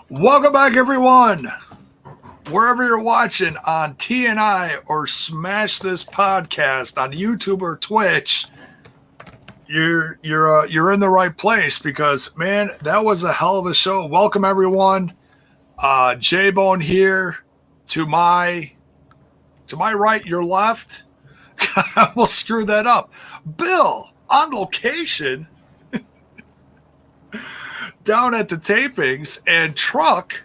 Welcome back, everyone. Wherever you're watching on TNI or Smash This Podcast on YouTube or Twitch, you're in the right place because, man, that was a hell of a show. Welcome, everyone. J-Bone here. To my right, your left. We'll screw that up. Bill on location down at the tapings, and Truck.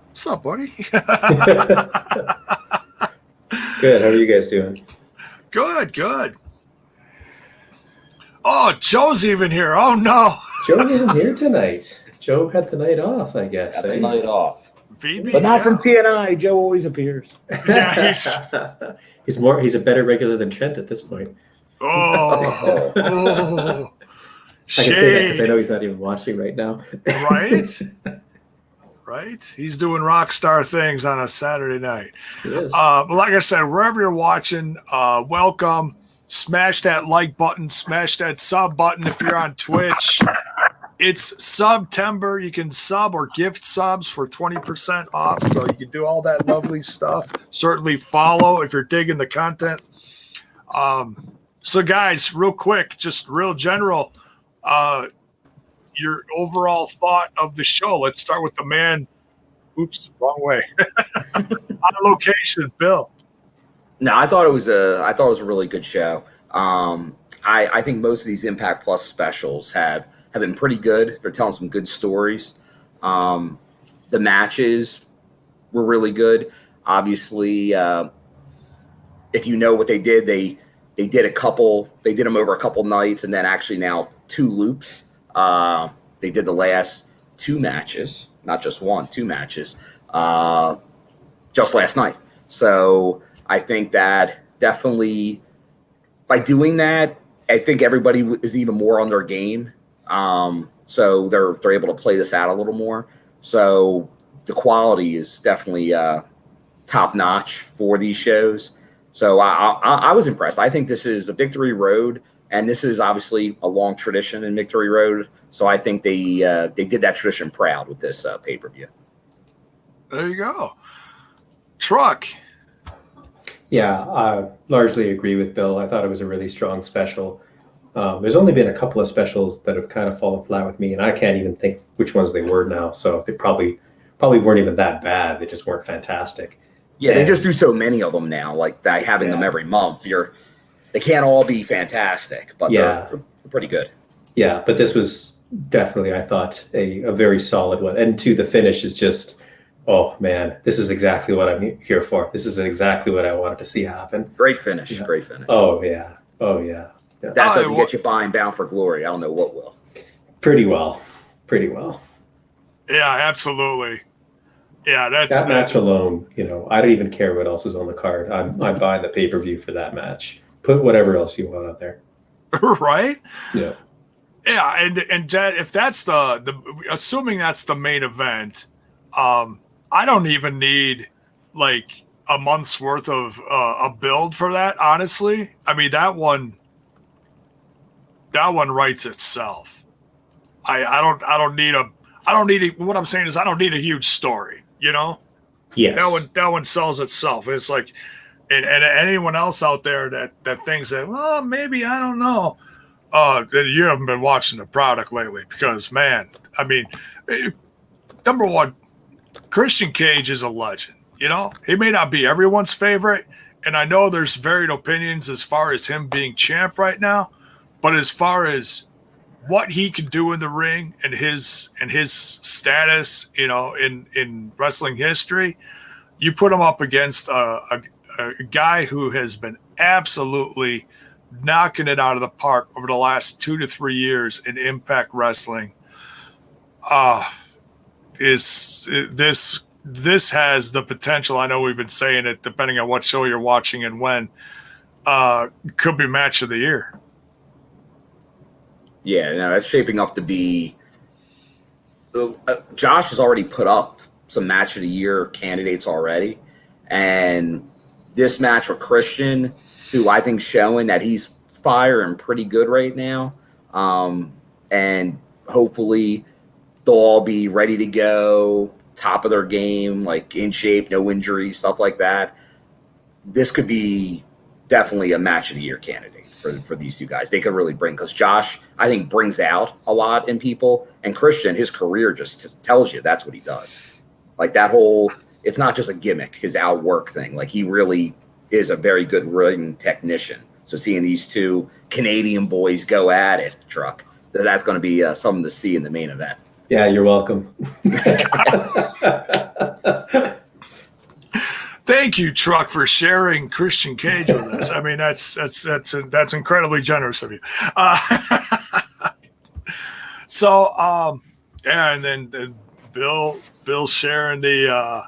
What's up, buddy? Good. How are you guys doing? Good. Oh, Joe's even here. Oh, no. Joe isn't here tonight. Joe had the night off, I guess. Got the night off. VB, But not from TNI. Joe always appears. Yeah, he's a better regular than Trent at this point. Oh. I can say that because I know he's not even watching right now. Right? He's doing rock star things on a Saturday night. He is. But like I said, wherever you're watching, welcome. Smash that like button. Smash that sub button if you're on Twitch. It's September. You can sub or gift subs for 20% off. So you can do all that lovely stuff. Certainly follow if you're digging the content. So guys, real quick, just real general, your overall thought of the show. Let's start with the man. Oops, wrong way. On location, Bill. No, I thought it was a really good show. I think most of these Impact Plus specials have been pretty good. They're telling some good stories. The matches were really good. Obviously, if you know what they did, they did them over a couple nights, and then actually now 2 loops. They did the last 2 matches, not just 1, 2 matches, just last night. So I think that definitely by doing that, I think everybody is even more on their game. So they're able to play this out a little more. So the quality is definitely top notch for these shows. So I was impressed. I think this is a Victory Road, and this is obviously a long tradition in Victory Road. So I think they did that tradition proud with this pay-per-view. There you go. Truck. Yeah, I largely agree with Bill. I thought it was a really strong special. There's only been a couple of specials that have kind of fallen flat with me, and I can't even think which ones they were now. So they probably weren't even that bad. They just weren't fantastic. Yeah, they just do so many of them now, like having them every month. They can't all be fantastic, but they're pretty good. Yeah, but this was definitely, I thought, a very solid one. And to the finish is just, oh man, this is exactly what I'm here for. This is exactly what I wanted to see happen. Great finish. Yeah. Great finish. Oh yeah. That doesn't get you buying Bound for Glory. I don't know what will. Pretty well. Yeah, absolutely. Yeah, that match alone, I don't even care what else is on the card. I'm buying the pay-per-view for that match. Put whatever else you want out there. Right? Yeah. Yeah, and if that's the assuming that's the main event, I don't even need like a month's worth of a build for that, honestly. I mean, that one writes itself. I don't need what I'm saying is I don't need a huge story, Yes. That one sells itself. It's like and anyone else out there that thinks that, well, maybe, I don't know, that you haven't been watching the product lately, because man, I mean, number one, Christian Cage is a legend. He may not be everyone's favorite, and I know there's varied opinions as far as him being champ right now, but as far as what he can do in the ring and his status, in wrestling history, you put him up against a guy who has been absolutely knocking it out of the park over the last 2 to 3 years in Impact Wrestling. This has the potential. I know we've been saying it, depending on what show you're watching and when, could be match of the year. Yeah, no, that's shaping up to be. Josh has already put up some match of the year candidates already, and this match with Christian, who I think showing that he's fire and pretty good right now, and hopefully they'll all be ready to go, top of their game, like in shape, no injuries, stuff like that. This could be definitely a match of the year candidate for these two guys. They could really bring, because Josh, I think, brings out a lot in people, and Christian, his career just tells you that's what he does. Like that whole, it's not just a gimmick, his outwork thing. Like he really is a very good ring technician. So seeing these two Canadian boys go at it, Truck, that's going to be something to see in the main event. Yeah, you're welcome. Thank you, Truck, for sharing Christian Cage with us. I mean, that's incredibly generous of you. And then Bill sharing the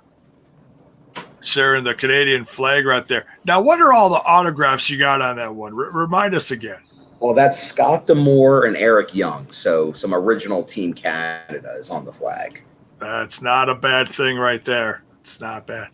Canadian flag right there. Now, what are all the autographs you got on that one? Remind us again. Well, that's Scott D'Amore and Eric Young. So some original Team Canada is on the flag. That's not a bad thing right there. It's not bad.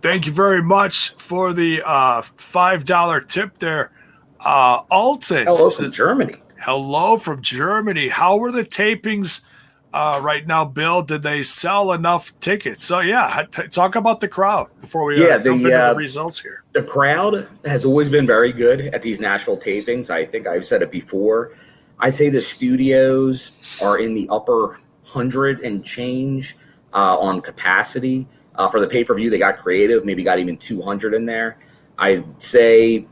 Thank you very much for the $5 tip there. Alton. Hello from Germany. Hello from Germany. How were the tapings right now, Bill? Did they sell enough tickets? So, yeah, talk about the crowd before we jump into the results here. The crowd has always been very good at these Nashville tapings. I think I've said it before. I say the studios are in the upper 100 and change on capacity. For the pay-per-view, they got creative, maybe got even 200 in there. I'd say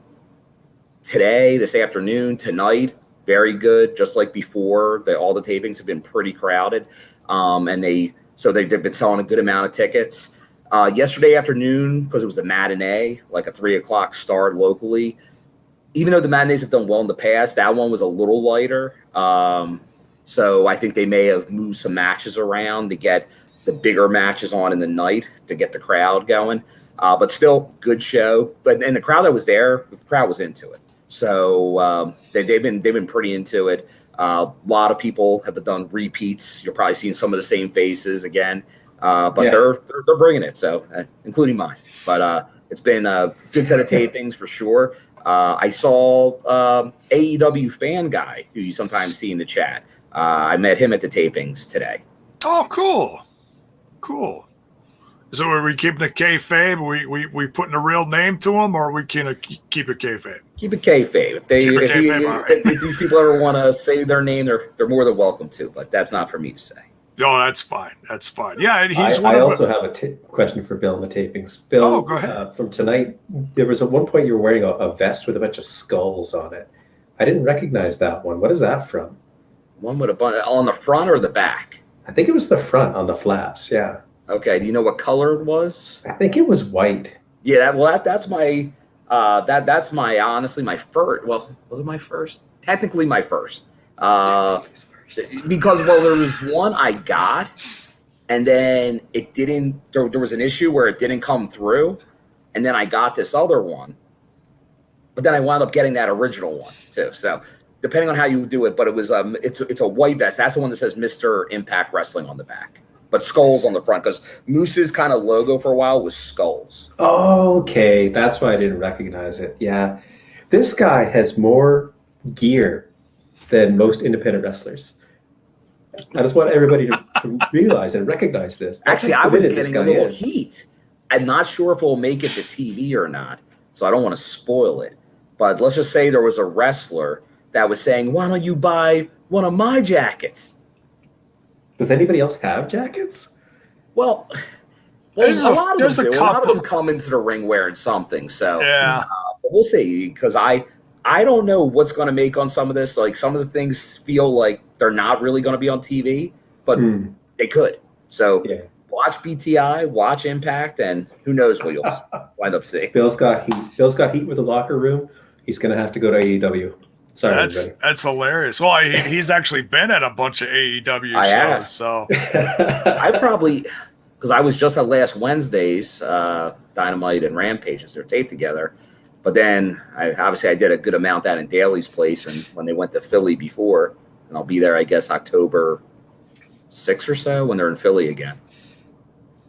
today, this afternoon, tonight, very good. Just like before, all the tapings have been pretty crowded. And they've been selling a good amount of tickets. Yesterday afternoon, because it was a matinee, like a 3 o'clock start locally, even though the matinees have done well in the past, that one was a little lighter. So I think they may have moved some matches around to get the bigger matches on in the night to get the crowd going. But still, good show. And the crowd that was there, the crowd was into it. So they've been pretty into it. A lot of people have done repeats. You're probably seeing some of the same faces again. They're bringing it, so including mine. But it's been a good set of tapings for sure. I saw AEW fan guy who you sometimes see in the chat. I met him at the tapings today. Oh, cool. So are we keeping it kayfabe? We putting a real name to him, or we can keep it kayfabe? Keep it kayfabe. If these people ever want to say their name, they're more than welcome to. But that's not for me to say. No, that's fine. Yeah, and I also have a question for Bill on the tapings. Bill, go ahead. From tonight, there was at one point you were wearing a vest with a bunch of skulls on it. I didn't recognize that one. What is that from? One with a bunch on the front or the back? I think it was the front on the flaps. Yeah. Okay. Do you know what color it was? I think it was white. Yeah. That's my honestly my first. Well, was it my first? Technically my first. Because there was one I got, and then it didn't. There was an issue where it didn't come through, and then I got this other one, but then I wound up getting that original one too. So depending on how you do it, but it was it's a white vest. That's the one that says Mr. Impact Wrestling on the back, but skulls on the front, because Moose's kind of logo for a while was skulls. Okay, that's why I didn't recognize it. Yeah, this guy has more gear than most independent wrestlers. I just want everybody to realize and recognize this. Actually, I was getting a little heat. I'm not sure if it'll make it to TV or not, so I don't want to spoil it. But let's just say there was a wrestler that was saying, "Why don't you buy one of my jackets?" Does anybody else have jackets? Well, a lot of them come into the ring wearing something. So yeah, we'll see, because I don't know what's going to make on some of this. Like, some of the things feel like they're not really going to be on TV, but they could. So watch BTI, watch Impact, and who knows what you'll wind up seeing. Bill's got heat. Bill's got heat with the locker room. He's going to have to go to AEW. Sorry, that's hilarious. Well, he's actually been at a bunch of AEW shows. So I probably, because I was just at last Wednesday's Dynamite and Rampages. They're taped together. But then I did a good amount that in Daly's place, and when they went to Philly before, and I'll be there, I guess, October 6th or so when they're in Philly again.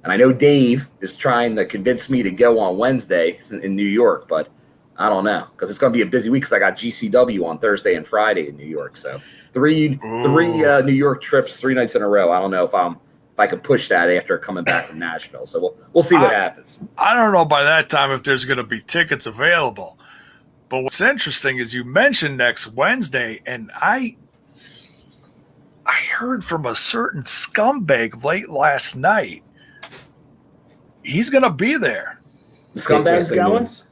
And I know Dave is trying to convince me to go on Wednesday in New York, but I don't know, because it's going to be a busy week, because I got GCW on Thursday and Friday in New York. So Three New York trips, 3 nights in a row. I don't know if I can push that after coming back from Nashville. So we'll see what happens. I don't know by that time if there's going to be tickets available. But what's interesting is you mentioned next Wednesday, and I heard from a certain scumbag late last night. He's going to be there. The scumbag's going? So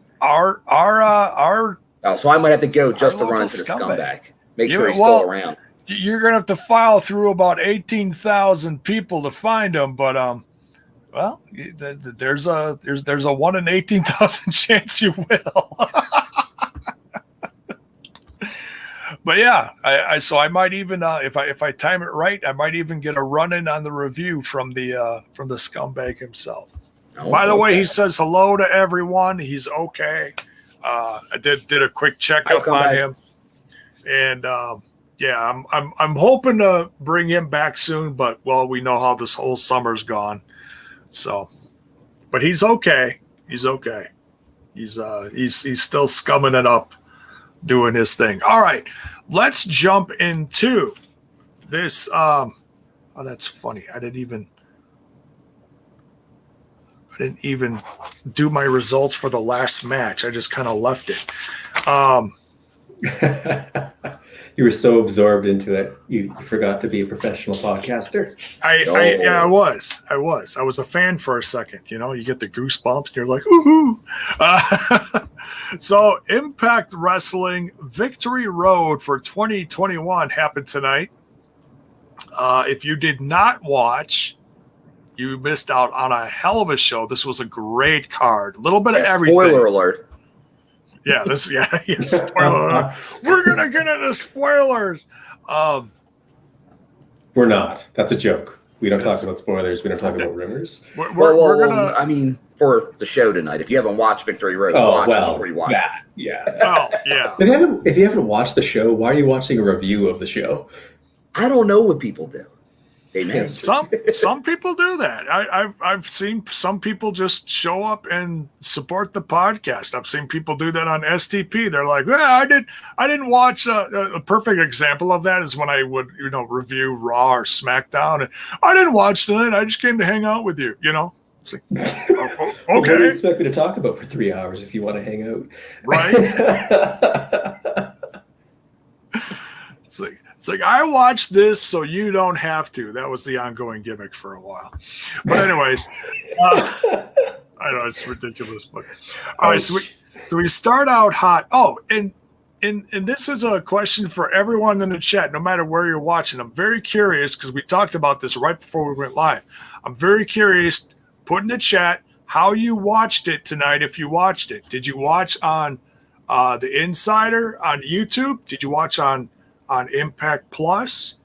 I might have to go just to run into the scumbag. Make sure he's still around. You're going to have to file through about 18,000 people to find him, but well, there's a 1 in 18,000 chance you will. But yeah, I might even if I time it right, I might even get a run in on the review from the scumbag himself. By the way, he says hello to everyone. He's okay. I did a quick checkup on him, and yeah, I'm hoping to bring him back soon. But well, we know how this whole summer's gone, so. But he's okay. He's okay. He's still scumming it up, doing his thing. All right, let's jump into this. Oh, that's funny. I didn't even do my results for the last match. I just kind of left it. You were so absorbed into it, you forgot to be a professional podcaster. I was. I was a fan for a second. You know, you get the goosebumps, and you're like, woohoo! So, Impact Wrestling Victory Road for 2021 happened tonight. If you did not watch, you missed out on a hell of a show. This was a great card. A little bit of everything. Spoiler alert. Yeah, spoiler alert. We're going to get into spoilers. We're not. That's a joke. We don't talk about spoilers. We don't talk about rumors. We're gonna. I mean, for the show tonight, if you haven't watched Victory Road, watch it before you watch it. Yeah. Oh, yeah. If you haven't watched the show, why are you watching a review of the show? I don't know what people do. Some people do that. I've seen some people just show up and support the podcast. I've seen people do that on STP. They're like, "Yeah, I didn't watch." A perfect example of that is when I would review Raw or SmackDown, and I didn't watch tonight. I just came to hang out with you. It's like, okay. What do you expect me to talk about for 3 hours if you want to hang out? Right. It's like I watched this so you don't have to. That was the ongoing gimmick for a while. But anyways, I know it's ridiculous, but all right. So we start out hot. Oh, and this is a question for everyone in the chat, no matter where you're watching. I'm very curious because we talked about this right before we went live. I'm very curious. Put in the chat how you watched it tonight. If you watched it, did you watch on the Insider on YouTube? Did you watch on Impact Plus,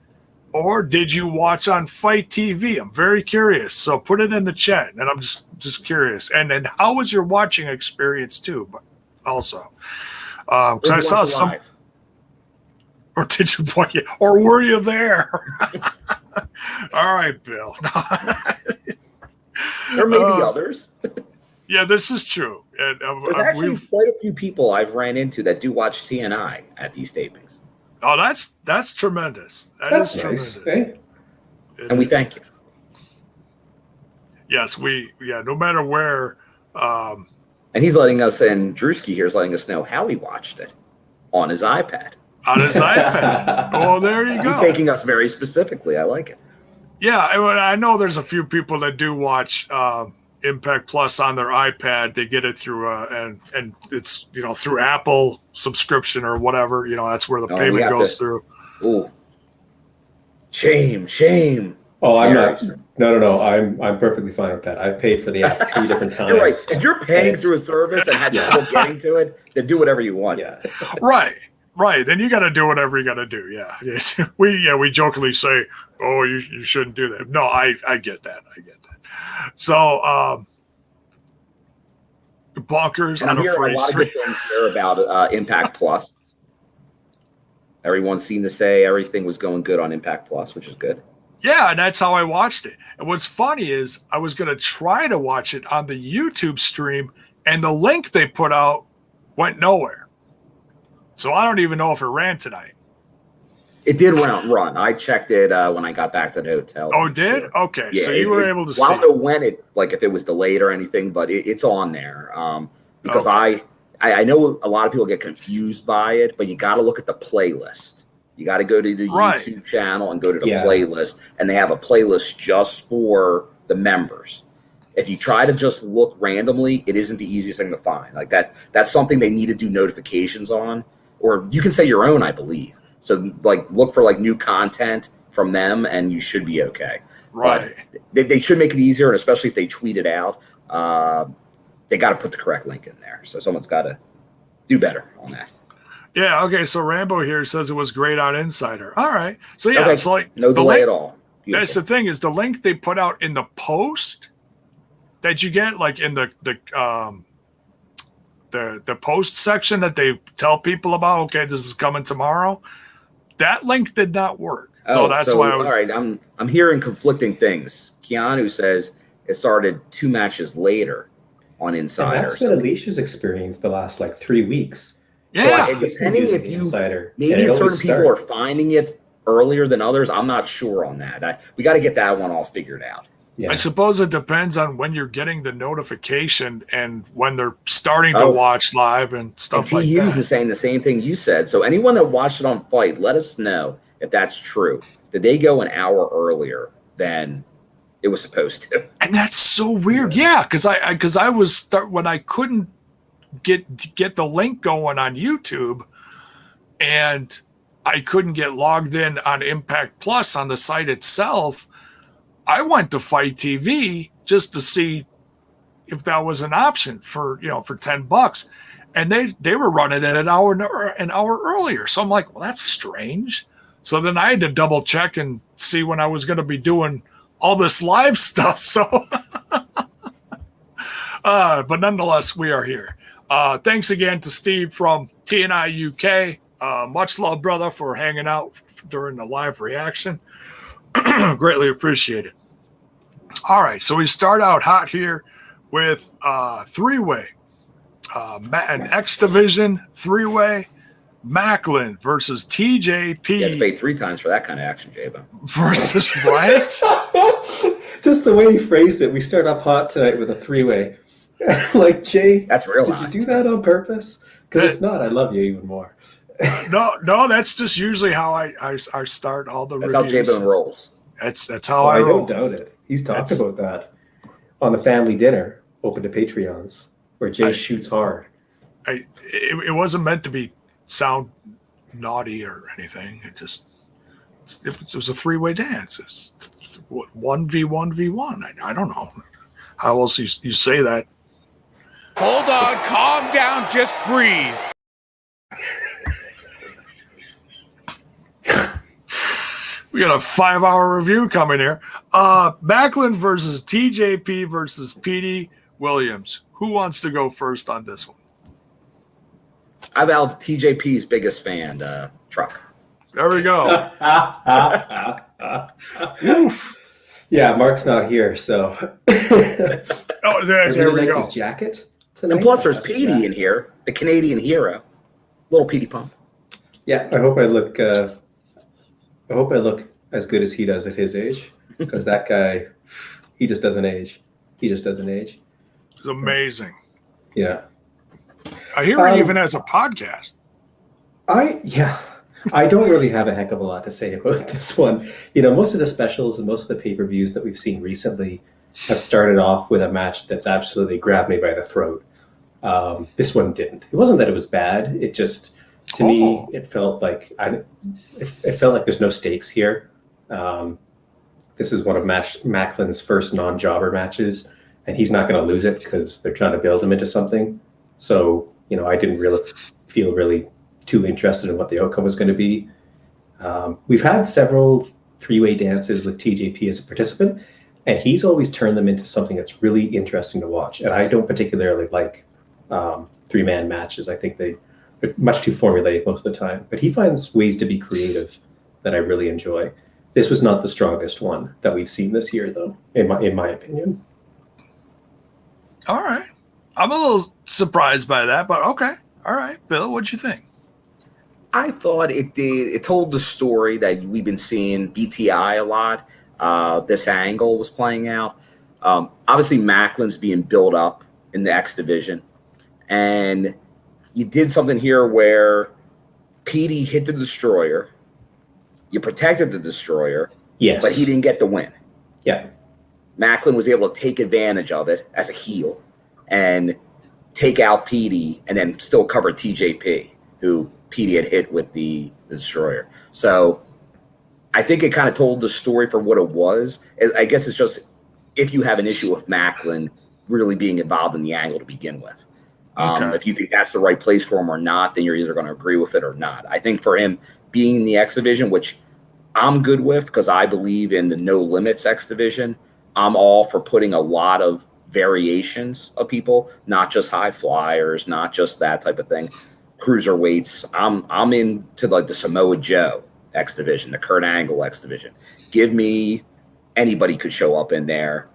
or did you watch on Fight TV? I'm very curious. So put it in the chat, and I'm just curious. And then how was your watching experience too? But also, because I saw some. Live. Or did you watch it? Or were you there? All right, Bill. There may be others. Yeah, this is true. And, There's actually quite a few people I've ran into that do watch TNI at these tapings. Oh, that's tremendous. That's nice. Tremendous. And we thank you. Yes, no matter where. And he's letting us, and Drewski here is letting us know how he watched it on his iPad. On his iPad. Oh, there you go. He's taking us very specifically. I like it. Yeah, I know there's a few people that do watch Impact Plus on their iPad. They get it through and it's through Apple subscription or whatever. That's where the payment goes through. Ooh, shame. Oh, I'm not. No. I'm perfectly fine with that. I've paid for the app 3 different times. You're right. If you're paying through a service and had trouble getting to it, then do whatever you want. Yeah. Right. Then you got to do whatever you got to do. Yeah. Yes. We jokingly say, "Oh, you shouldn't do that." No, I get that. So, bonkers. And I'm hearing a lot of good things here about Impact Plus. Everyone's seen to say everything was going good on Impact Plus, which is good. Yeah, and that's how I watched it. And what's funny is I was going to try to watch it on the YouTube stream, and the link they put out went nowhere. So I don't even know if it ran tonight. It did run. I checked it when I got back to the hotel. Oh, did? Sure. Okay. Yeah, so you were able to see. I don't know when if it was delayed or anything, but it's on there. Because I know a lot of people get confused by it, but you got to look at the playlist. You got to go to the YouTube channel and go to the playlist, and they have a playlist just for the members. If you try to just look randomly, it isn't the easiest thing to find. Like that's something they need to do notifications on, or you can say your own, I believe. So like look for like new content from them, and you should be okay. Right. But they should make it easier, and especially if they tweet it out, they got to put the correct link in there. So someone's got to do better on that. Yeah. Okay. So Rambo here says it was great on Insider. All right. So yeah, it's like no delay at all. Beautiful. That's the thing is the link they put out in the post that you get, like in the post section that they tell people about. Okay, this is coming tomorrow. That link did not work. So that's why I was. All right, I'm hearing conflicting things. Keanu says it started 2 matches later on Insider. And that's been Alicia's experience the last like 3 weeks. Yeah, so depending if you Insider, maybe certain people are finding it earlier than others. I'm not sure on that. We got to get that one all figured out. Yeah. I suppose it depends on when you're getting the notification and when they're starting to watch live and stuff like that. TU's is saying the same thing you said. So anyone that watched it on Fight, let us know if that's true. Did they go an hour earlier than it was supposed to? And that's so weird. Yeah, because I was when I couldn't get the link going on YouTube, and I couldn't get logged in on Impact Plus on the site itself. I went to Fight TV just to see if that was an option for $10, and they were running it an hour earlier. So I'm like, well, that's strange. So then I had to double check and see when I was going to be doing all this live stuff. So, but nonetheless, we are here. Thanks again to Steve from TNI UK. Much love, brother, for hanging out during the live reaction. Greatly appreciated. All right, so we start out hot here with three-way, an X Division three-way, Macklin versus TJP. You have to pay 3 times for that kind of action, Jabo. Versus right? Just the way he phrased it, we start off hot tonight with a three-way. Like, Jay, that's real. Did you do that on purpose? Because if not, I love you even more. No, that's just usually how I start all the reviews. That's how Jabo rolls. That's how I roll. I don't doubt it. He's talked about that on the family dinner open to Patreons, where Jay shoots hard. It wasn't meant to sound naughty or anything. It was a three-way dance. It's 1v1v1. I don't know how else you say that. Hold on, calm down, just breathe. We got a 5-hour review coming here. Macklin versus TJP versus Peyton Williams. Who wants to go first on this one? I'm out TJP's biggest fan, Truck. There we go. Oof. Yeah, Mark's not here, so. Oh, there we go. His jacket tonight. And plus, there's Petey in here, the Canadian hero, little Petey Pump. Yeah, I hope I look as good as he does at his age, because that guy, he just doesn't age. It's amazing. Yeah. I hear he even has a podcast. I don't really have a heck of a lot to say about this one. Most of the specials and most of the pay-per-views that we've seen recently have started off with a match that's absolutely grabbed me by the throat. This one didn't. It wasn't that it was bad. It just, to me, it felt like there's no stakes here. This is one of Macklin's first non-jobber matches, and he's not going to lose it because they're trying to build him into something. So, I didn't really feel too interested in what the outcome was going to be. We've had several three-way dances with TJP as a participant, and he's always turned them into something that's really interesting to watch. And I don't particularly like three-man matches. I think they're much too formulaic most of the time. But he finds ways to be creative that I really enjoy. This was not the strongest one that we've seen this year, though, in my opinion. All right. I'm a little surprised by that, but okay. All right. Bill, what'd you think? I thought it did. It told the story that we've been seeing BTI a lot. This angle was playing out. Obviously, Macklin's being built up in the X division, and you did something here where Petey hit the Destroyer. You protected the Destroyer, yes, but he didn't get the win. Yeah, Macklin was able to take advantage of it as a heel and take out Petey, and then still cover TJP, who Petey had hit with the Destroyer. So I think it kind of told the story for what it was. I guess it's just if you have an issue with Macklin really being involved in the angle to begin with. If you think that's the right place for him or not, then you're either going to agree with it or not. I think for him being in the X division, which I'm good with because I believe in the no limits X division, I'm all for putting a lot of variations of people, not just high flyers, not just that type of thing. Cruiserweights. I'm into like the Samoa Joe X division, the Kurt Angle X division. Give me anybody could show up in there,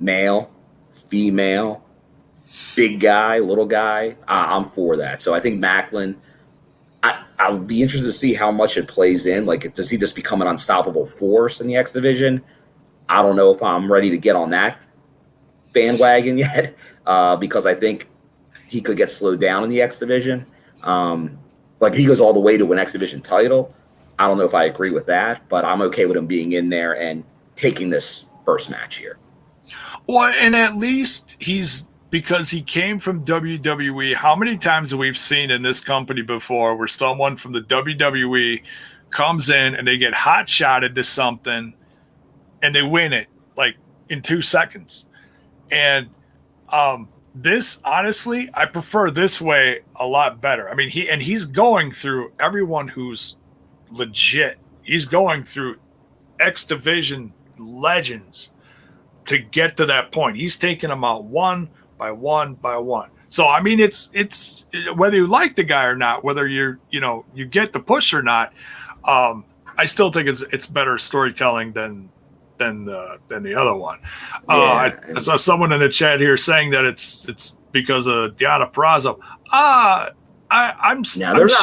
male, female, big guy, little guy. I'm for that. So I think Macklin, I'll be interested to see how much it plays in. Like, does he just become an unstoppable force in the X division? I don't know if I'm ready to get on that bandwagon yet, because I think he could get slowed down in the X division. Like, he goes all the way to an X division title. I don't know if I agree with that, but I'm okay with him being in there and taking this first match here. Well, and at least because he came from WWE. How many times have we seen in this company before where someone from the WWE comes in and they get hot shotted to something and they win it like in 2 seconds? And this, honestly, I prefer this way a lot better. I mean, he's going through everyone who's legit. He's going through X division legends to get to that point. He's taking them out one by one by one. So I mean, it's whether you like the guy or not, whether you get the push or not. I still think it's better storytelling than the other one. I saw someone in the chat here saying that it's because of Deonna Purrazzo.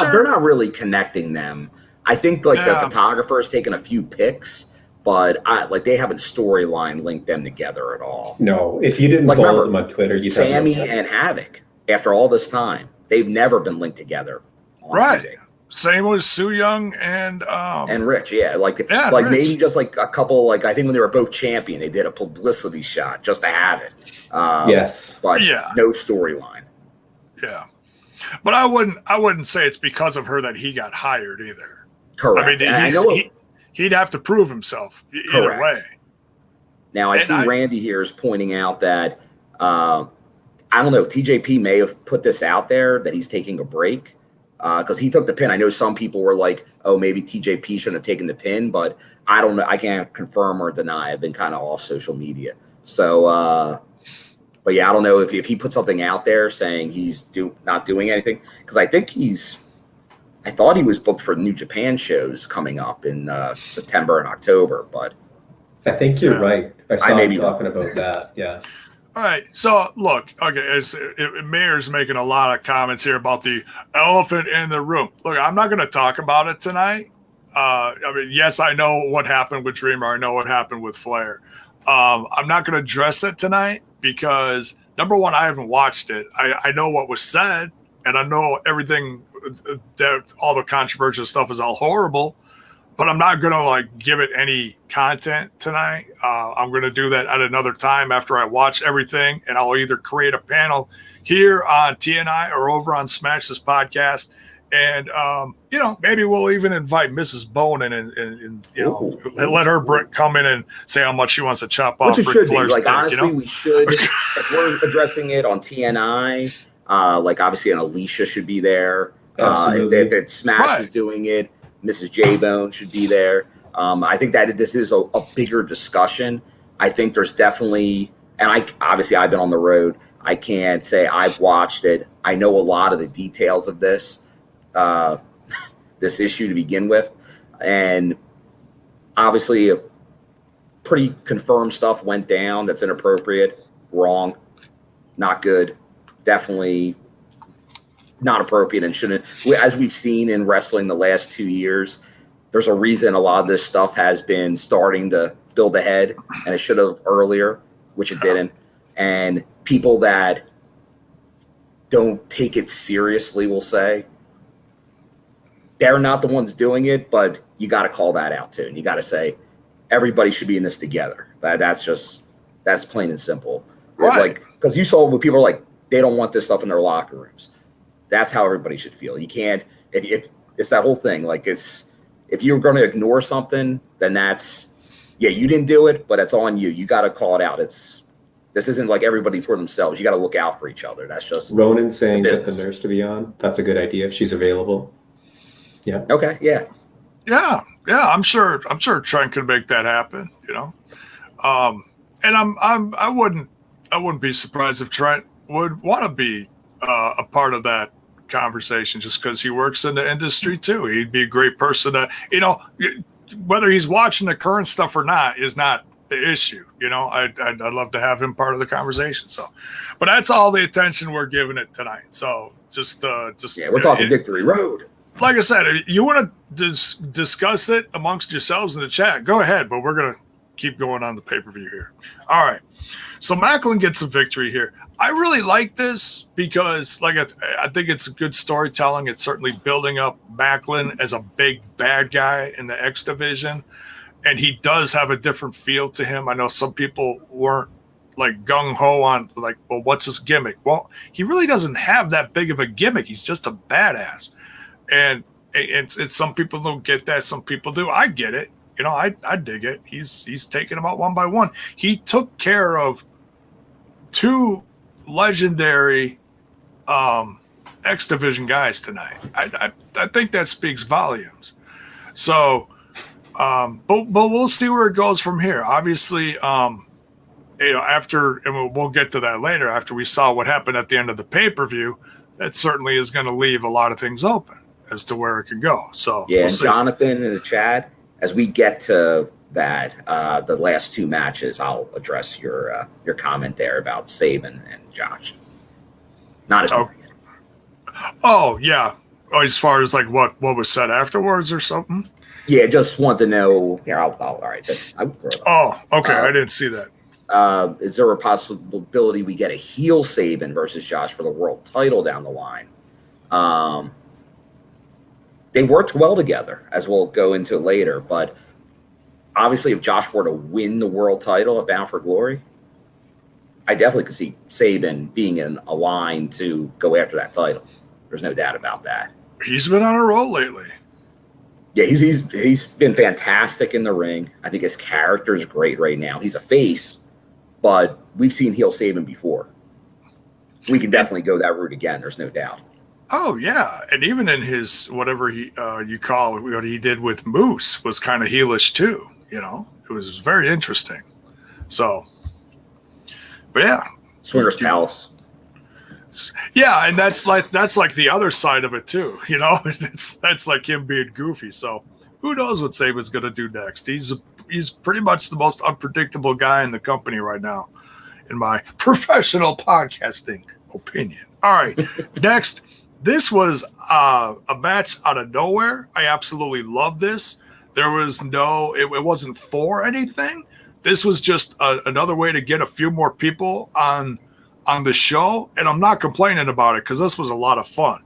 They're not really connecting them. I think the photographer has taken a few pics, but they haven't storyline linked them together at all. No, if you didn't follow them on Twitter, you'd have Sammy and Havoc. After all this time, they've never been linked together. Right. TV. Same with Su Yung and Rich. Yeah, Rich. Maybe just like a couple. Like, I think when they were both champion, they did a publicity shot just to have it. Yes, but no storyline. Yeah, but I wouldn't say it's because of her that he got hired either. Correct. I mean, he'd have to prove himself either way. Now, I see Randy here is pointing out that, I don't know, TJP may have put this out there that he's taking a break because he took the pin. I know some people were like, oh, maybe TJP shouldn't have taken the pin, but I don't know. I can't confirm or deny. I've been kind of off social media. So, but yeah, I don't know if he put something out there saying he's not doing anything, because I think I thought he was booked for New Japan shows coming up in September and October, but I think you're right. I saw him talking about that. Yeah. All right. So look, okay, Mayor's making a lot of comments here about the elephant in the room. Look, I'm not going to talk about it tonight. I mean, yes, I know what happened with Dreamer. I know what happened with Flair. I'm not going to address it tonight because, number one, I haven't watched it. I know what was said, and I know everything. That all the controversial stuff is all horrible, but I'm not going to give it any content tonight. I'm going to do that at another time after I watch everything, and I'll either create a panel here on TNI or over on Smash This Podcast. And, maybe we'll even invite Mrs. Bonin and let her come in and say how much she wants to chop off Ric Flair's dick. Honestly, we should, if we're addressing it on TNI, obviously an Alicia should be there. If Smash is doing it, Mrs. J-Bone should be there. I think that this is a bigger discussion. I think there's definitely, and I've been on the road. I can't say I've watched it. I know a lot of the details of this issue to begin with. And obviously pretty confirmed stuff went down that's inappropriate, wrong, not good. Definitely not appropriate and shouldn't. As we've seen in wrestling the last 2 years, there's a reason a lot of this stuff has been starting to build ahead, and it should have earlier, which it didn't. And people that don't take it seriously will say they're not the ones doing it, but you got to call that out too. And you got to say everybody should be in this together. That's plain and simple. Right. Like, because you saw when people are like, they don't want this stuff in their locker rooms. That's how everybody should feel. You can't, if it's that whole thing. Like, if you're going to ignore something, then you didn't do it, but it's on you. You got to call it out. This isn't like everybody for themselves. You got to look out for each other. That's just Ronan saying get the nurse to be on. That's a good idea if she's available. Yeah. Okay. Yeah. Yeah. I'm sure Trent could make that happen. And I wouldn't be surprised if Trent would want to be a part of that conversation just because he works in the industry too. He'd be a great person to, whether he's watching the current stuff or not is not the issue. I'd love to have him part of the conversation. So, but that's all the attention we're giving it tonight. So just we're talking Victory Road. Like I said, if you want to discuss it amongst yourselves in the chat, go ahead. But we're gonna keep going on the pay-per-view here. All right. So Macklin gets a victory here. I really like this because, I think it's a good storytelling. It's certainly building up Macklin as a big bad guy in the X division, and he does have a different feel to him. I know some people weren't like gung ho on well, what's his gimmick? Well, he really doesn't have that big of a gimmick. He's just a badass, and it's some people don't get that. Some people do. I get it. I dig it. He's taking them out one by one. He took care of two legendary X Division guys tonight. I think that speaks volumes. So, but we'll see where it goes from here. Obviously, after, and we'll get to that later, after we saw what happened at the end of the pay-per-view, that certainly is going to leave a lot of things open as to where it could go. So yeah, we'll Jonathan in the chat, as we get to that, the last two matches, I'll address your comment there about Saban and Josh. Not as Oh yeah. Oh, as far as what was said afterwards or something. Yeah, just want to know. Here, I'll all right. Oh, okay. I didn't see that. Is there a possibility we get a heel Saban versus Josh for the world title down the line? They worked well together, as we'll go into later. But obviously, if Josh were to win the world title at Bound for Glory, I definitely could see Saban being in a line to go after that title. There's no doubt about that. He's been on a roll lately. Yeah, he's been fantastic in the ring. I think his character is great right now. He's a face, but we've seen heel Saban before. We can definitely go that route again. There's no doubt. Oh yeah, and even in his whatever you call it, what he did with Moose was kind of heelish too. It was very interesting. So, but yeah, Swingers Palace. Yeah, and that's like the other side of it too. That's like him being goofy. So who knows what Saban's going to do next? He's pretty much the most unpredictable guy in the company right now, in my professional podcasting opinion. All right, next. This was a match out of nowhere. I absolutely love this. There was it wasn't for anything. This was just another way to get a few more people on the show, and I'm not complaining about it because this was a lot of fun.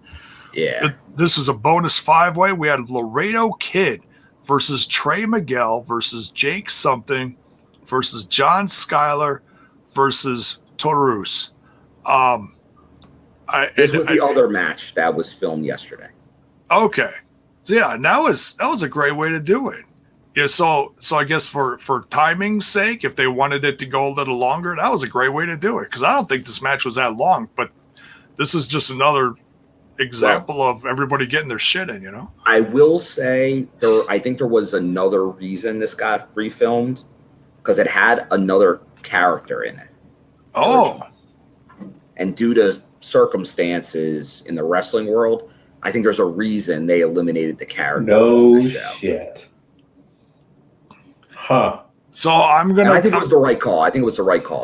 Yeah. This was a bonus 5-way. We had Laredo Kid versus Trey Miguel versus Jake something versus John Skyler versus Torus. This was the other match that was filmed yesterday. Okay. So yeah, that was a great way to do it. Yeah, so I guess for timing's sake, if they wanted it to go a little longer, that was a great way to do it. Because I don't think this match was that long, but this is just another example of everybody getting their shit in, I will say I think there was another reason this got refilmed, because it had another character in it. Oh. And due to circumstances in the wrestling world, I think there's a reason they eliminated the character. No shit. Huh. So I think it was the right call.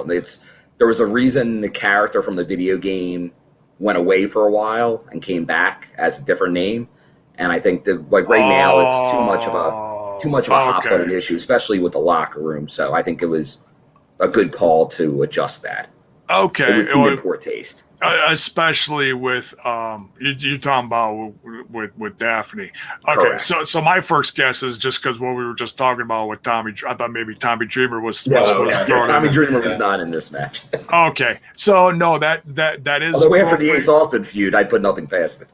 There was a reason the character from the video game went away for a while and came back as a different name. And I think that like right now it's too much of a hot button issue, especially with the locker room. So I think it was a good call to adjust that. Okay, it would in poor taste, especially with you're talking about with Daphne. Okay, Correct. so my first guess is just because what we were just talking about with Tommy. I thought maybe Tommy Dreamer was thrown Tommy in. Dreamer was not in this match. Okay, so no, that is. Although after the Ace Austin feud, I'd put nothing past it.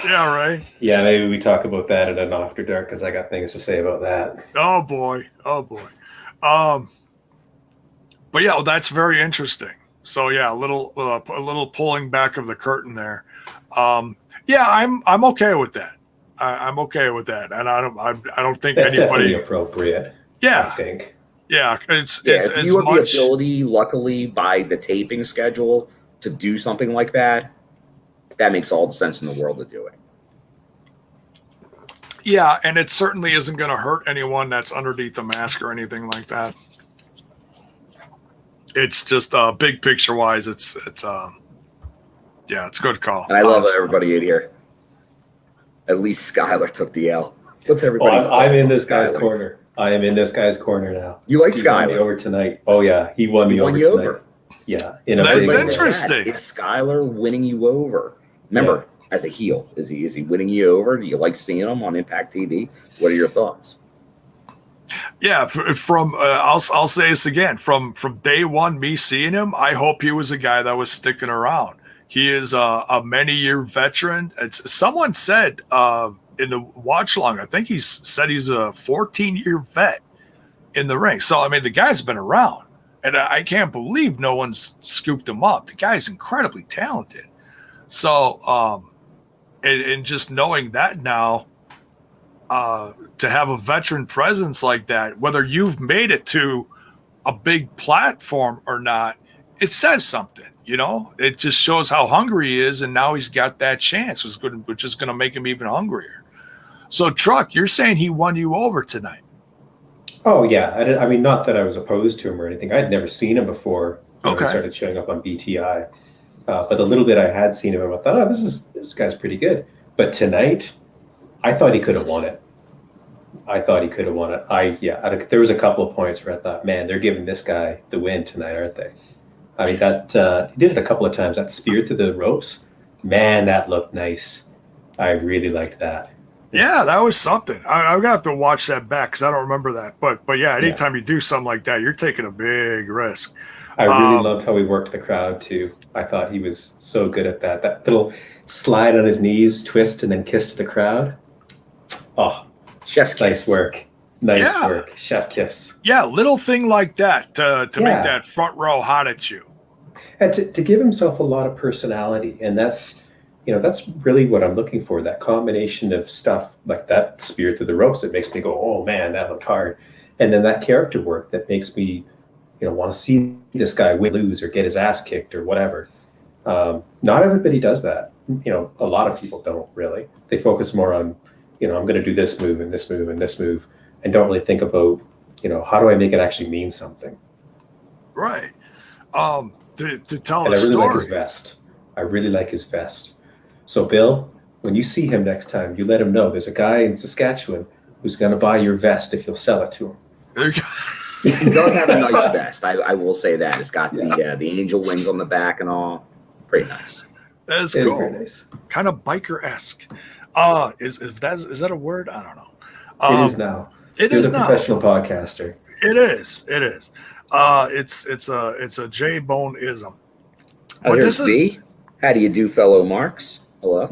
Yeah, right. Yeah, maybe we talk about that in an After Dark because I got things to say about that. Oh boy. But yeah, well, that's very interesting. So yeah, a little pulling back of the curtain there. Yeah, I'm okay with that. I'm okay with that, and I don't think that's anybody appropriate. Yeah, I think. Yeah, it's if you have the ability, luckily, by the taping schedule to do something like that, that makes all the sense in the world to do it. Yeah, and it certainly isn't going to hurt anyone that's underneath the mask or anything like that. It's just big picture wise, it's a good call. And I love everybody in here. At least Skyler took the L. What's everybody? I'm in this guy's corner. I am in this guy's corner now. You like Skyler? Skyler? Won me over tonight. Oh yeah, he won me over tonight. Yeah, that's interesting. It's Skyler winning you over. Remember, as a heel, is he winning you over? Do you like seeing him on Impact TV? What are your thoughts? Yeah, from I'll say this again. From day one, me seeing him, I hope he was a guy that was sticking around. He is a many-year veteran. Someone said in the watch long, I think he said he's a 14-year vet in the ring. So I mean, the guy's been around, and I can't believe no one's scooped him up. The guy's incredibly talented. So, and just knowing that now. To have a veteran presence like that, whether you've made it to a big platform or not, it says something, it just shows how hungry he is. And now he's got that chance, which is going to make him even hungrier. So Truck, you're saying he won you over tonight. Oh yeah. I mean, not that I was opposed to him or anything. I'd never seen him before. When he started showing up on BTI. But the little bit I had seen him, I thought, this guy's pretty good. But tonight, I thought he could have won it. There was a couple of points where I thought, man, they're giving this guy the win tonight, aren't they? I mean, he did it a couple of times. That spear through the ropes, man, that looked nice. I really liked that. Yeah, that was something. I'm gonna have to watch that back because I don't remember that. But yeah, anytime you do something like that, you're taking a big risk. I really loved how he worked the crowd too. I thought he was so good at that. That little slide on his knees, twist, and then kiss to the crowd. Oh. Chef's nice kiss. Work. Nice work. Chef kiss. Yeah, little thing like that to make that front row hot at you. And to give himself a lot of personality. And that's really what I'm looking for. That combination of stuff like that spear through the ropes that makes me go, oh man, that looked hard. And then that character work that makes me, want to see this guy win, lose, or get his ass kicked or whatever. Not everybody does that. A lot of people don't really. They focus more on, I'm going to do this move and this move and this move, and don't really think about, how do I make it actually mean something? Right. To tell and a I really story. like his vest. I really like his vest. So, Bill, when you see him next time, you let him know there's a guy in Saskatchewan who's going to buy your vest if you'll sell it to him. He does have a nice vest. I will say that. It's got the angel wings on the back and all. Pretty nice. That's cool. Very nice. Kind of biker-esque. Is that a word? I don't know. It is now. You're a professional podcaster. It is. It's a J-Bone-ism. But this is how do you do, fellow Marks? Hello.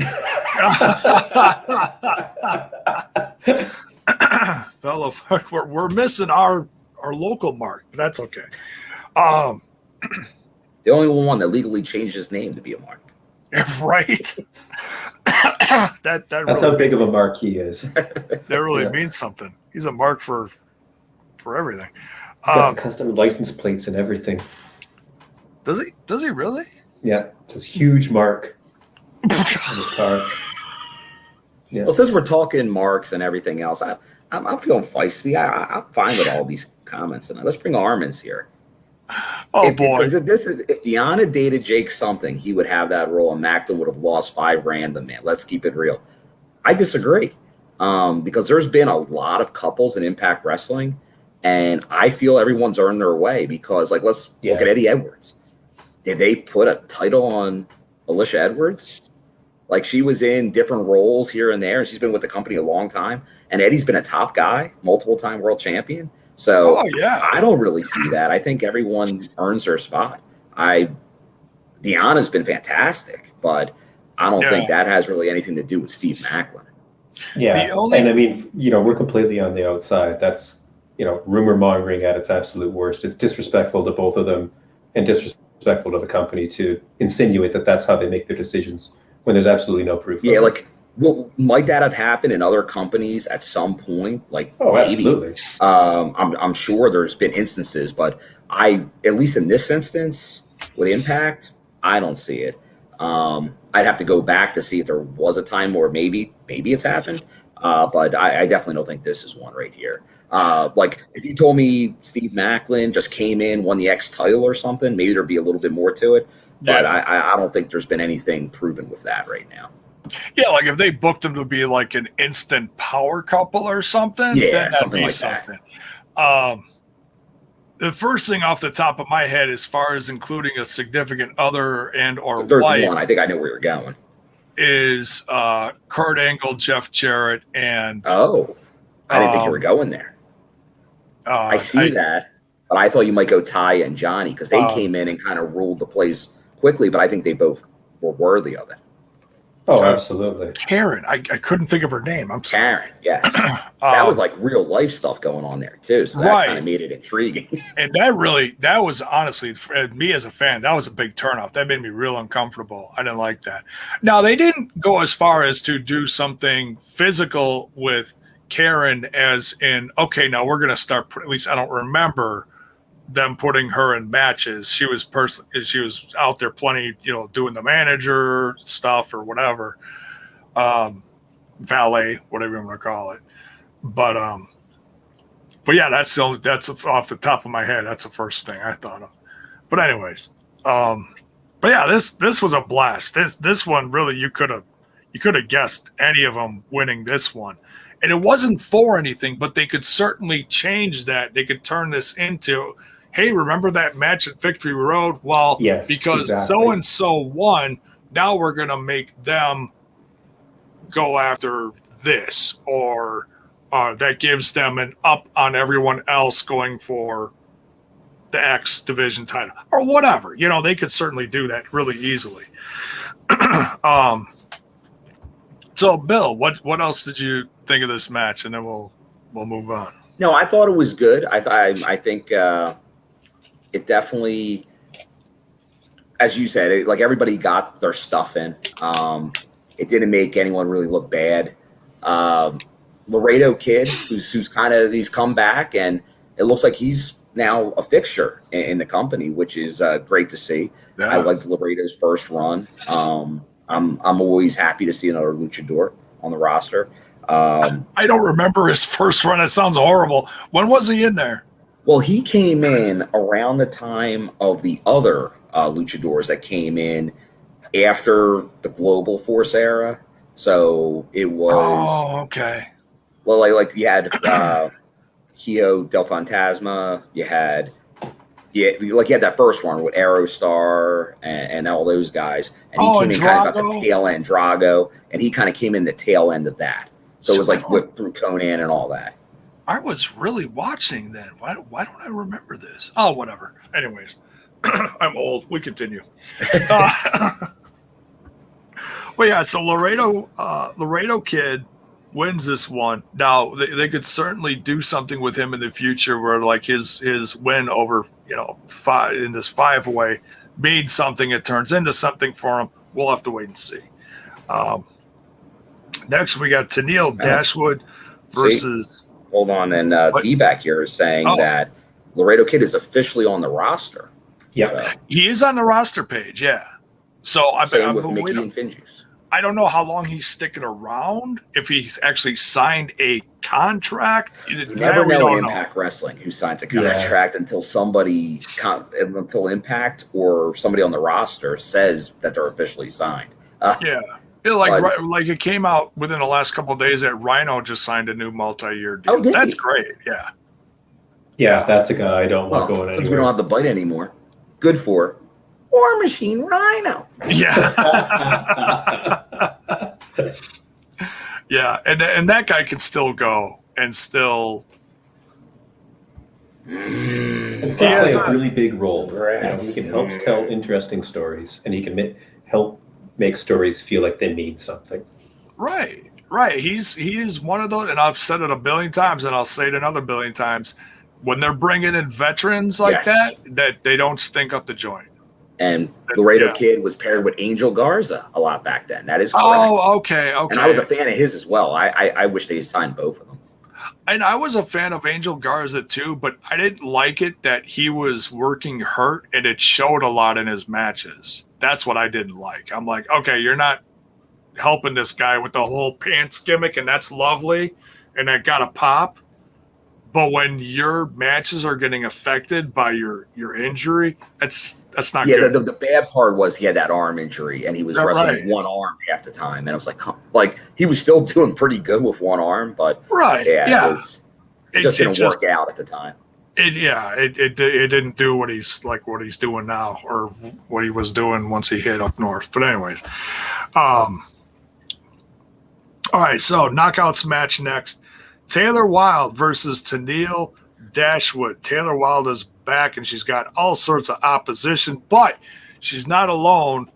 Fellow, we're missing our local Mark. But that's okay. The only one that legally changed his name to be a Mark. Right. That's really how big of a mark he is. That really means something. He's a mark for everything. Got custom license plates and everything. Does he really? Yeah, it's a huge mark on his car. Yeah. Well, since we're talking marks and everything else, I'm feeling feisty. I'm fine with all these comments tonight. Let's bring Armin's here. Oh boy! If Deanna dated Jake something, he would have that role, and Macklin would have lost 5 random. Man, let's keep it real. I disagree, because there's been a lot of couples in Impact Wrestling, and I feel everyone's earned their way. Because, like, let's look at Eddie Edwards. Did they put a title on Alicia Edwards? Like, she was in different roles here and there, and she's been with the company a long time. And Eddie's been a top guy, multiple-time world champion. So I don't really see that. I think everyone earns their spot. Deanna's been fantastic, but I don't think that has really anything to do with Steve Macklin. Yeah, and I mean, we're completely on the outside. That's, rumor mongering at its absolute worst. It's disrespectful to both of them and disrespectful to the company to insinuate that that's how they make their decisions when there's absolutely no proof. Yeah, like, well, might that have happened in other companies at some point? Like, maybe. Absolutely. I'm sure there's been instances, but at least in this instance with Impact, I don't see it. I'd have to go back to see if there was a time where maybe it's happened, but I definitely don't think this is one right here. Like, if you told me Steve Macklin just came in, won the X title or something, maybe there'd be a little bit more to it. But I don't think there's been anything proven with that right now. Yeah, like if they booked them to be like an instant power couple or something, then that'd something be like something. That. The first thing off the top of my head, as far as including a significant other and or there's wife, one. I think I know where you're going. Is Kurt Angle, Jeff Jarrett, and I didn't think you were going there. I see that, but I thought you might go Taya and Johnny because they came in and kind of ruled the place quickly. But I think they both were worthy of it. Oh, absolutely. Karen, I couldn't think of her name. I'm sorry. Karen, yes. That was like real life stuff going on there too. So that kind of made it intriguing. And that was honestly, me as a fan, that was a big turnoff. That made me real uncomfortable. I didn't like that. Now, they didn't go as far as to do something physical with Karen as in, okay, now we're going to start, at least I don't remember them putting her in matches. She was out there plenty, doing the manager stuff or whatever, valet, whatever you want to call it. But yeah, that's off the top of my head. That's the first thing I thought of. But anyways, but yeah, this was a blast. This one really, you could have guessed any of them winning this one. And it wasn't for anything, but they could certainly change that. They could turn this into, hey, remember that match at Victory Road? Well, because so-and-so won, now we're going to make them go after this. Or that gives them an up on everyone else going for the X division title. Or whatever. They could certainly do that really easily. So, Bill, what else did you think of this match? And then we'll move on. No, I thought it was good. I think it definitely, as you said, like everybody got their stuff in. It didn't make anyone really look bad. Laredo Kid, he's come back, and it looks like he's now a fixture in the company, which is great to see. Yeah. I liked Laredo's first run. I'm always happy to see another luchador on the roster. I don't remember his first run. It sounds horrible. When was he in there? Well, he came in around the time of the other luchadors that came in after the Global Force era. So it was. Oh, okay. Well, like you had Hio del Fantasma. You had that first one with Aerostar and all those guys, and he came in kind of at the tail end, Drago, and he kind of came in the tail end of that. So it was like through Conan and all that. I was really watching then. Why don't I remember this? Oh, whatever. Anyways, I'm old. We continue. Well, yeah. So Laredo Kid wins this one. Now they could certainly do something with him in the future, where like his win over five in this 5-way means something. It turns into something for him. We'll have to wait and see. Next, we got Tennille Dashwood versus. Hold on, and D-Back here is saying that Laredo Kid is officially on the roster. Yeah, he is on the roster page. Yeah, so same with Mickey and Finjuice. I don't know how long he's sticking around. If he's actually signed a contract, you never know in Impact Wrestling who signs a contract until until Impact or somebody on the roster says that they're officially signed. Like it came out within the last couple of days that Rhino just signed a new multi-year deal. Oh, that's great. Yeah. Yeah, that's a guy I don't want going anywhere. Since we don't have the bite anymore, good for War Machine Rhino. Yeah. Yeah, and that guy can still go and still. And still play a really big role. He can help tell interesting stories, and he can help make stories feel like they mean something. Right. He is one of those, and I've said it a billion times, and I'll say it another billion times. When they're bringing in veterans like that they don't stink up the joint. And Laredo Kid was paired with Angel Garza a lot back then. That is correct. Oh, okay. And I was a fan of his as well. I wish they signed both of them. And I was a fan of Angel Garza too, but I didn't like it that he was working hurt, and it showed a lot in his matches. That's what I didn't like. I'm like, okay, you're not helping this guy with the whole pants gimmick, and that's lovely, and that got a pop. But when your matches are getting affected by your injury, that's not good. The bad part was he had that arm injury, and he was wrestling one arm half the time. And I was like, he was still doing pretty good with one arm, but it just didn't work out at the time. It didn't do what he's doing now, or what he was doing once he hit up north. But anyways, all right. So knockouts match next. Taylor Wilde versus Tennille Dashwood. Taylor Wilde is back, and she's got all sorts of opposition, but she's not alone.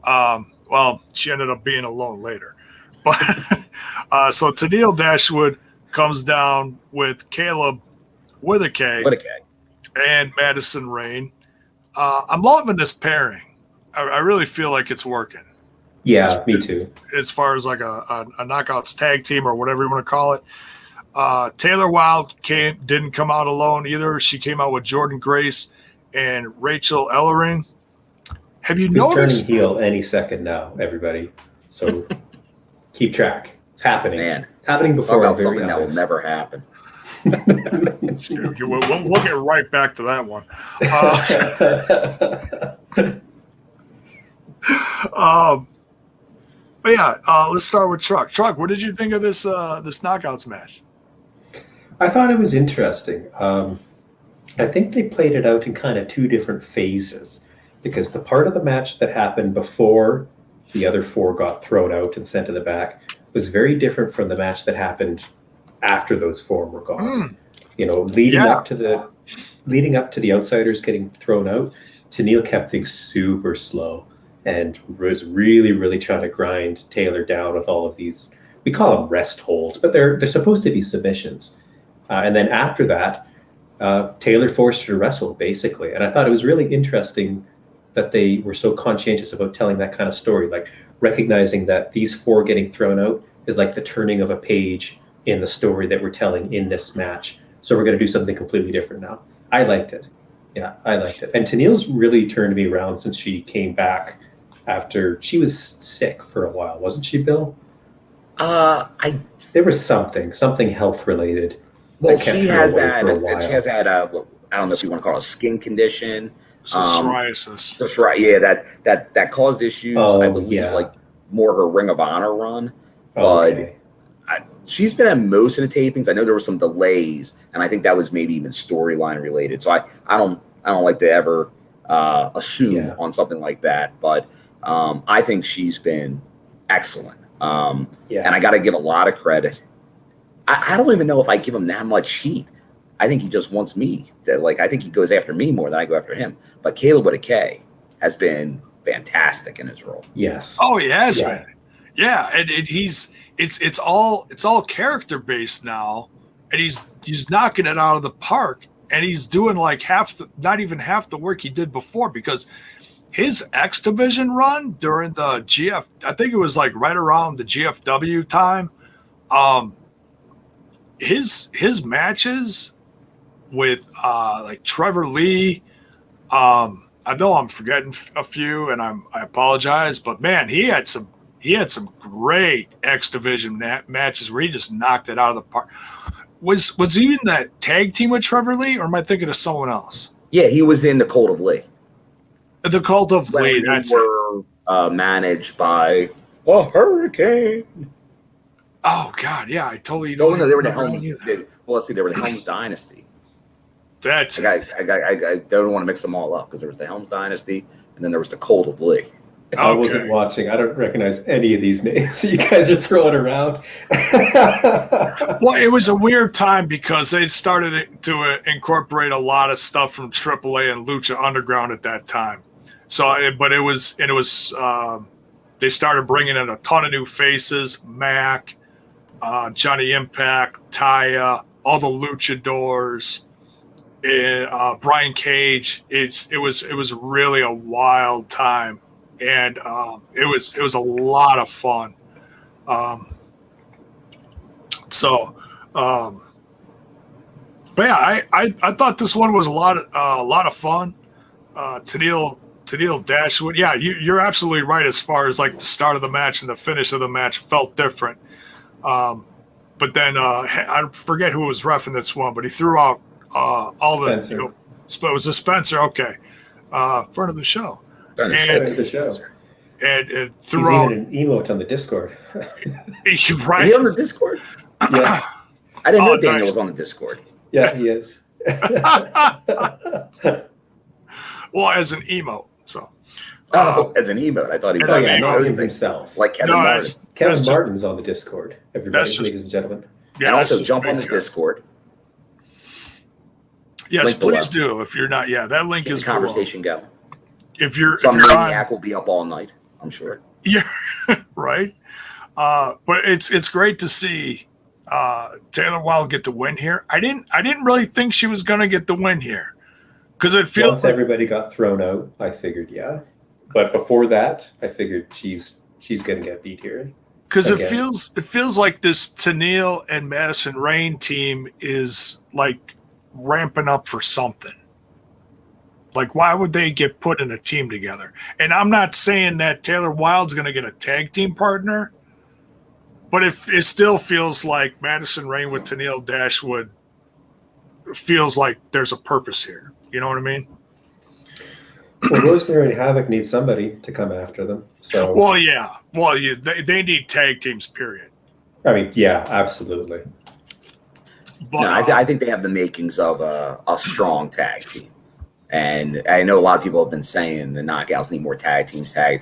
Well, she ended up being alone later. But so Tennille Dashwood comes down with Caleb with a K and Madison Rain. I'm loving this pairing. I really feel like it's working. Yeah, me too. As far as like a knockouts tag team or whatever you want to call it. Taylor Wilde didn't come out alone either. She came out with Jordan Grace and Rachel Ellering. Have you noticed? Turning heel any second now, everybody. So keep track. It's happening. Man, it's happening before our very eyes. That will never happen. We'll get right back to that one. But yeah, let's start with Truck. Truck, what did you think of this knockouts match? I thought it was interesting. I think they played it out in kind of two different phases, because the part of the match that happened before the other four got thrown out and sent to the back was very different from the match that happened after those four were gone. Leading up to the outsiders getting thrown out, Tennille kept things super slow and was really, really trying to grind Taylor down with all of these. We call them rest holds, but they're supposed to be submissions. And then after that, Taylor forced her to wrestle, basically. And I thought it was really interesting that they were so conscientious about telling that kind of story, like recognizing that these four getting thrown out is like the turning of a page in the story that we're telling in this match. So we're going to do something completely different now. I liked it. Yeah, I liked it. And Tennille's really turned me around since she came back after she was sick for a while, wasn't she, Bill? There was something health related. Well, she has that. She has that. I don't know if you want to call it a skin condition. Psoriasis. That's right. Yeah, that caused issues. I believe, like more her Ring of Honor run. But she's been at most of the tapings. I know there were some delays, and I think that was maybe even storyline related. So I don't like to ever assume on something like that. But I think she's been excellent. And I got to give a lot of credit. I don't even know if I give him that much heat. I think he just wants me to, I think he goes after me more than I go after him. But Caleb with a K has been fantastic in his role. Yes. Oh, he has been. Yeah, and it's all character based now, and he's knocking it out of the park, and he's doing not even half the work he did before, because his X Division run during the GF, I think it was right around the GFW time. His matches with Trevor Lee, I know I'm forgetting a few, and I apologize, but man, he had some he had some great X Division matches where he just knocked it out of the park. Was he in that tag team with Trevor Lee, or am I thinking of someone else? Yeah, he was in the Cult of Lee. The Cult of Lee. That's were managed by a hurricane. Oh God, yeah, I totally. No, they were the Helms. Well, let's see, they were the Helms Dynasty. That's I don't want to mix them all up because there was the Helms Dynasty and then there was the Cult of Lee. Okay. I wasn't watching. I don't recognize any of these names you guys are throwing around. Well, it was a weird time because they started to incorporate a lot of stuff from AAA and Lucha Underground at that time. So, but it was they started bringing in a ton of new faces: Mac, Johnny Impact, Taya, all the luchadors, and Brian Cage. It was really a wild time. And it was a lot of fun. But yeah, I thought this one was a lot of fun. Tennille Dashwood, yeah, you're absolutely right as far as like the start of the match and the finish of the match felt different. But then I forget who was reffing this one, but he threw out all Spencer. the. It was a Spencer, okay, front of the show. And threw out an emote on the Discord. Right? Is he on the Discord? Yeah. I didn't know Daniel was on the Discord. Yeah, he is. Well, as an emote, so. As an emote, I thought he was not himself. Like Kevin Martin. Kevin Martin's on the Discord. Everybody, ladies and gentlemen. Yeah, and also jump on the Discord. Yes, link please below. do. If you're not, that link Get is the conversation going. Some maniac will be up all night, I'm sure. Yeah, right. But it's great to see Taylor Wilde get the win here. I didn't really think she was going to get the win here because it feels once everybody got thrown out, I figured but before that, I figured she's going to get beat here. Because it feels like this Tennille and Madison Rayne team is like ramping up for something. Like, why would they get put in a team together? And I'm not saying that Taylor Wilde's going to get a tag team partner, but it still feels like Madison Rayne with Tennille Dashwood feels like there's a purpose here. You know what I mean? Well, Rosemary and Havoc need somebody to come after them. So, they need tag teams, period. I mean, yeah, absolutely. But, I think they have the makings of a strong tag team. And I know a lot of people have been saying the Knockouts need more tag teams. I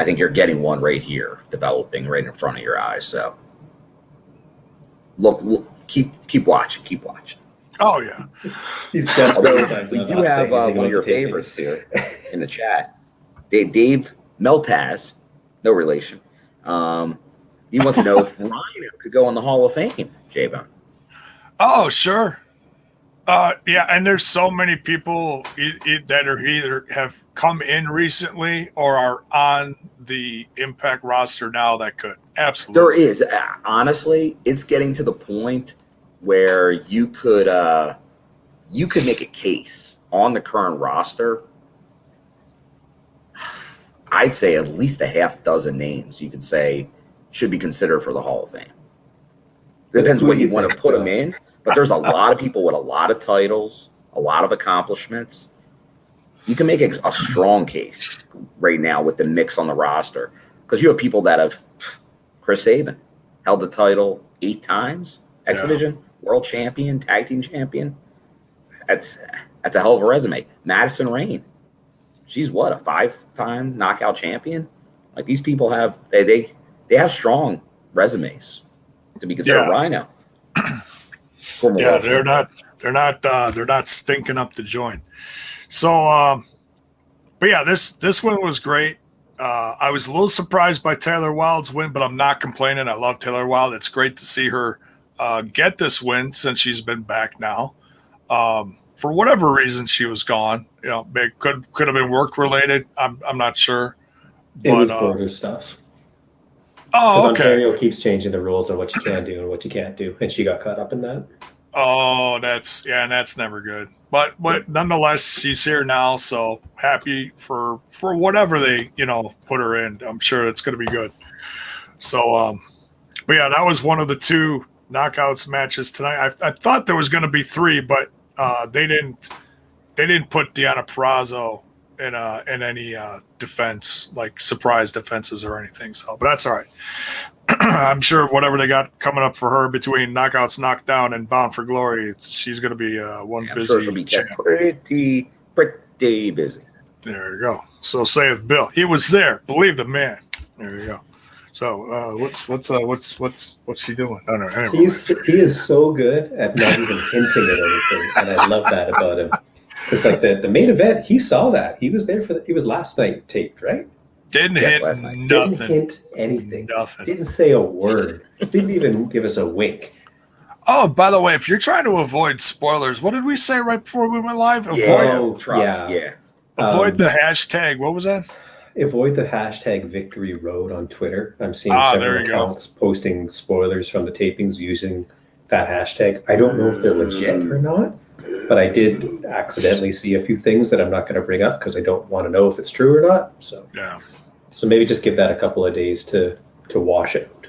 think you're getting one right here, developing right in front of your eyes. So, look keep watching. Oh, yeah. We do have one of your favorites here in the chat. Dave Meltaz, no relation. He wants to know if Rhino could go in the Hall of Fame, J-Bone. Oh, sure. Yeah, and there's so many people that are either have come in recently or are on the Impact roster now that could. Absolutely. There is. Honestly, it's getting to the point where you could make a case on the current roster. I'd say at least a half dozen names you could say should be considered for the Hall of Fame. Depends what you want to put them in. But there's a lot of people with a lot of titles, a lot of accomplishments. You can make a strong case right now with the mix on the roster because you have people that have Chris Sabin held the title 8 times, X Division, world champion, tag team champion. That's a hell of a resume. Madison Rayne, she's what, a 5-time knockout champion? Like these people have they have strong resumes to be considered Rhino. They're not stinking up the joint. So, but yeah, this one was great. I was a little surprised by Taylor Wilde's win, but I'm not complaining. I love Taylor Wilde. It's great to see her get this win since she's been back now. For whatever reason, she was gone. You know, it could have been work related. I'm not sure. It was border stuff. Oh, okay. Ontario keeps changing the rules on what you can do and what you can't do, and she got caught up in that. Oh, that's never good. But nonetheless, she's here now, so happy for whatever they put her in. I'm sure it's going to be good. So, but yeah, that was one of the 2 knockouts matches tonight. I thought there was going to be 3, but they didn't put Deonna Purrazzo in any defense, like surprise defenses or anything. So, but that's all right. I'm sure whatever they got coming up for her between knockouts, knockdown, and Bound for Glory, she's going to be one busy. Sure she'll be kept pretty busy. There you go. So saith Bill. He was there. Believe the man. There you go. So what's he doing? I don't know. Anyway. He is so good at not even hinting at anything, and I love that about him. It's like the main event. He saw that. He was there he was last night taped, right? Didn't hint nothing. Didn't hint anything. Nothing. Didn't say a word. Didn't even give us a wink. Oh, by the way, if you're trying to avoid spoilers, what did we say right before we went live? Avoid the hashtag. What was that? Avoid the hashtag Victory Road on Twitter. I'm seeing several accounts posting spoilers from the tapings using that hashtag. I don't know if they're legit or not, but I did accidentally see a few things that I'm not going to bring up because I don't want to know if it's true or not. So yeah. So maybe just give that a couple of days to wash it out.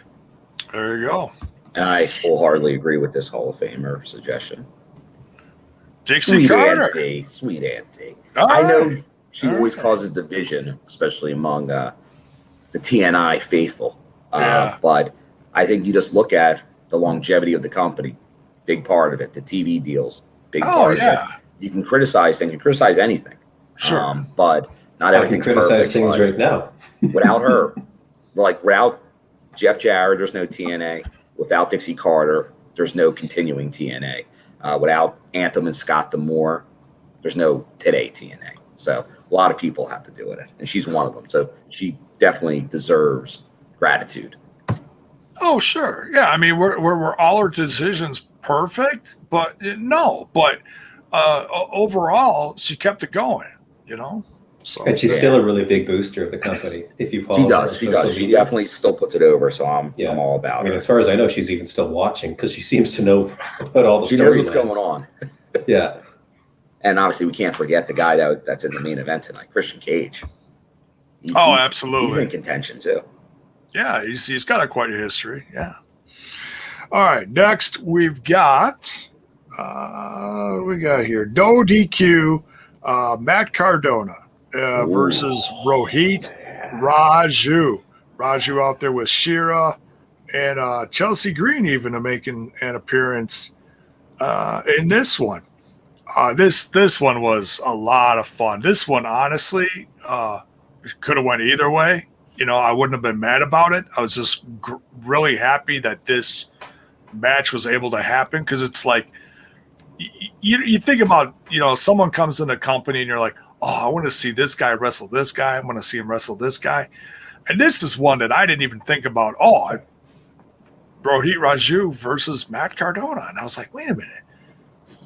There you go. And I wholeheartedly agree with this Hall of Famer suggestion. Dixie Carter. Sweet auntie. All I know right. she always causes division, especially among the TNI faithful. But I think you just look at the longevity of the company, big part of it, the TV deals, big part of it. You can criticize things, you can criticize anything. Sure. But not everything's perfect. I can criticize things right now. Without her, without Jeff Jarrett, there's no TNA. Without Dixie Carter, there's no continuing TNA. Without Anthem and Scott D'Amore, there's no today TNA. So a lot of people have to do with it, and she's one of them. So she definitely deserves gratitude. Oh, sure. Yeah, I mean, were all her decisions perfect? But no. But overall, she kept it going, So, and she's still a really big booster of the company. If you follow she does. She definitely still puts it over. So I'm all about it. As far as I know, she's even still watching because she seems to know about all the. She knows what's going on. Yeah, and obviously we can't forget the guy that's in the main event tonight, Christian Cage. Absolutely, he's in contention too. Yeah, he's got quite a history. Yeah. All right, next we've got here No DQ, Matt Cardona. Versus Rohit Raju. Raju out there with Shira and Chelsea Green even making an appearance in this one. This one was a lot of fun. This one, honestly, could have went either way. I wouldn't have been mad about it. I was just really happy that this match was able to happen because it's like you think about, someone comes in the company and you're like, oh, I want to see this guy wrestle this guy. I want to see him wrestle this guy. And this is one that I didn't even think about. Rohit Raju versus Matt Cardona. And I was like, wait a minute.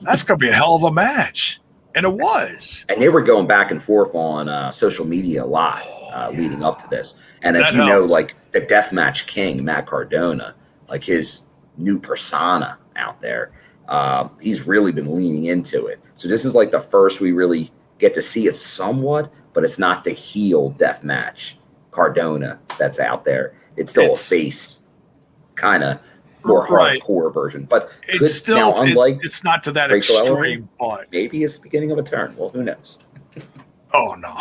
That's going to be a hell of a match. And it was. And they were going back and forth on social media a lot leading up to this. And if like the Deathmatch King, Matt Cardona, like his new persona out there, he's really been leaning into it. So this is like the first we really get to see it somewhat, but it's not the heel Deathmatch Cardona that's out there. It's still a face kind of more hardcore version, but it's still it's not to that extreme. But maybe it's the beginning of a turn. Well, who knows? Oh no.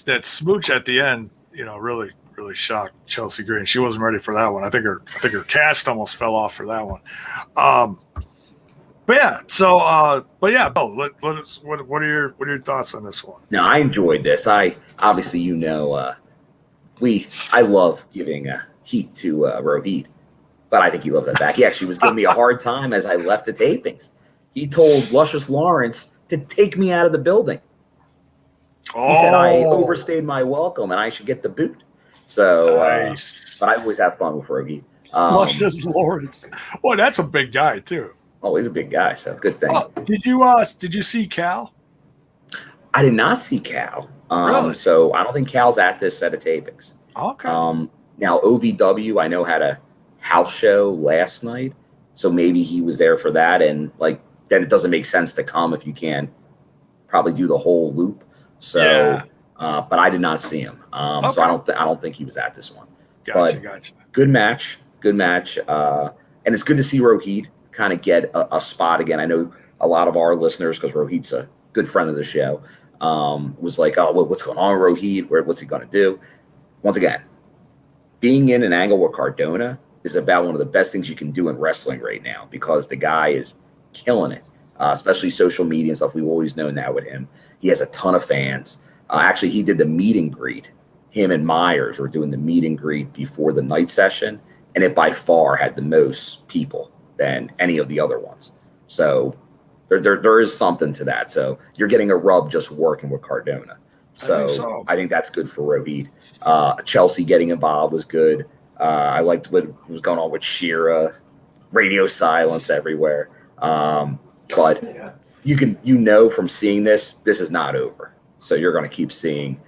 That smooch at the end, really shocked Chelsea Green. She wasn't ready for that one. I think her cast almost fell off for that one. But yeah, so Bill, what are your thoughts on this one? No, I enjoyed this. I obviously I love giving heat to Rohit, but I think he loves that back. He actually was giving me a hard time as I left the tapings. He told Luscious Lawrence to take me out of the building. He said I overstayed my welcome and I should get the boot. So, nice. But I always have fun with Rohit. Luscious Lawrence. Well, that's a big guy too. Oh, he's a big guy, so good thing. Oh, did you see Cal? I did not see Cal. Really? So I don't think Cal's at this set of tapings. Okay. Now OVW, I know, had a house show last night, So maybe he was there for that, and like then it doesn't make sense to come if you can't probably do the whole loop. So, but I did not see him. So I don't think he was at this one. Gotcha. Good match. And it's good to see Rohit kind of get a spot again. I know a lot of our listeners, because Rohit's a good friend of the show, was like, oh, what's going on with Rohit? What's he going to do? Once again, being in an angle with Cardona is about one of the best things you can do in wrestling right now, because the guy is killing it, especially social media and stuff. We've always known that with him. He has a ton of fans. Actually, he did the meet and greet. Him and Myers were doing the meet and greet before the night session, and it by far had the most people than any of the other ones. So there is something to that. So you're getting a rub just working with Cardona. So I think that's good for Rohit. Chelsea getting involved was good. I liked what was going on with Shira, radio silence everywhere. But you know from seeing this is not over. So you're going to keep seeing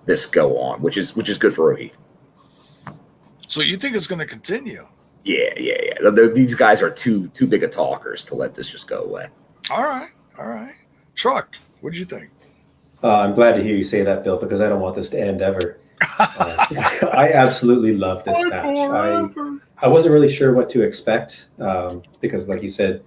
this go on, which is good for Rohit. So you think it's going to continue? Yeah. These guys are too big of talkers to let this just go away. All right. Truck, what did you think? I'm glad to hear you say that, Bill, because I don't want this to end ever. I absolutely love this match. I wasn't really sure what to expect because, like you said,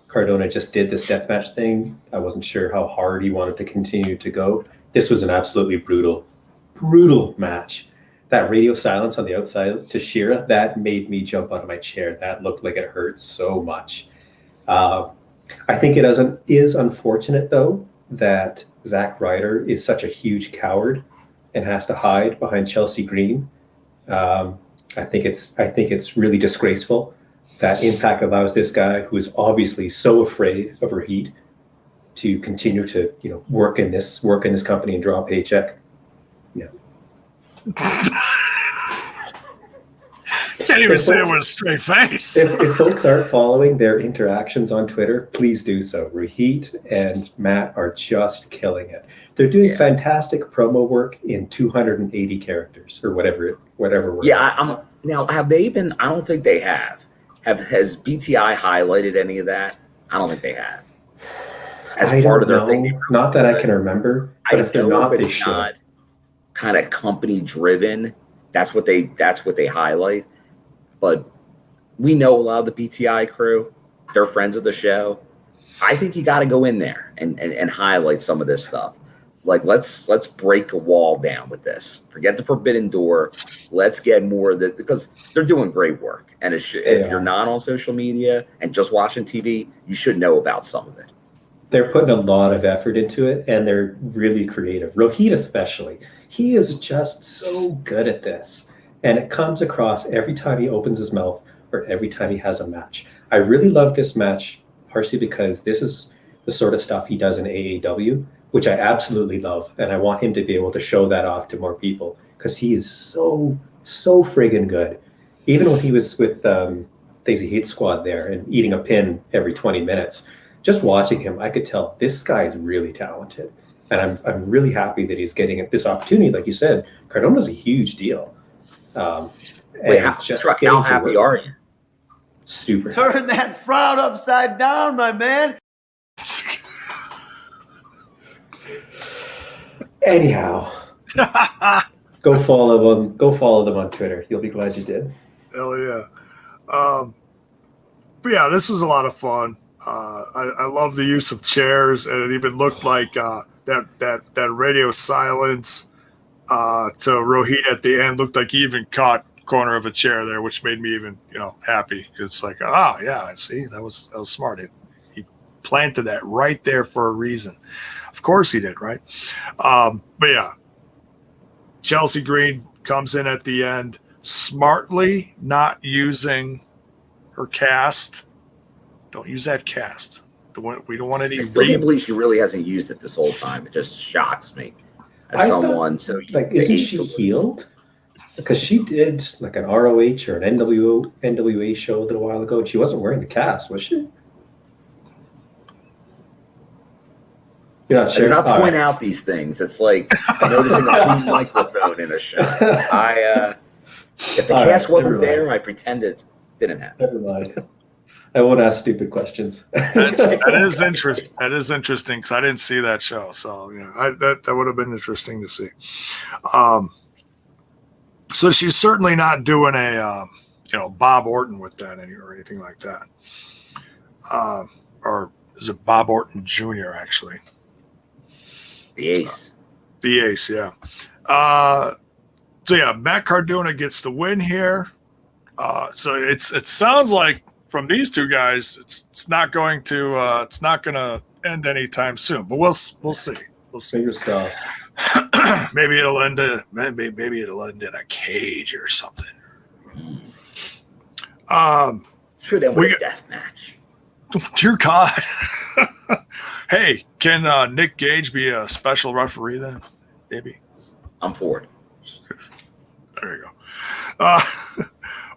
Cardona just did this deathmatch thing. I wasn't sure how hard he wanted to continue to go. This was an absolutely brutal match. That radio silence on the outside to Shira, that made me jump out of my chair. That looked like it hurt so much. I think it is unfortunate, though, that Zack Ryder is such a huge coward and has to hide behind Chelsea Green. I think it's really disgraceful that Impact allows this guy, who is obviously so afraid of Rohit, to continue to work in this company and draw a paycheck. Yeah. Can't even say it with a straight face. If folks aren't following their interactions on Twitter, please do so. Rohit and Matt are just killing it. They're doing fantastic promo work in 280 characters or whatever. Yeah, now have they been? I don't think they have. Has BTI highlighted any of that? I don't think they have. As part of their thing, not that I can remember. But if they're not, they should. Kind of company driven. That's what they highlight. But we know a lot of the BTI crew. They're friends of the show. I think you got to go in there and highlight some of this stuff. Like let's break a wall down with this. Forget the forbidden door. Let's get more of the, because they're doing great work. And if you're not on social media and just watching TV, you should know about some of it. They're putting a lot of effort into it, and they're really creative. Rohit especially. He is just so good at this. And it comes across every time he opens his mouth or every time he has a match. I really love this match, partially because this is the sort of stuff he does in AAW, which I absolutely love. And I want him to be able to show that off to more people, because he is so friggin' good. Even when he was with Daisy Hate Squad there and eating a pin every 20 minutes, just watching him, I could tell this guy is really talented. And I'm really happy that he's getting this opportunity. Like you said, Cardona's a huge deal. Wait, how happy are you? Super. Turn that frown upside down, my man. Anyhow, go follow them on Twitter. You'll be glad you did. Hell yeah. But yeah, this was a lot of fun. I love the use of chairs, and it even looked like that radio silence to Rohit at the end looked like he even caught corner of a chair there, which made me even happy, because it's like, yeah, see, that was smart. He planted that right there for a reason. Of course he did, right? But yeah, Chelsea Green comes in at the end, smartly not using her cast. Don't use that cast. We don't want any. I still can't believe she really hasn't used it this whole time. It just shocks me as someone. Isn't she healed? Because she did like an ROH or an NWA show a little while ago, and she wasn't wearing the cast, was she? You're not sure? I do not point out these things. It's like noticing a blue microphone in a show. If the cast wasn't there, I pretended Didn't happen. Never mind. I won't ask stupid questions. That is interesting. That is interesting because I didn't see that show. So that would have been interesting to see. So she's certainly not doing a Bob Orton with that or anything like that. Or is it Bob Orton Jr. actually? The Ace. The Ace, yeah. So yeah, Matt Cardona gets the win here. So it sounds like from these two guys, it's not going to end anytime soon. But we'll see. Fingers crossed. maybe it'll end in a cage or something. Should end with a death match. Dear God. Hey, can Nick Gage be a special referee then? Maybe. I'm for it. There you go.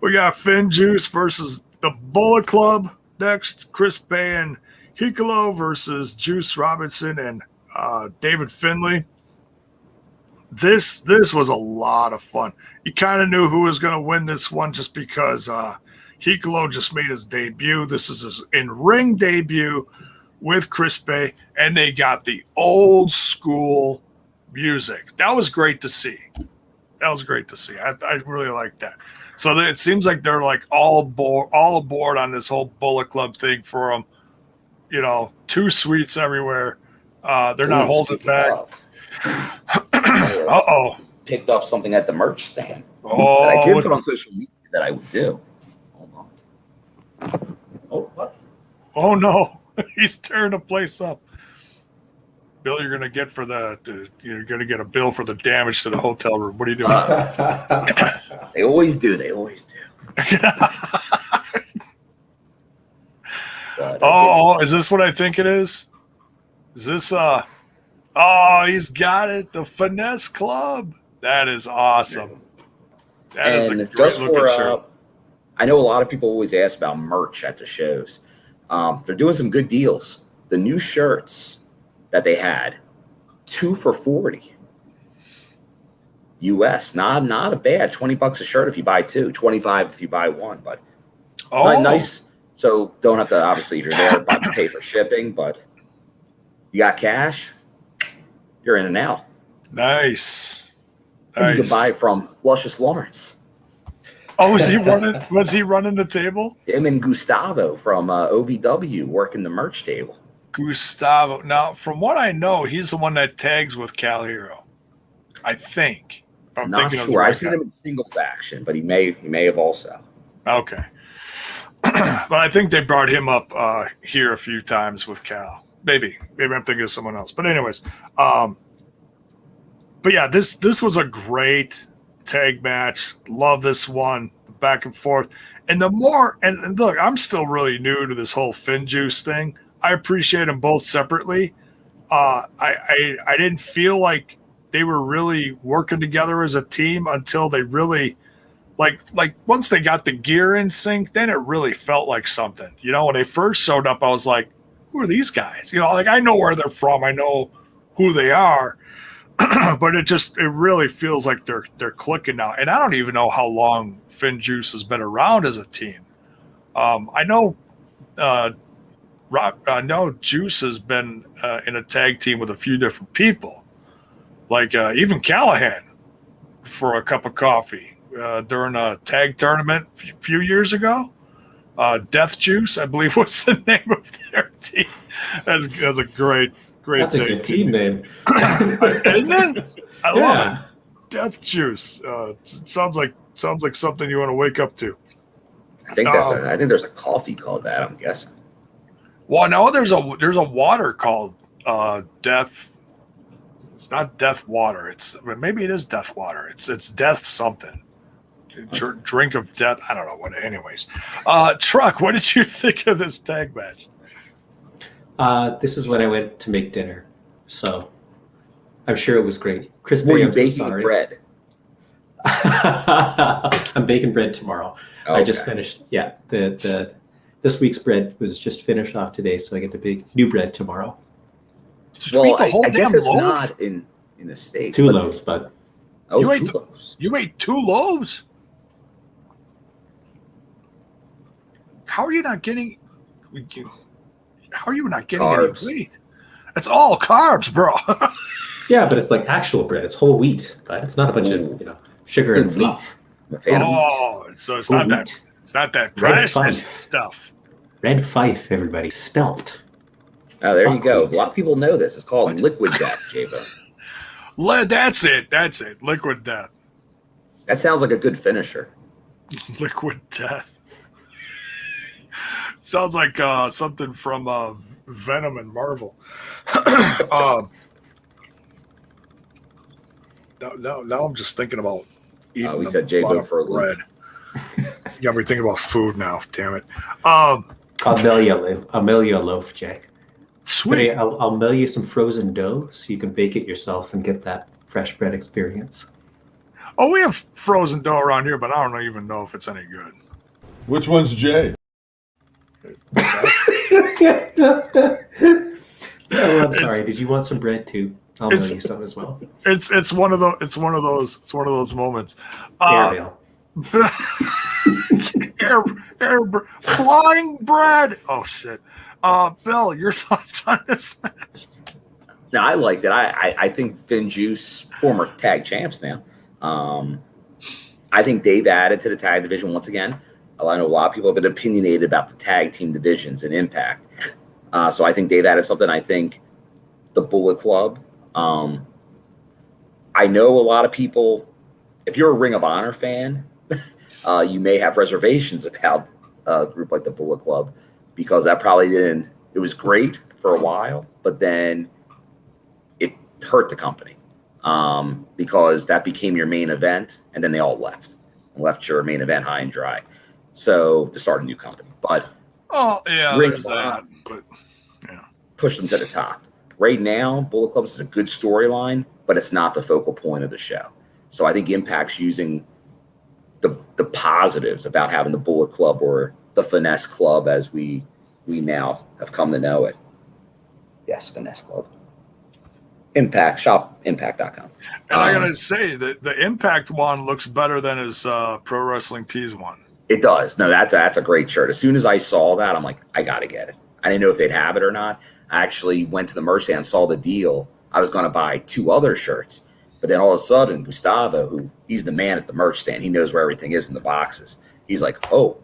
We got Finn Juice versus the Bullet Club next. Chris Bay and Hikolo versus Juice Robinson and David Finlay. This was a lot of fun. You kind of knew who was going to win this one just because Hikolo just made his debut. This is his in-ring debut with Chris Bay, and they got the old school music. That was great to see. I really like that. So it seems like they're like all aboard on this whole Bullet Club thing for them. 2 suites everywhere. They're not holding back. Uh-oh. Picked up something at the merch stand. Oh, that I did put on social media that I would do. Hold on. Oh, what? Oh, no. He's tearing the place up. Bill, you're going to get you're going to get a bill for the damage to the hotel room. What are you doing? They always do. Is this what I think it is? Is this he's got it. The Finesse Club. That is awesome. That is a great looking shirt. I know a lot of people always ask about merch at the shows. They're doing some good deals. The new shirts that they had, 2 for $40 US. Not a bad $20 a shirt if you buy 2, $25 if you buy 1, but nice. So don't have to, obviously, if you're there, pay for shipping, but you got cash, you're in and out. Nice. And you can buy from Luscious Lawrence. Oh, was he running the table? Him and Gustavo from OVW working the merch table. Gustavo. Now, from what I know, he's the one that tags with Cal Hero. I think. If I'm not thinking sure. Of I've seen him in singles action, but he may have also. Okay. But I think they brought him up here a few times with Cal. Maybe I'm thinking of someone else. But anyways, but yeah, this was a great tag match. Love this one, back and forth. And the more and look, I'm still really new to this whole Finn Juice thing. I appreciate them both separately. I didn't feel like they were really working together as a team until they really like once they got the gear in sync, then it really felt like something. When they first showed up, I was like, who are these guys? I know where they're from, I know who they are, but it really feels like they're clicking now. And I don't even know how long Finn Juice has been around as a team. I know Juice has been in a tag team with a few different people, like even Callahan for a cup of coffee during a tag tournament a few years ago. Death Juice, I believe, was the name of their team. That's a great That's a good team name. Isn't it? I love it. Death Juice. It sounds like something you want to wake up to. I think there's a coffee called that, I'm guessing. Well, no, there's a water called Death. It's not Death Water. Maybe it is Death Water. It's Death something. Drink of death. I don't know what. Anyways, Truck, what did you think of this tag match? This is when I went to make dinner, so I'm sure it was great. Chris, were you baking bread? I'm baking bread tomorrow. Okay. I just finished. Yeah, this week's bread was just finished off today, so I get to bake new bread tomorrow. Well, I guess it's loaf? Not in the States. 2 loaves, but you ate 2 loaves. How are you not getting? How are you not getting Carbs. any weight? It's all carbs, bro. Yeah, but it's like actual bread. It's whole wheat, right? It's not a bunch of sugar and Good wheat. fluff. I'm a fan of wheat. Oh, so it's Whole not that. wheat. It's not that Red processed Fife. stuff. Red Fife, everybody, spelt. Oh, there you go. Buckwheat. A lot of people know this. It's called liquid death, J-Bo. That's it. That's it. Liquid death. That sounds like a good finisher. Liquid death. Sounds like something from Venom and Marvel. Now I'm just thinking about eating We said J-Bo for a bread. You got me thinking about food now. Damn it. I'll mail you a loaf, Jack. Sweet. But I'll mail you some frozen dough so you can bake it yourself and get that fresh bread experience. Oh, we have frozen dough around here, but I don't even know if it's any good. Which one's Jay? Oh, I'm sorry. Did you want some bread too? I'll mail you some as well. It's one of those moments. Aerial. Flying bread. Oh shit. Bill, your thoughts on this match? No, I liked it. I think Finn Juice, former tag champs now. I think they've added to the tag division once again. I know a lot of people have been opinionated about the tag team divisions and Impact. So I think they've added something. I think the Bullet Club. I know a lot of people, if you're a Ring of Honor fan, you may have reservations about a group like the Bullet Club because that probably didn't, it was great for a while, but then it hurt the company because that became your main event and then they all left your main event high and dry. So to start a new company, but there's that. But push them to the top. Right now, Bullet Club is a good storyline, but it's not the focal point of the show. So I think Impact's using the positives about having the Bullet Club or the Finesse Club as we now have come to know it. Yes, Finesse Club. Impact, shop impact.com. And I gotta say that the Impact one looks better than his Pro Wrestling Tees one. It does. No, that's a great shirt. As soon as I saw that, I'm like, I gotta get it. I didn't know if they'd have it or not. I actually went to the merch stand, saw the deal. I was going to buy 2 other shirts. But then all of a sudden, Gustavo, he's the man at the merch stand. He knows where everything is in the boxes. He's like, oh.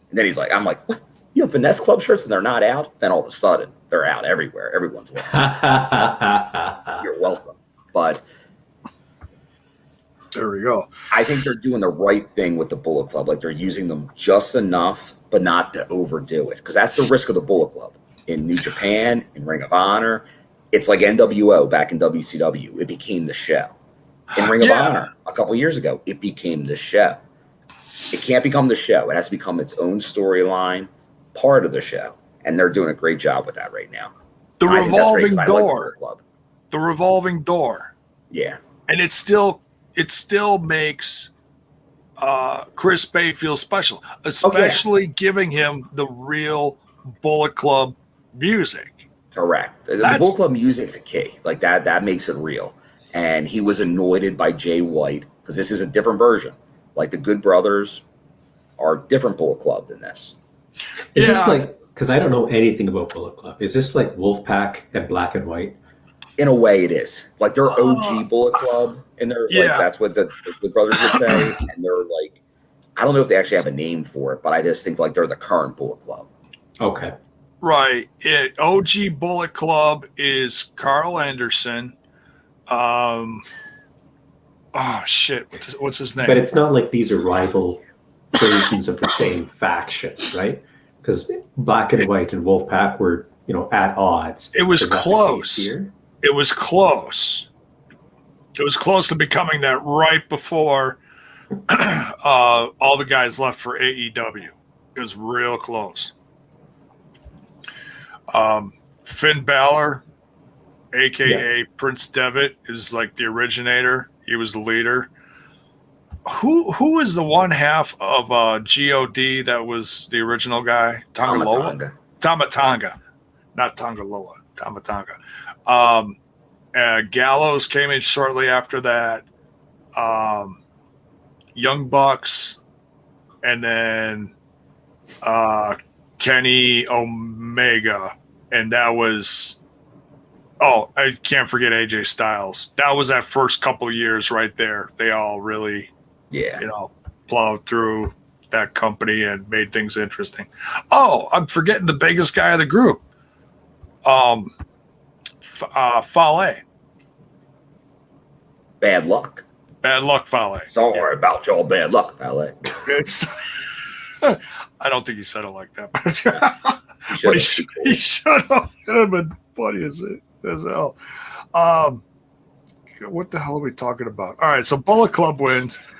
And then I'm like, what? You have Finesse Club shirts and they're not out? Then all of a sudden, they're out everywhere. Everyone's welcome. So, you're welcome. But there we go. I think they're doing the right thing with the Bullet Club. Like they're using them just enough, but not to overdo it. Because that's the risk of the Bullet Club. In New Japan, in Ring of Honor, it's like NWO back in WCW. It became the show. In Ring of Honor, a couple years ago, it became the show. It can't become the show. It has to become its own storyline, part of the show. And they're doing a great job with that right now. The revolving door. Like the revolving door. Yeah. And it still makes Chris Bay feel special, especially giving him the real Bullet Club music. Correct. The Bullet Club music's a key. Like that makes it real. And he was anointed by Jay White because this is a different version. Like the Good Brothers are different Bullet Club than this. Is this like, because I don't know anything about Bullet Club, is this like Wolfpack and Black and White? In a way it is. Like they're OG Bullet Club and they're like, that's what the Good Brothers would say. And they're like, I don't know if they actually have a name for it, but I just think like they're the current Bullet Club. Okay. Right. OG Bullet Club is Carl Anderson. Oh shit! What's his name? But it's not like these are rival versions of the same faction, right? Because Black and White and Wolfpack were, at odds. It was close. It was close. It was close to becoming that right before all the guys left for AEW. It was real close. Finn Balor, aka Prince Devitt, is like the originator. He was the leader. Who is the one half of God that was the original guy? Tongaloa? Tamatanga. Not Tongaloa. Tamatanga. Gallows came in shortly after that. Young Bucks, and then Kenny Omega, and that was. Oh, I can't forget AJ Styles. That was that first couple of years right there. They all really, plowed through that company and made things interesting. Oh, I'm forgetting the biggest guy of the group. Fale. Bad luck. Bad luck, Fale. Don't worry about your bad luck, Fale. It's. I don't think he said it like that, but he should have. It would have been funny as hell. What the hell are we talking about? All right, so Bullet Club wins,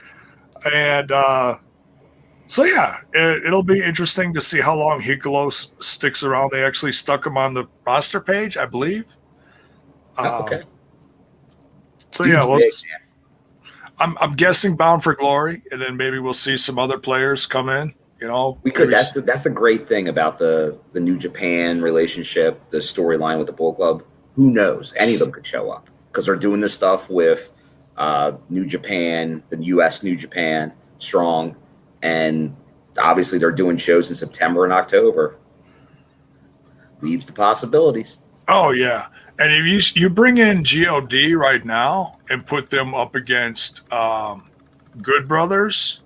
and so yeah, it'll be interesting to see how long Hikolo sticks around. They actually stuck him on the roster page, I believe. Okay. So yeah, I'm guessing Bound for Glory, and then maybe we'll see some other players come in. We could. That's a great thing about the New Japan relationship, the storyline with the Bullet Club. Who knows? Any of them could show up because they're doing this stuff with New Japan, the U.S. New Japan, Strong, and obviously they're doing shows in September and October. Leads to possibilities. Oh yeah, and if you bring in God right now and put them up against Good Brothers.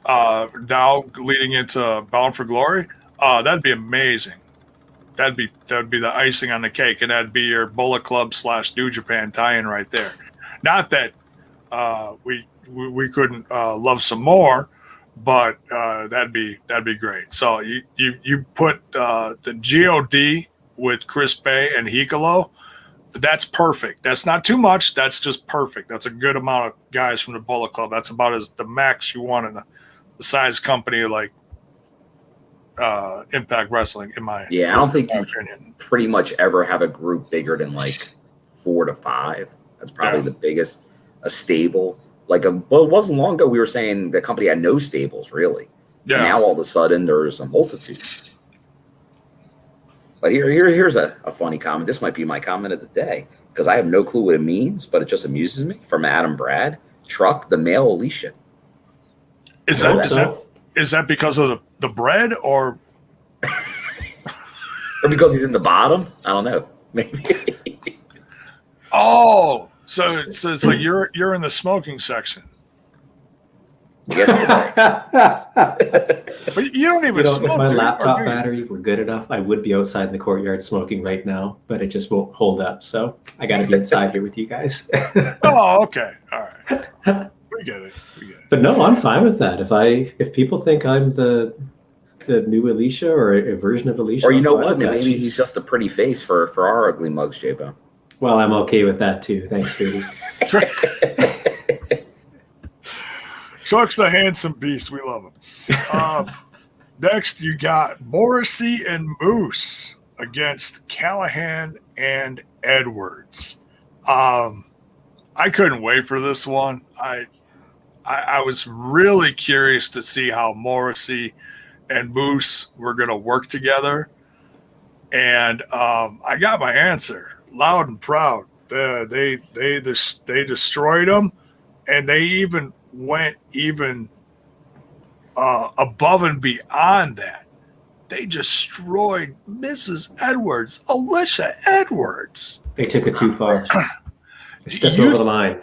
Now leading into Bound for Glory, that'd be amazing. That'd be the icing on the cake, and that'd be your Bullet Club / New Japan tie-in right there. Not that we couldn't love some more, but that'd be great. So you put the God with Chris Bay and Hikolo. That's perfect. That's not too much. That's just perfect. That's a good amount of guys from the Bullet Club. That's about as the max you want in the size company like Impact Wrestling, in my I don't think you opinion. Pretty much ever have a group bigger than like 4 to 5. That's probably the biggest. A stable, it wasn't long ago we were saying the company had no stables really. Yeah. And now all of a sudden there's a multitude. But here's a funny comment. This might be my comment of the day because I have no clue what it means, but it just amuses me. From Adam Brad, Truck the male Alicia. Is that because of the bread or because he's in the bottom? I don't know. Maybe. Oh, so it's like you're in the smoking section. Yes. But you don't even smoke. If my laptop battery were good enough, I would be outside in the courtyard smoking right now, but it just won't hold up. So I got to be inside here with you guys. Oh, okay. All right. We get it. But no, I'm fine with that. If people think I'm the new Alicia or a version of Alicia, or you know what, maybe he's just a pretty face for our ugly mugs, J-Bo. Well, I'm okay with that too. Thanks, Judy. Truck's a handsome beast. We love him. Next, you got Morrissey and Moose against Callahan and Edwards. I couldn't wait for this one. I was really curious to see how Morrissey and Moose were going to work together. And I got my answer loud and proud. They destroyed them, and they even went above and beyond that. They destroyed Mrs. Edwards, Alicia Edwards. They took it too far. They stepped over the line.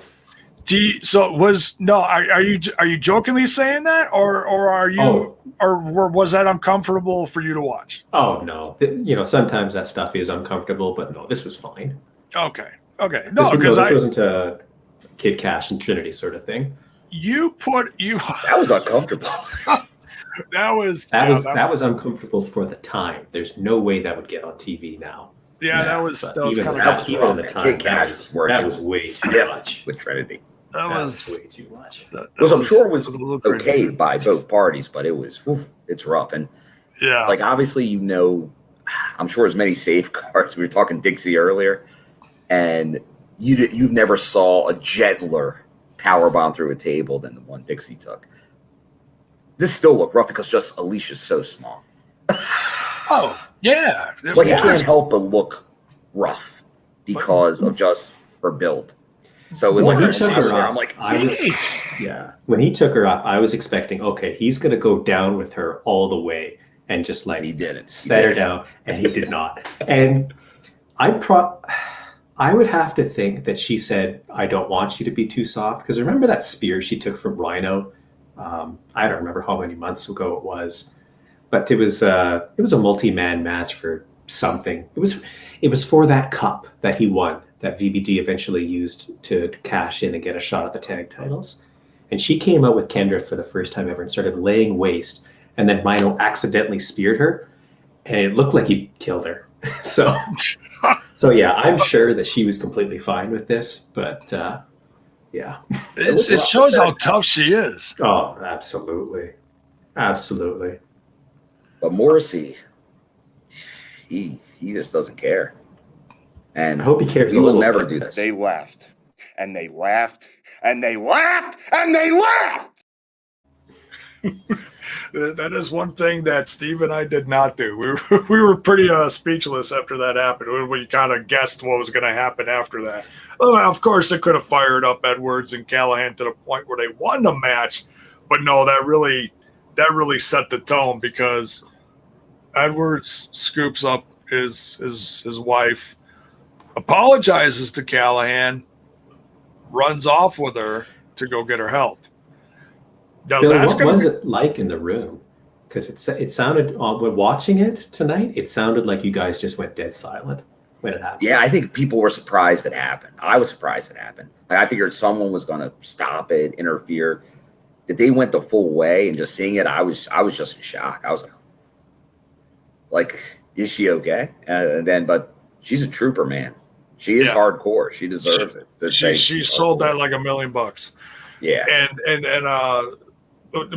Are you jokingly saying that, or are you, or was that uncomfortable for you to watch? Oh no, sometimes that stuff is uncomfortable, but no, this was fine. Okay. No, because this wasn't a Kid Cash and Trinity sort of thing. That was uncomfortable. that was uncomfortable for the time. There's no way that would get on TV now. Yeah, that was kind of even the time. That was way too much with Trinity. That was way too much. I'm sure it was okay by both parties, but it's rough. And obviously, I'm sure there's many safeguards. We were talking Dixie earlier, and you've never saw a gentler power bomb through a table than the one Dixie took. This still looked rough because just Alicia's so small. Oh yeah, it can't help but look rough because of just her build. So when he took her up, I'm like, when he took her up, I was expecting, okay, he's going to go down with her all the way and just like he did it. Set her down, and he did not. And I would have to think that she said, "I don't want you to be too soft," because remember that spear she took from Rhino? I don't remember how many months ago it was, but it was a multi-man match for something. It was for that cup that he won, that VBD eventually used to cash in and get a shot at the tag titles. And she came out with Kendra for the first time ever and started laying waste. And then Rhino accidentally speared her, and it looked like he killed her. So yeah, I'm sure that she was completely fine with this, but yeah. It shows how tough she is. Oh, absolutely. Absolutely. But Morrissey, he just doesn't care. And I hope he cares. He will never do this. They laughed, and they laughed, and they laughed, and they laughed. That is one thing that Steve and I did not do. We were pretty speechless after that happened. We kind of guessed what was going to happen after that. Well, of course, it could have fired up Edwards and Callahan to the point where they won the match, but no, that really set the tone, because Edwards scoops up his wife, apologizes to Callahan, runs off with her to go get her help. Now, Bill, what was it like in the room? Because it sounded, when watching it tonight, it sounded like you guys just went dead silent when it happened. Yeah, I think people were surprised it happened. I was surprised it happened. Like, I figured someone was going to stop it, interfere. That they went the full way, and just seeing it, I was just in shock. I was like, is she okay? And then, but she's a trooper, man. She is hardcore. She deserves it. She sold that like $1 million. Yeah, and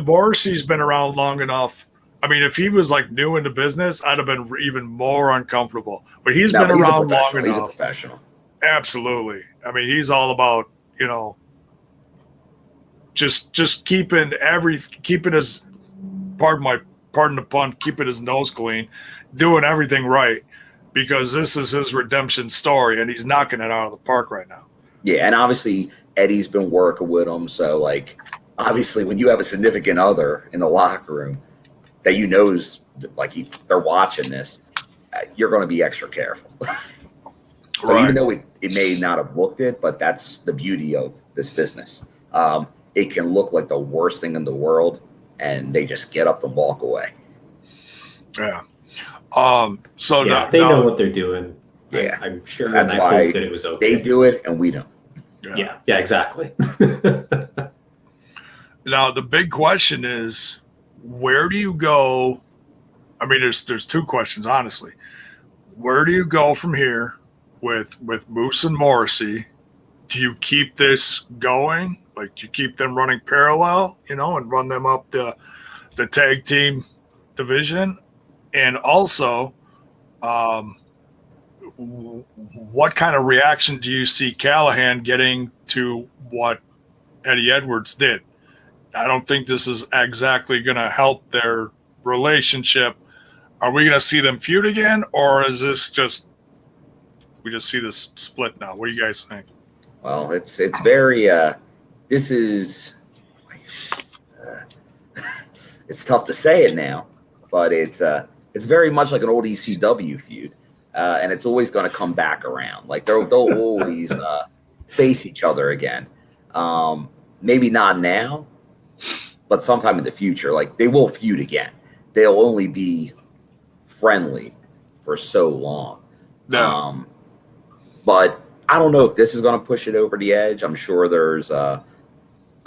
Morrissey's been around long enough. I mean, if he was like new in the business, I'd have been even more uncomfortable. But he's been around long enough. He's a professional. Absolutely. I mean, he's all about, just keeping his, pardon the pun, keeping his nose clean, doing everything right, because this is his redemption story, and he's knocking it out of the park right now. Yeah, and obviously Eddie's been working with him, so like, obviously when you have a significant other in the locker room that knows like they're watching this, you're going to be extra careful. So right. Even though it may not have looked it, but that's the beauty of this business. It can look like the worst thing in the world, and they just get up and walk away. Yeah. They know what they're doing. Yeah, I'm sure. That's and why I hope that it was okay. They do it, and we don't. Yeah, exactly. Now the big question is, where do you go? I mean, there's two questions, honestly. Where do you go from here with Moose and Morrissey? Do you keep this going? Like, do you keep them running parallel, and run them up the tag team division? And also, what kind of reaction do you see Callahan getting to what Eddie Edwards did? I don't think this is exactly going to help their relationship. Are we going to see them feud again, or is this we just see this split now? What do you guys think? Well, it's very this is it's tough to say it now, but it's very much like an old ECW feud, and it's always going to come back around. Like they'll always face each other again. Maybe not now, but sometime in the future. Like they will feud again. They'll only be friendly for so long. No. But I don't know if this is going to push it over the edge. I'm sure there's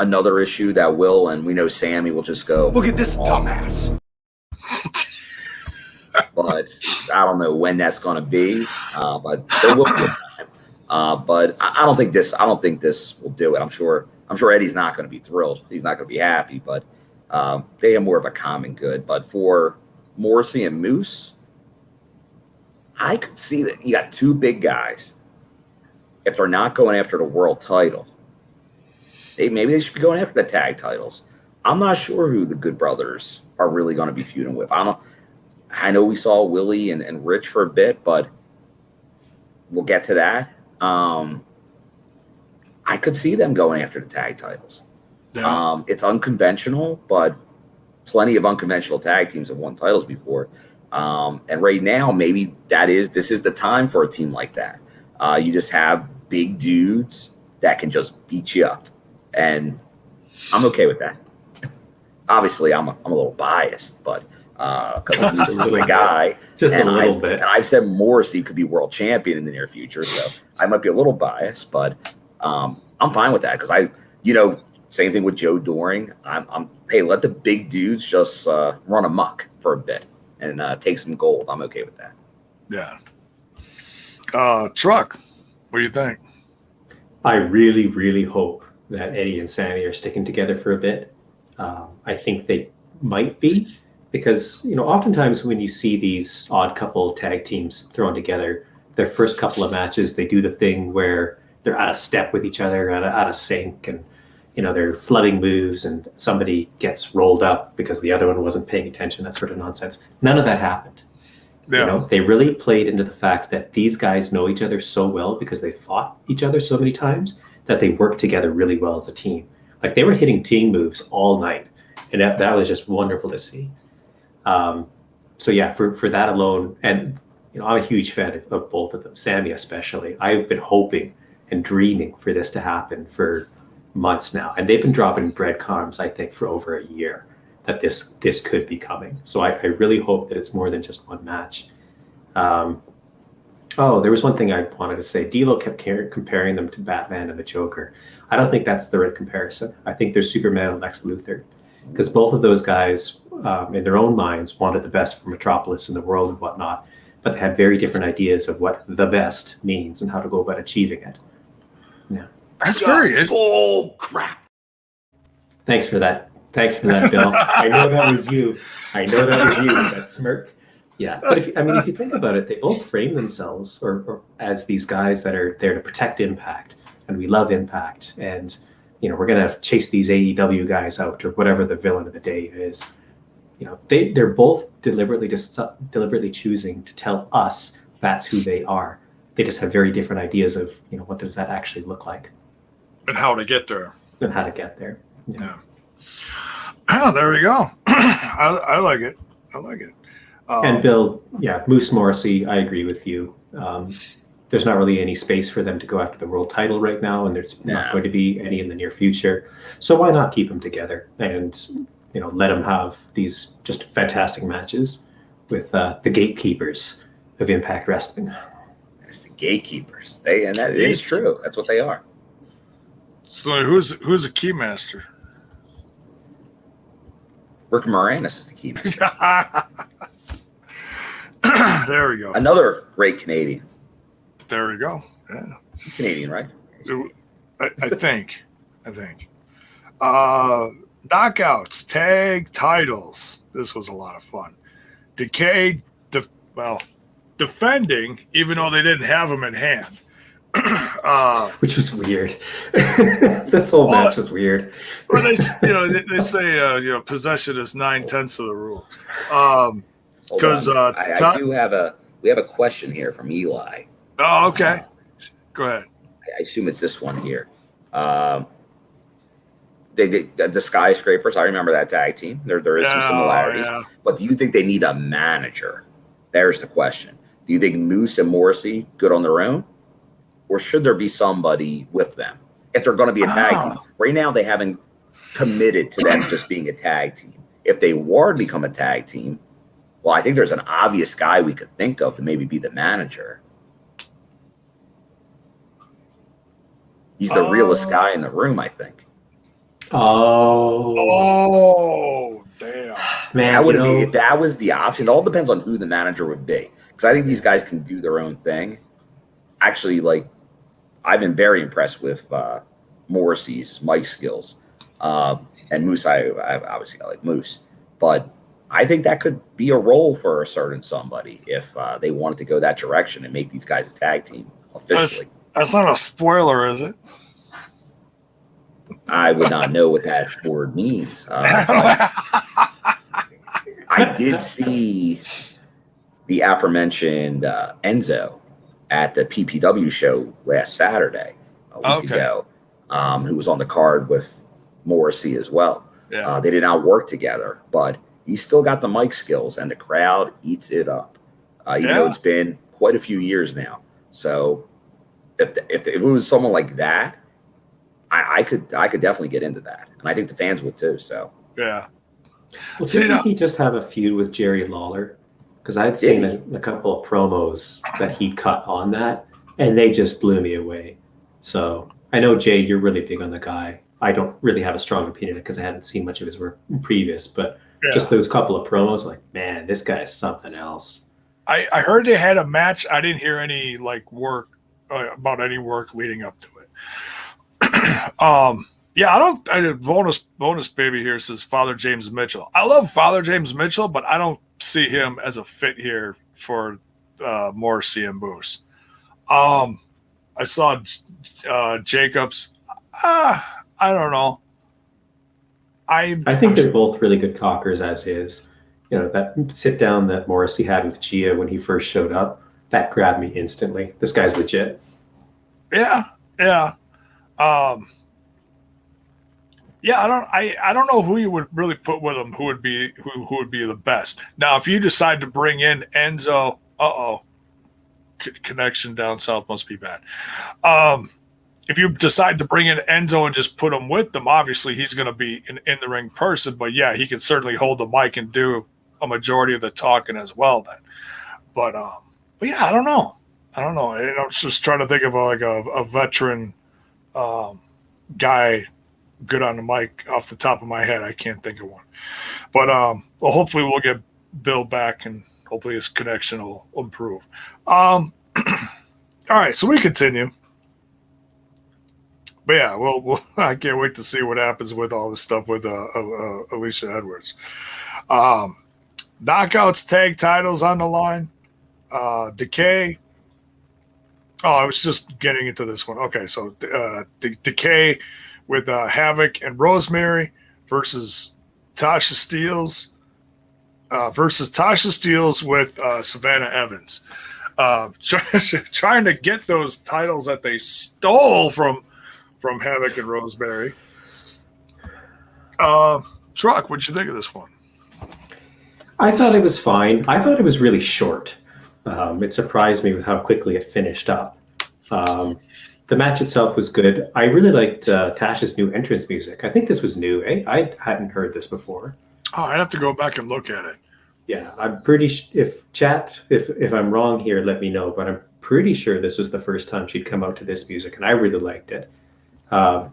another issue that will, and we know Sammy will just go, look at this dumbass. But I don't know when that's going to be. But there will be a time. But I don't think this will do it. I'm sure Eddie's not going to be thrilled. He's not going to be happy. But they have more of a common good. But for Morrissey and Moose, I could see that you got two big guys. If they're not going after the world title, maybe they should be going after the tag titles. I'm not sure who the Good Brothers are really going to be feuding with. I know we saw Willie and Rich for a bit, but we'll get to that. I could see them going after the tag titles. Yeah. It's unconventional, but plenty of unconventional tag teams have won titles before. And right now, maybe this is the time for a team like that. You just have big dudes that can just beat you up. And I'm okay with that. Obviously, I'm a little biased, but because he's my guy. Just a little bit. And I've said Morrissey could be world champion in the near future, so I might be a little biased, but I'm fine with that because same thing with Joe Doring. Hey, let the big dudes just run amok for a bit and take some gold. I'm okay with that. Yeah. Truck, what do you think? I really, really hope that Eddie and Sammy are sticking together for a bit. I think they might be, because oftentimes when you see these odd couple tag teams thrown together, their first couple of matches, they do the thing where they're out of step with each other, out of sync, and they're flooding moves, and somebody gets rolled up because the other one wasn't paying attention. That sort of nonsense. None of that happened. Yeah. They really played into the fact that these guys know each other so well because they fought each other so many times that they work together really well as a team. Like, they were hitting team moves all night, and that was just wonderful to see. So yeah, for that alone, and I'm a huge fan of both of them, Sammy especially. I've been hoping and dreaming for this to happen for months now, and they've been dropping breadcrumbs, I think, for over a year that this could be coming. So I really hope that it's more than just one match. There was one thing I wanted to say. D'Lo kept comparing them to Batman and the Joker. I don't think that's the right comparison. I think they're Superman and Lex Luthor, because both of those guys, in their own minds, wanted the best for Metropolis and the world and whatnot, but they had very different ideas of what the best means and how to go about achieving it. Yeah, that's very good. Oh crap! Thanks for that, Bill. I know that was you. That smirk. Yeah, but if you think about it, they both frame themselves or as these guys that are there to protect Impact, and we love Impact, and we're gonna chase these AEW guys out or whatever the villain of the day is. They're both deliberately choosing to tell us that's who they are. They just have very different ideas of what does that actually look like, and how to get there. Yeah. Oh, there we go. I like it. And Bill, Moose Morrissey, I agree with you. There's not really any space for them to go after the world title right now, and there's not going to be any in the near future. So why not keep them together and let them have these just fantastic matches with the gatekeepers of Impact Wrestling. It's the gatekeepers. That is true. That's what they are. So who's a keymaster? Rick Moranis is the keymaster. There we go. Another great Canadian. There we go. Yeah. He's Canadian, right? I think. Knockouts, tag titles. This was a lot of fun. Decay, defending, even though they didn't have them in hand. Which was weird. This whole match was weird. Well, they say possession is 9/10 of the rule. Because we have a question here from Eli. Oh, okay. Go ahead. I assume it's this one here. The Skyscrapers. I remember that tag team. There is some similarities. Yeah. But do you think they need a manager? There's the question. Do you think Moose and Morrissey good on their own, or should there be somebody with them if they're going to be a tag team? Right now, they haven't committed to them just being a tag team. If they were to become a tag team, well, I think there's an obvious guy we could think of to maybe be the manager. He's the realest guy in the room, I think. Oh, damn. Man, that would be if that was the option. It all depends on who the manager would be. Because I think these guys can do their own thing. Actually, I've been very impressed with Morrissey's mic skills. And Moose, I obviously like Moose. But I think that could be a role for a certain somebody if they wanted to go that direction and make these guys a tag team officially. That's not a spoiler, is it? I would not know what that word means. I did see the aforementioned Enzo at the PPW show last Saturday, a week ago, who was on the card with Morrissey as well. Yeah. They did not work together, but he's still got the mic skills, and the crowd eats it up. Even though it's been quite a few years now. So if it was someone like that, I could definitely get into that, and I think the fans would too. So yeah. Well, didn't he just have a feud with Jerry Lawler? Because I'd seen a couple of promos that he cut on that, and they just blew me away. So I know, Jay, you're really big on the guy. I don't really have a strong opinion because I hadn't seen much of his work previous, but just those couple of promos, like, man, this guy is something else. I heard they had a match. I didn't hear any work about any work leading up to it. Bonus baby here says Father James Mitchell. I love Father James Mitchell, but I don't see him as a fit here for Morrissey and Boos. I saw Jacobs. I don't know. I think they're both really good cockers as is. That sit down that Morrissey had with Gia when he first showed up, that grabbed me instantly. This guy's legit. Yeah. I don't know who you would really put with him. Who would be the best? Now, if you decide to bring in Enzo, connection down south must be bad. If you decide to bring in Enzo and just put him with them, obviously he's going to be an in the ring person. But yeah, he can certainly hold the mic and do a majority of the talking as well. Then, but yeah, I don't know. I'm just trying to think of a veteran guy good on the mic off the top of my head. I can't think of one. But well, hopefully we'll get Bill back and hopefully his connection will improve. All right, so we continue. But yeah, well, I can't wait to see what happens with all this stuff with Alicia Edwards. Knockouts tag titles on the line. Decay. Oh, I was just getting into this one. Okay, so Decay with Havoc and Rosemary versus Tasha Steelz with Savannah Evans. Trying to get those titles that they stole from Havoc and Rosemary. Truck, what'd you think of this one? I thought it was fine. I thought it was really short. It surprised me with how quickly it finished up. The match itself was good. I really liked Tasha's new entrance music. I think this was new, eh? I hadn't heard this before. Oh, I'd have to go back and look at it. Yeah, I'm pretty if I'm wrong here, let me know, but I'm pretty sure this was the first time she'd come out to this music, and I really liked it. I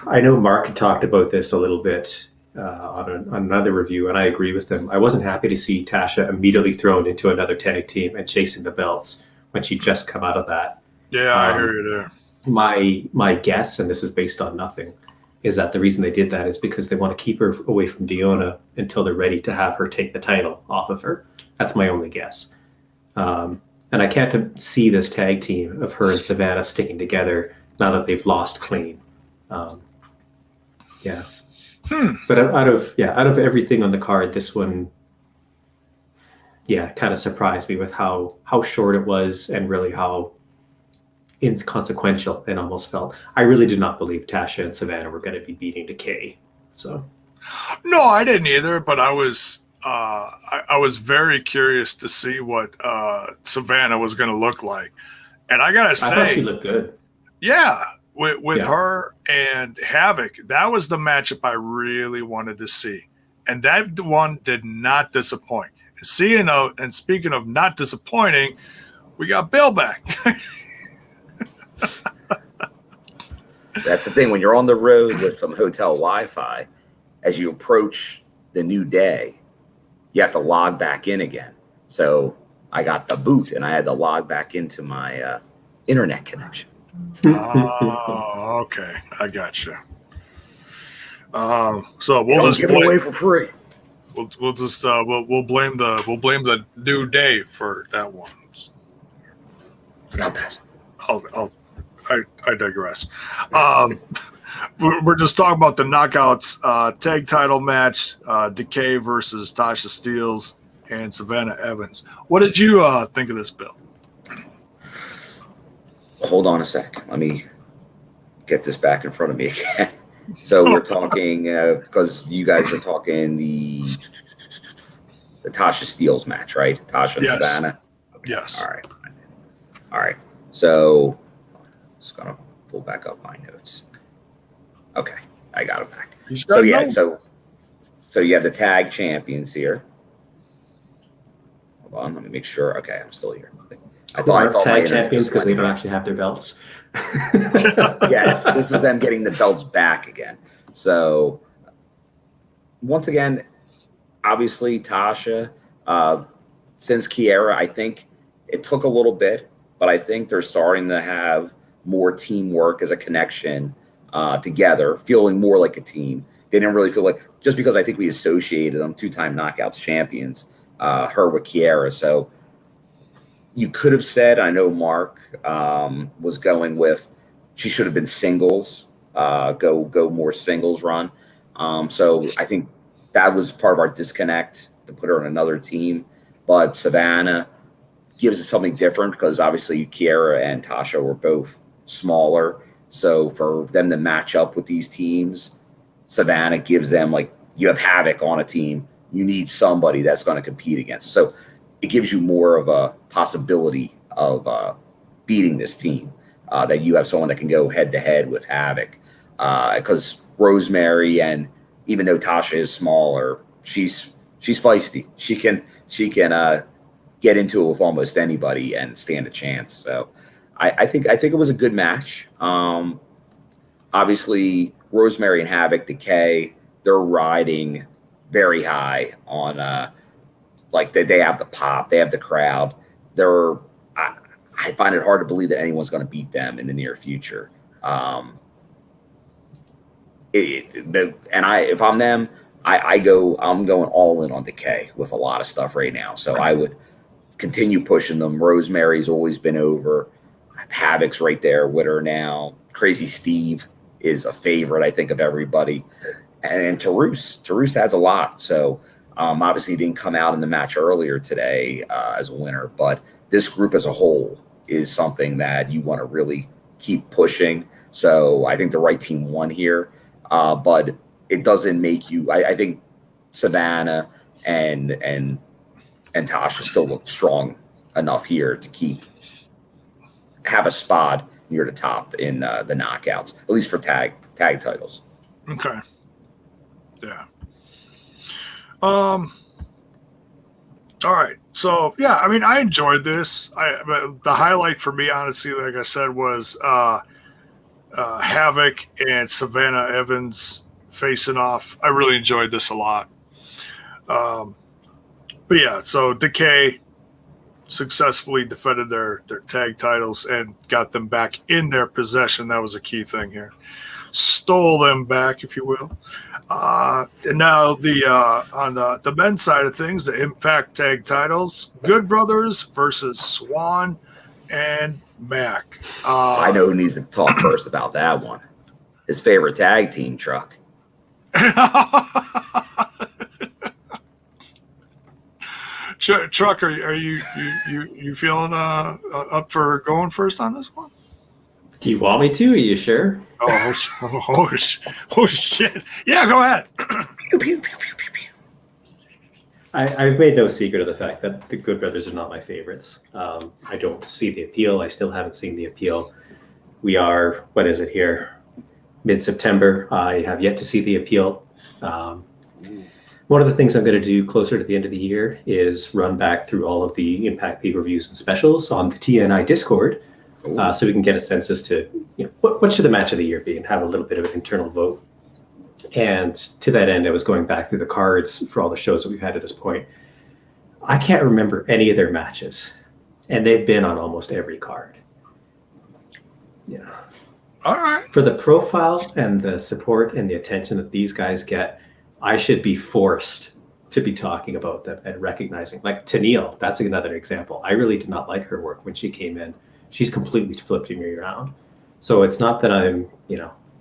know Mark had talked about this a little bit on another review, and I agree with him. I wasn't happy to see Tasha immediately thrown into another tag team and chasing the belts when she'd just come out of that. Yeah, I hear you there. My guess, and this is based on nothing, is that the reason they did that is because they want to keep her away from Diona until they're ready to have her take the title off of her. That's my only guess. And I can't see this tag team of her and Savannah sticking together now that they've lost clean. Yeah. But out of everything on the card, this one, kind of surprised me with how short it was and really how inconsequential it almost felt. I really did not believe Tasha and Savannah were going to be beating Decay. So, no, I didn't either. But I was very curious to see what Savannah was going to look like, and I gotta say, I thought she looked good. Yeah. With her and Havoc, that was the matchup I really wanted to see. And that one did not disappoint. Speaking of not disappointing, we got Bill back. That's the thing. When you're on the road with some hotel Wi-Fi, as you approach the new day, you have to log back in again. So I got the boot, and I had to log back into my internet connection. Oh, okay, I got you. So we'll just give it away for free. We'll blame the new day for that one. It's not that. I digress. We're just talking about the Knockouts tag title match, Decay versus Tasha Steelz and Savannah Evans. What did you think of this, Bill? Hold on a sec. Let me get this back in front of me again. So we're talking because you guys are talking the Tasha Steelz match, right? Tasha and Savannah. Okay. Yes. All right. So just gonna pull back up my notes. Okay, I got it back. So yeah, so you have the tag champions here. Hold on, let me make sure. Okay, I'm still here. I thought tag champions because they don't actually have their belts. Yes, this is them getting the belts back again. So once again, obviously Tasha, since Kiera, I think it took a little bit, but I think they're starting to have more teamwork as a connection together, feeling more like a team. They didn't really feel like, just because I think we associated them, 2-time knockouts champions, her with Kiera. So you could have said, I know Mark was going with, she should have been singles, go more singles run. So I think that was part of our disconnect to put her on another team. But Savannah gives it something different because obviously Kiera and Tasha were both smaller. So for them to match up with these teams, Savannah gives them, like, you have Havoc on a team, you need somebody that's going to compete against. So it gives you more of a possibility of beating this team, that you have someone that can go head to head with Havoc. Because Rosemary, and even though Tasha is smaller, she's feisty. She can get into it with almost anybody and stand a chance. So I think it was a good match. Obviously, Rosemary and Havoc, Decay, they're riding very high on like they have the pop, they have the crowd. I find it hard to believe that anyone's going to beat them in the near future. And if I'm them, I'm going all in on Decay with a lot of stuff right now. So I would continue pushing them. Rosemary's always been over. Havoc's right there with her now. Crazy Steve is a favorite, I think, of everybody. And Tarus has a lot. So obviously he didn't come out in the match earlier today as a winner, but this group as a whole is something that you want to really keep pushing. So I think the right team won here, but it doesn't make you. I think Savannah and Tasha still look strong enough here to have a spot near the top in the knockouts, at least for tag titles. Okay. Yeah. All right. So yeah, I mean, I enjoyed this. The highlight for me, honestly, like I said, was Havoc and Savannah Evans facing off. I really enjoyed this a lot. But yeah, so Decay successfully defended their tag titles and got them back in their possession. That was a key thing here. Stole them back, if you will. And now on the men's side of things, the Impact tag titles, Good Brothers versus Swan and Mac. I know who needs to talk first about that one. His favorite tag team, Truck. Truck, are you feeling up for going first on this one? Do you want me to? Are you sure? Oh shit! Yeah, go ahead. I've made no secret of the fact that the Good Brothers are not my favorites. I don't see the appeal. I still haven't seen the appeal. We are, what is it here? Mid-September. I have yet to see the appeal. One of the things I'm going to do closer to the end of the year is run back through all of the Impact pay-per-views and specials on the TNI Discord, so we can get a sense as to what should the match of the year be and have a little bit of an internal vote. And to that end, I was going back through the cards for all the shows that we've had at this point. I can't remember any of their matches, and they've been on almost every card. Yeah. All right. For the profile and the support and the attention that these guys get, I should be forced to be talking about them and recognizing, like Tennille, that's another example. I really did not like her work when she came in. She's completely flipped me around. So it's not that I'm,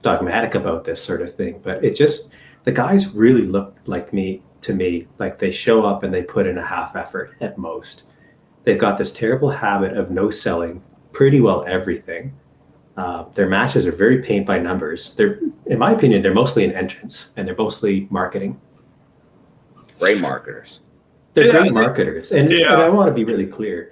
dogmatic about this sort of thing, but it just, the guys really look to me, like they show up and they put in a half effort at most. They've got this terrible habit of no selling pretty well everything. Their matches are very paint by numbers. They're, in my opinion, they're mostly an entrance, and they're mostly marketing. Great marketers. They're great marketers. And I want to be really clear.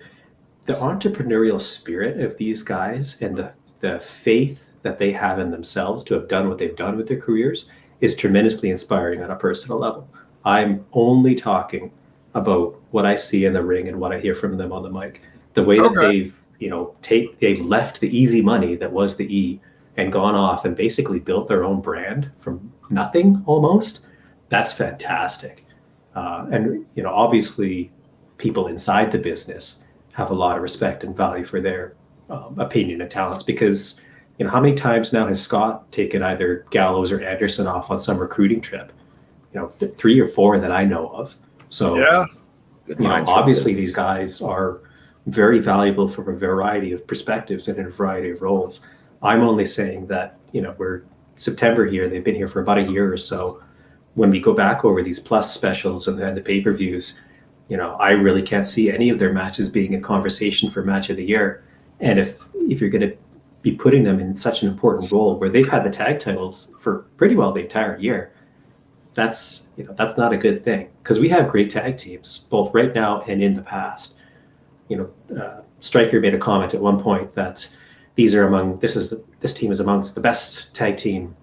The entrepreneurial spirit of these guys and the faith that they have in themselves to have done what they've done with their careers is tremendously inspiring on a personal level. I'm only talking about what I see in the ring and what I hear from them on the mic. The way that they've, they've left the easy money that was the E and gone off and basically built their own brand from nothing almost. That's fantastic. And obviously people inside the business have a lot of respect and value for their opinion and talents, because how many times now has Scott taken either Gallows or Anderson off on some recruiting trip? 3 or 4 that I know of. So obviously these guys are very valuable from a variety of perspectives and in a variety of roles. I'm only saying that we're September here, they've been here for about a year or so. When we go back over these plus specials and the pay-per-views, I really can't see any of their matches being in conversation for match of the year. And if you're going to be putting them in such an important role where they've had the tag titles for pretty well the entire year, that's not a good thing, because we have great tag teams both right now and in the past. Stryker made a comment at one point that this team is amongst the best tag team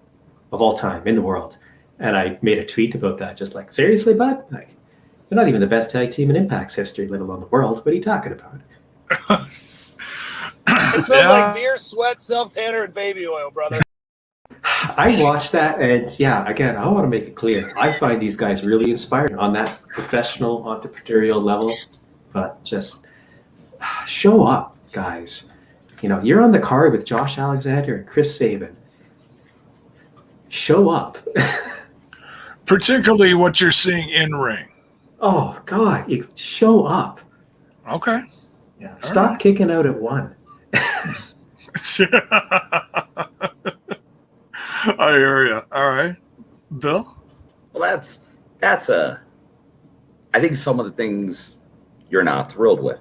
of all time in the world. And I made a tweet about that, just like, seriously, bud? Like, they're not even the best tag team in Impact's history, let alone the world. What are you talking about? It smells like beer, sweat, self-tanner, and baby oil, brother. I watched that, and again, I want to make it clear. I find these guys really inspiring on that professional, entrepreneurial level. But just show up, guys. You're on the card with Josh Alexander and Chris Sabin. Show up. Particularly what you're seeing in ring. Oh God, show up. Okay. Yeah. Stop kicking out at 1. I hear you. All right, Bill. Well, I think some of the things you're not thrilled with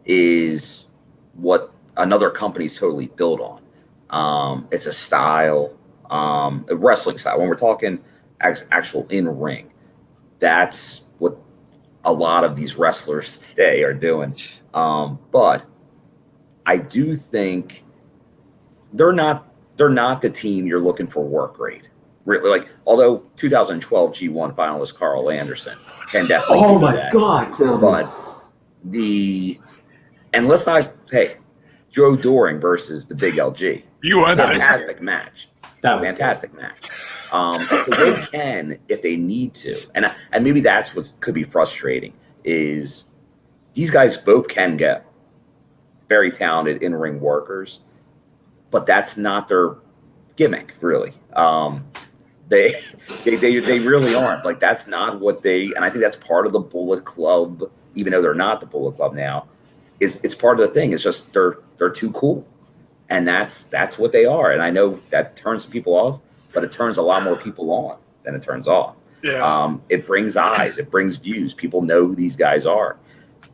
is what another company's totally built on. It's a style, a wrestling style. When we're talking actual in ring, that's what a lot of these wrestlers today are doing. But I do think they're not the team you're looking for work rate. Really, like, although 2012 G1 finalist Carl Anderson can definitely do that. Oh my God! But and let's not Joe Doring versus the Big LG. Fantastic match. That was fantastic match. So they can, if they need to, and maybe that's what could be frustrating, is these guys both can get very talented in-ring workers, but that's not their gimmick, really. They really aren't. Like, that's not what and I think that's part of the Bullet Club, even though they're not the Bullet Club now. It's part of the thing. It's just they're too cool, and that's what they are. And I know that turns people off, but it turns a lot more people on than it turns off. Yeah. It brings eyes, it brings views. People know who these guys are,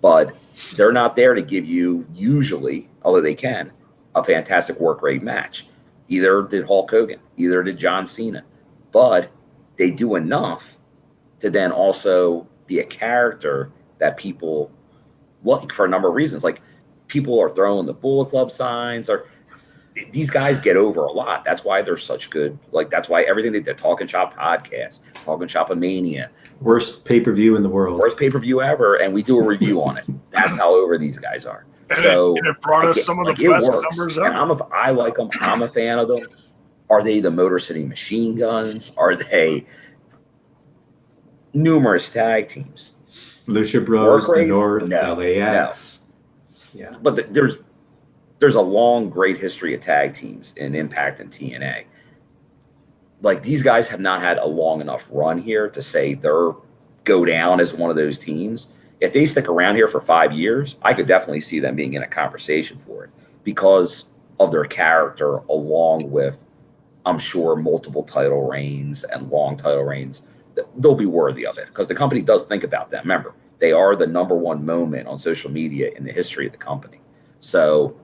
but they're not there to give you, usually, although they can, a fantastic work rate match. Either did Hulk Hogan, either did John Cena, but they do enough to then also be a character that people like for a number of reasons. Like, people are throwing the Bullet Club signs, or these guys get over a lot. That's why they're such good. Like, that's why everything they did, Talking Shop podcast, Talking Shop Mania, worst pay-per-view in the world, worst pay-per-view ever, and we do a review on it. That's how over these guys are. And so it brought us some of the best numbers ever. And I like them. I'm a fan of them. Are they the Motor City Machine Guns? Are they numerous tag teams? Lucha Bros, the North, LAX. No. Yeah, but there's a long, great history of tag teams in Impact and TNA. Like, these guys have not had a long enough run here to say they're go down as one of those teams. If they stick around here for 5 years, I could definitely see them being in a conversation for it because of their character, along with, I'm sure, multiple title reigns and long title reigns. They'll be worthy of it because the company does think about them. Remember, they are the #1 moment on social media in the history of the company. So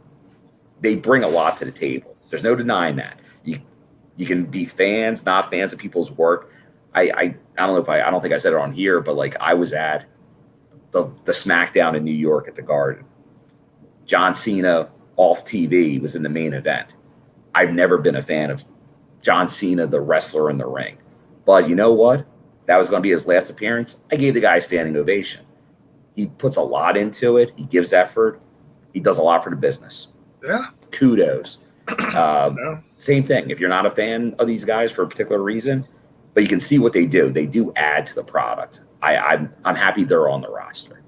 they bring a lot to the table. There's no denying that. You can be fans, not fans of people's work. I don't know if I don't think I said it on here, but like I was at the SmackDown in New York at the Garden. John Cena off TV was in the main event. I've never been a fan of John Cena, the wrestler in the ring. But you know what? That was going to be his last appearance. I gave the guy a standing ovation. He puts a lot into it. He gives effort. He does a lot for the business. Yeah. Kudos. Same thing. If you're not a fan of these guys for a particular reason, but you can see what they do add to the product. I'm happy they're on the roster.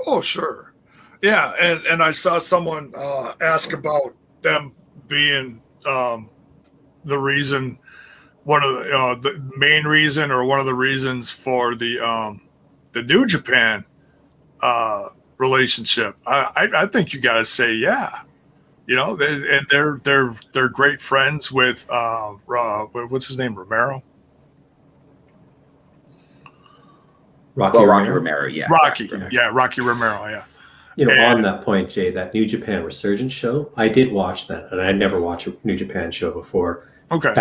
Oh, sure. Yeah, and I saw someone ask about them being the reason, one of the main reason or one of the reasons for the New Japan relationship. I think you got to say yeah. You know, and they're great friends with what's his name, Romero. Rocky Romero, yeah. Rocky Romero, yeah. You know, on that point, Jay, that New Japan Resurgence show, I did watch that, and I'd never watched a New Japan show before. Okay.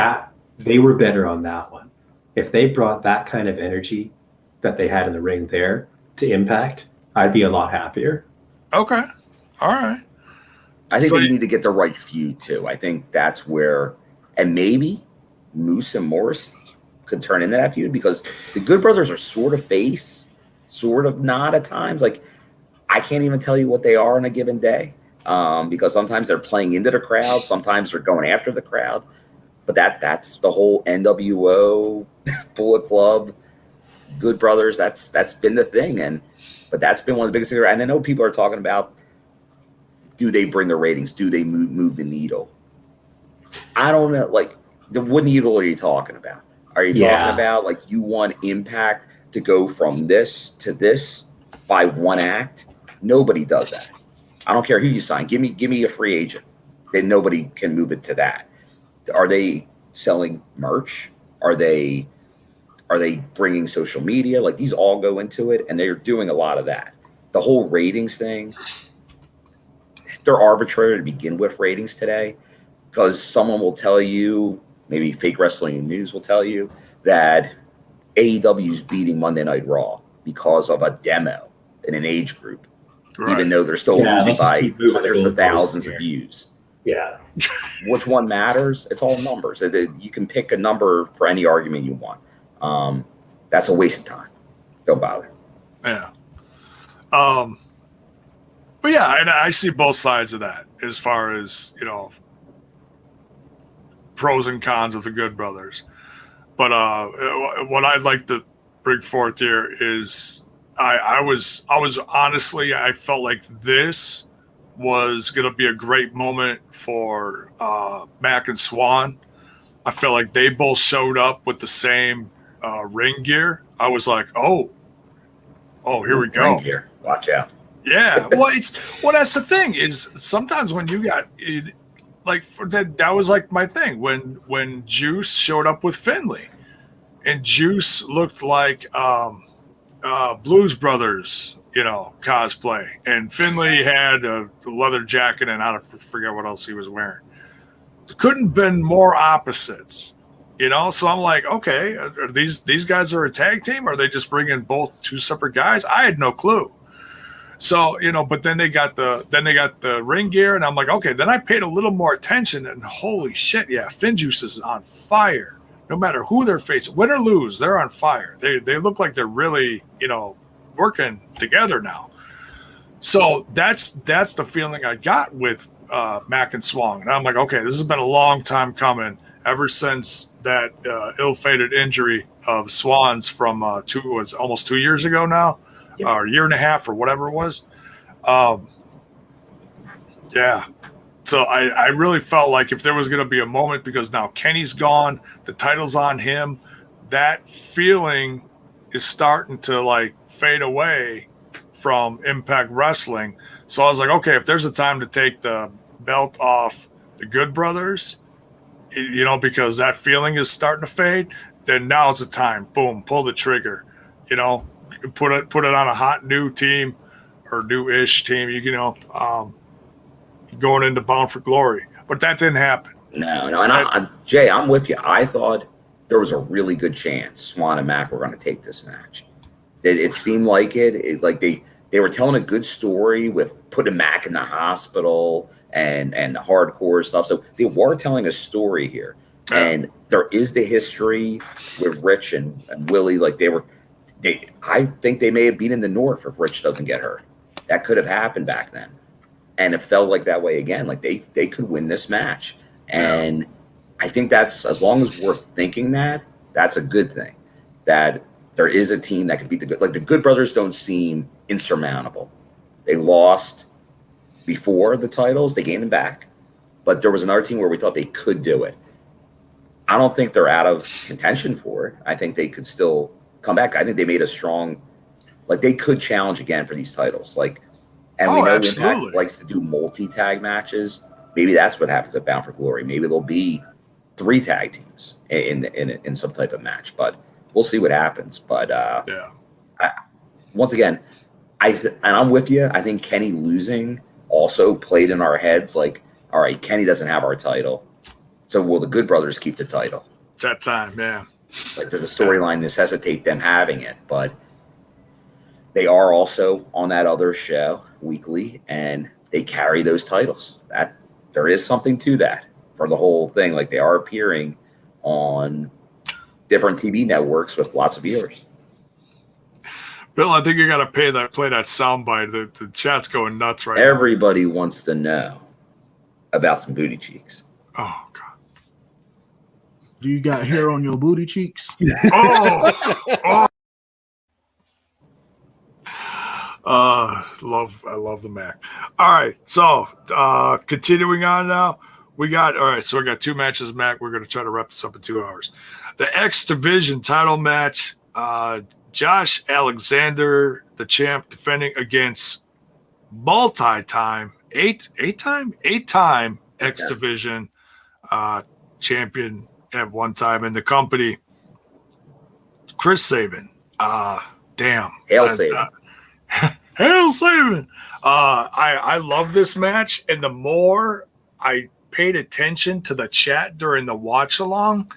They were better on that one. If they brought that kind of energy that they had in the ring there to Impact, I'd be a lot happier. Okay. All right. I think they need to get the right feud, too. I think that's where, and maybe Moose and Morris could turn into that feud, because the Good Brothers are sort of face, sort of not at times. Like, I can't even tell you what they are on a given day, because sometimes they're playing into the crowd, sometimes they're going after the crowd. But that's the whole NWO, Bullet Club, Good Brothers. That's been the thing, but that's been one of the biggest things. And I know people are talking about, do they bring the ratings? Do they move the needle? I don't know. Like, what needle are you talking about? Are you talking about, like, you want Impact to go from this to this by one act? Nobody does that. I don't care who you sign. Give me a free agent. Then nobody can move it to that. Are they selling merch? Are they bringing social media? Like, these all go into it, and they're doing a lot of that. The whole ratings thing, they're arbitrary to begin with, ratings today, because someone will tell you, maybe Fake Wrestling News will tell you, that AEW's beating Monday Night Raw because of a demo in an age group, even though they're still losing by hundreds of thousands of views. Yeah. Which one matters? It's all numbers. You can pick a number for any argument you want. That's a waste of time. Don't bother. Yeah. But yeah, and I see both sides of that as far as, you know, pros and cons of the Good Brothers. But what I'd like to bring forth here is I was honestly, I felt like this was going to be a great moment for Mac and Swan. I felt like they both showed up with the same ring gear. I was like, oh, here we go. Ring gear. Watch out. Yeah, well, that's the thing is sometimes when you got it, like that was like my thing when Juice showed up with Finley, and Juice looked like Blues Brothers, you know, cosplay, and Finley had a leather jacket and I forget what else he was wearing. Couldn't have been more opposites, you know. So I'm like, okay, are these guys are a tag team? Or are they just bringing both two separate guys? I had no clue. So, you know, but then they got the ring gear, and I'm like, okay. Then I paid a little more attention, and holy shit, yeah, FinJuice is on fire. No matter who they're facing, win or lose, they're on fire. They look like they're really, you know, working together now. So that's the feeling I got with Mac and Swan, and I'm like, okay, this has been a long time coming. Ever since that ill-fated injury of Swan's from almost 2 years ago now. Or a year and a half or whatever it was. Yeah. So I really felt like if there was going to be a moment, because now Kenny's gone, the title's on him, that feeling is starting to like fade away from Impact Wrestling. So I was like, okay, if there's a time to take the belt off the Good Brothers, you know, because that feeling is starting to fade, then now's the time. Boom, pull the trigger, you know. Put it on a hot new team or new-ish team, you know, going into Bound for Glory. But that didn't happen. No. And Jay, I'm with you. I thought there was a really good chance Swan and Mac were going to take this match. It seemed like like they were telling a good story with putting Mac in the hospital and the hardcore stuff. So they were telling a story here. And there is the history with Rich and Willie. Like I think they may have been in the North if Rich doesn't get hurt. That could have happened back then. And it felt like that way again. Like they could win this match. And I think that's, as long as we're thinking that's a good thing. That there is a team that can beat the Good. Like the Good Brothers don't seem insurmountable. They lost before the titles. They gained them back. But there was another team where we thought they could do it. I don't think they're out of contention for it. I think they could still come back. I think they made a strong, like they could challenge again for these titles. Like, and we know Impact likes to do multi-tag matches. Maybe that's what happens at Bound for Glory. Maybe there'll be 3 tag teams in some type of match, but we'll see what happens. But once again, and I'm with you. I think Kenny losing also played in our heads. Like, all right, Kenny doesn't have our title. So will the Good Brothers keep the title? It's that time, yeah. Like, does the storyline necessitate them having it? But they are also on that other show weekly, and they carry those titles. That there is something to that for the whole thing. Like, they are appearing on different TV networks with lots of viewers. Bill, I think you got to play that soundbite. The chat's going nuts right now. Everybody wants to know about some booty cheeks. Oh, God. Do you got hair on your booty cheeks? I love the Mac. All right, so continuing on now, we got 2 matches, Mac. We're going to try to wrap this up in 2 hours. The X Division title match, Josh Alexander, the champ, defending against multi-time, eight-time X Division champion at one time in the company, Chris Sabin. Damn. Hail Sabin. Hail Sabin. I love this match, and the more I paid attention to the chat during the watch along,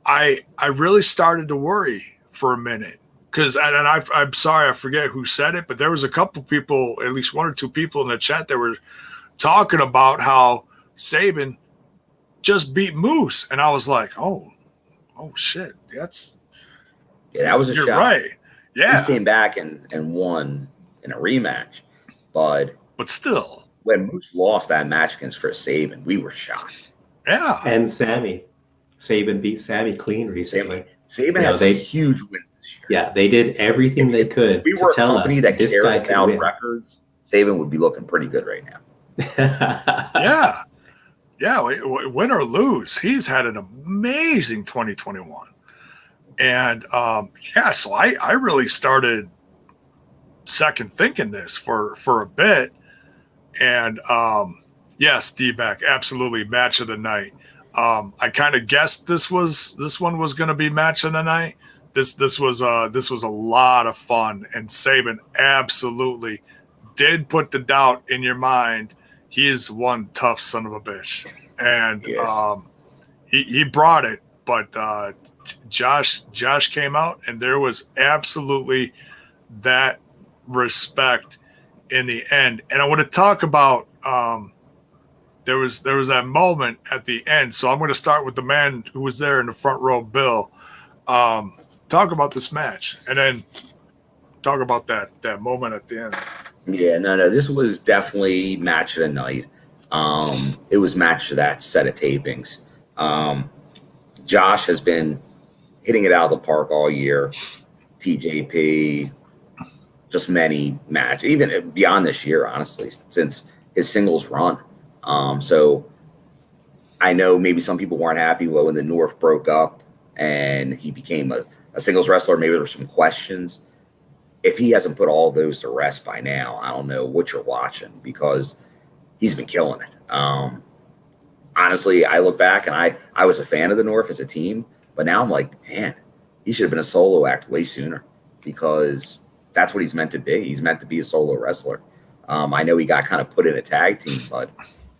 I really started to worry for a minute. Because I'm sorry, I forget who said it, but there was a couple people, at least 1 or 2 people in the chat that were talking about how Sabin just beat Moose, and I was like, oh shit, that was a you're shot. Right. Yeah, he came back and won in a rematch, but still, when Moose lost that match against Chris Sabin, we were shocked. Yeah, and Sabin beat Sammy clean recently. Sabin has a huge win this year. Yeah, they did everything they could. If we were to tell a company us that this cared guy about records, Sabin would be looking pretty good right now. Yeah, win or lose, he's had an amazing 2021. And so I really started second thinking this for a bit. And yes, D-back, absolutely match of the night. I kind of guessed this one was going to be match of the night. This was a lot of fun, and Sabin absolutely did put the doubt in your mind. He is one tough son of a bitch, and yes. He brought it. But Josh came out, and there was absolutely that respect in the end. And I want to talk about there was that moment at the end. So I'm going to start with the man who was there in the front row, Bill. Talk about this match, and then talk about that moment at the end. Yeah, no, this was definitely match of the night. It was match of that set of tapings. Josh has been hitting it out of the park all year. TJP, just many matches, even beyond this year, honestly, since his singles run. So I know maybe some people weren't happy when the North broke up and he became a singles wrestler. Maybe there were some questions. If he hasn't put all those to rest by now, I don't know what you're watching, because he's been killing it. Honestly, I look back and I was a fan of the North as a team, but now I'm like, man, he should have been a solo act way sooner, because that's what he's meant to be. He's meant to be a solo wrestler. I know he got kind of put in a tag team, but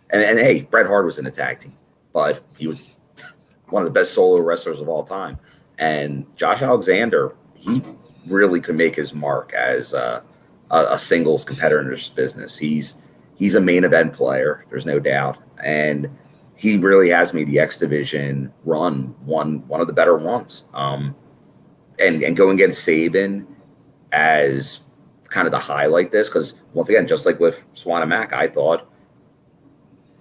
and hey, Bret Hart was in a tag team, but he was one of the best solo wrestlers of all time. And Josh Alexander, he really could make his mark as a singles competitor in this business. He's a main event player, there's no doubt, and he really has made the X Division run one of the better ones. And going against Sabin as kind of the highlight this, because once again, just like with Swan and Mac, I thought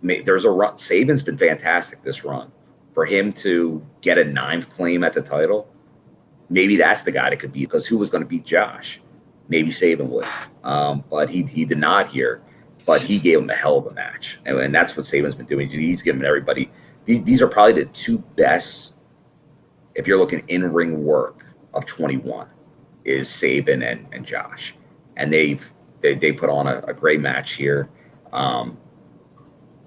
there's a run. Sabin's been fantastic this run. For him to get a 9th claim at the title, maybe that's the guy that could beat, because who was going to beat Josh? Maybe Sabin would. But he did not here. But he gave him a hell of a match. And that's what Sabin's been doing. He's giving everybody – these are probably the 2 best, if you're looking in-ring work of 21, is Sabin and Josh. And they put on a great match here.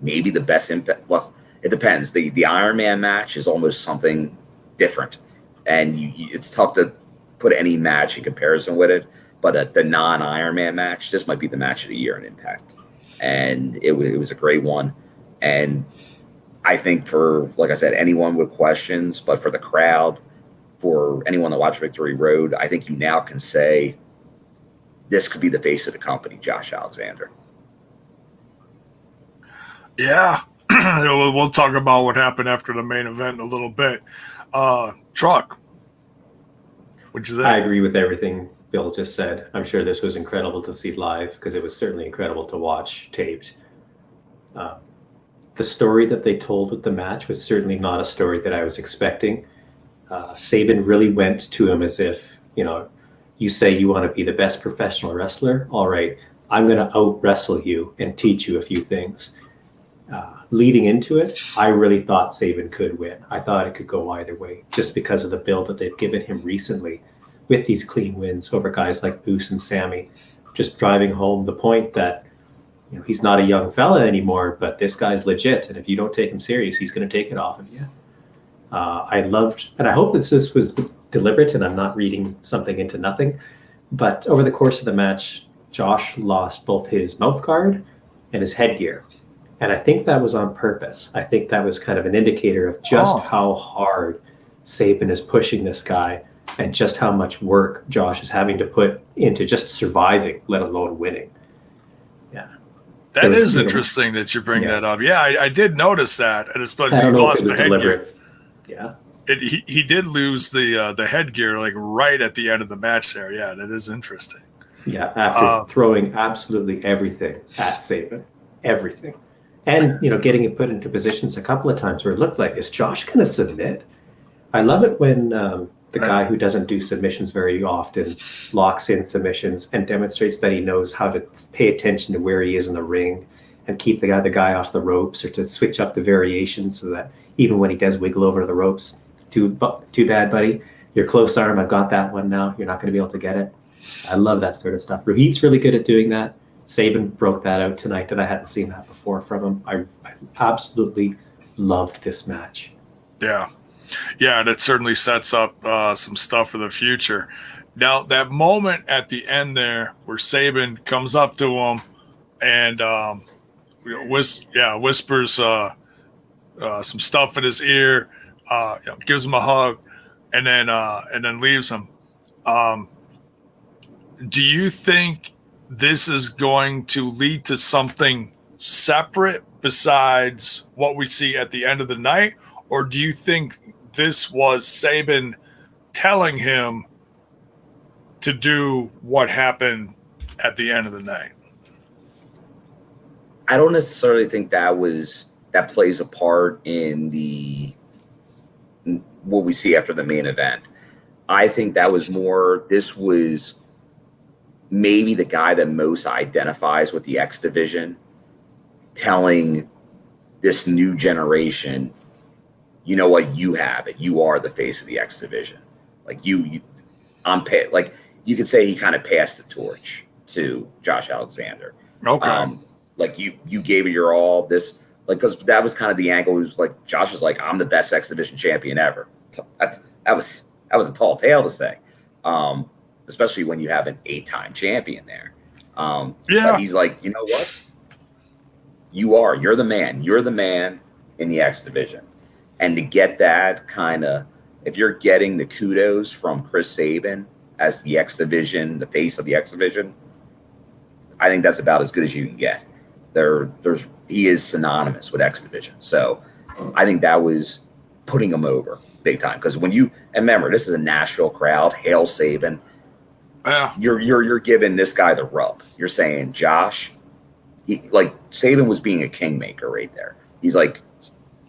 Maybe the best impact – well, it depends. The Iron Man match is almost something different. And it's tough to put any match in comparison with it. But the non-Iron Man match, this might be the match of the year in Impact. And it was a great one. And I think for, like I said, anyone with questions, but for the crowd, for anyone that watched Victory Road, I think you now can say this could be the face of the company, Josh Alexander. Yeah. We'll talk about what happened after the main event in a little bit. Truck, what'd you think? I agree with everything Bill just said. I'm sure this was incredible to see live, because it was certainly incredible to watch taped. The story that they told with the match was certainly not a story that I was expecting. Sabin really went to him as if, you say you want to be the best professional wrestler. All right, I'm going to out-wrestle you and teach you a few things. Leading into it, I really thought Sabin could win. I thought it could go either way, just because of the build that they've given him recently with these clean wins over guys like Moose and Sammy, just driving home the point that he's not a young fella anymore, but this guy's legit, and if you don't take him serious, he's going to take it off of you. I loved, and I hope that this was deliberate and I'm not reading something into nothing, but over the course of the match, Josh lost both his mouth guard and his headgear. And I think that was on purpose. I think that was kind of an indicator of just how hard Sabin is pushing this guy, and just how much work Josh is having to put into just surviving, let alone winning. Yeah. That is interesting that you bring that up. Yeah, I did notice that. And especially he lost the headgear. Yeah. He did lose the headgear like right at the end of the match there. Yeah, that is interesting. Yeah, after throwing absolutely everything at Sabin. Everything. And, getting it put into positions a couple of times where it looked like, is Josh going to submit? I love it when the guy who doesn't do submissions very often locks in submissions and demonstrates that he knows how to pay attention to where he is in the ring and keep the guy off the ropes, or to switch up the variations so that even when he does wiggle over the ropes, too bad, buddy. Your close arm, I've got that one now. You're not going to be able to get it. I love that sort of stuff. Rohit's really good at doing that. Sabin broke that out tonight, and I hadn't seen that before from him. I absolutely loved this match. Yeah. Yeah, that certainly sets up some stuff for the future. Now, that moment at the end there where Sabin comes up to him and whispers some stuff in his ear, gives him a hug, and then leaves him. Do you think this is going to lead to something separate besides what we see at the end of the night? Or do you think this was Sabin telling him to do what happened at the end of the night? I don't necessarily think that plays a part in what we see after the main event. I think that was more, this was maybe the guy that most identifies with the X Division telling this new generation, you know what, you have it. You are the face of the X Division. Like you could say he kind of passed the torch to Josh Alexander. Okay. Like you gave it your all. This, like, because that was kind of the angle. It was like Josh was like, I'm the best X Division champion ever. That was a tall tale to say, especially when you have an 8-time champion there. But he's like, you know what? You're the man. You're the man in the X division. And to get that kind of, if you're getting the kudos from Chris Sabin as the X division, the face of the X division, I think that's about as good as you can get. He is synonymous with X division. So I think that was putting him over big time. Because when you, and remember, this is a Nashville crowd, hail Sabin. Yeah. You're giving this guy the rub. You're saying, Josh, Sabin was being a kingmaker right there. He's like,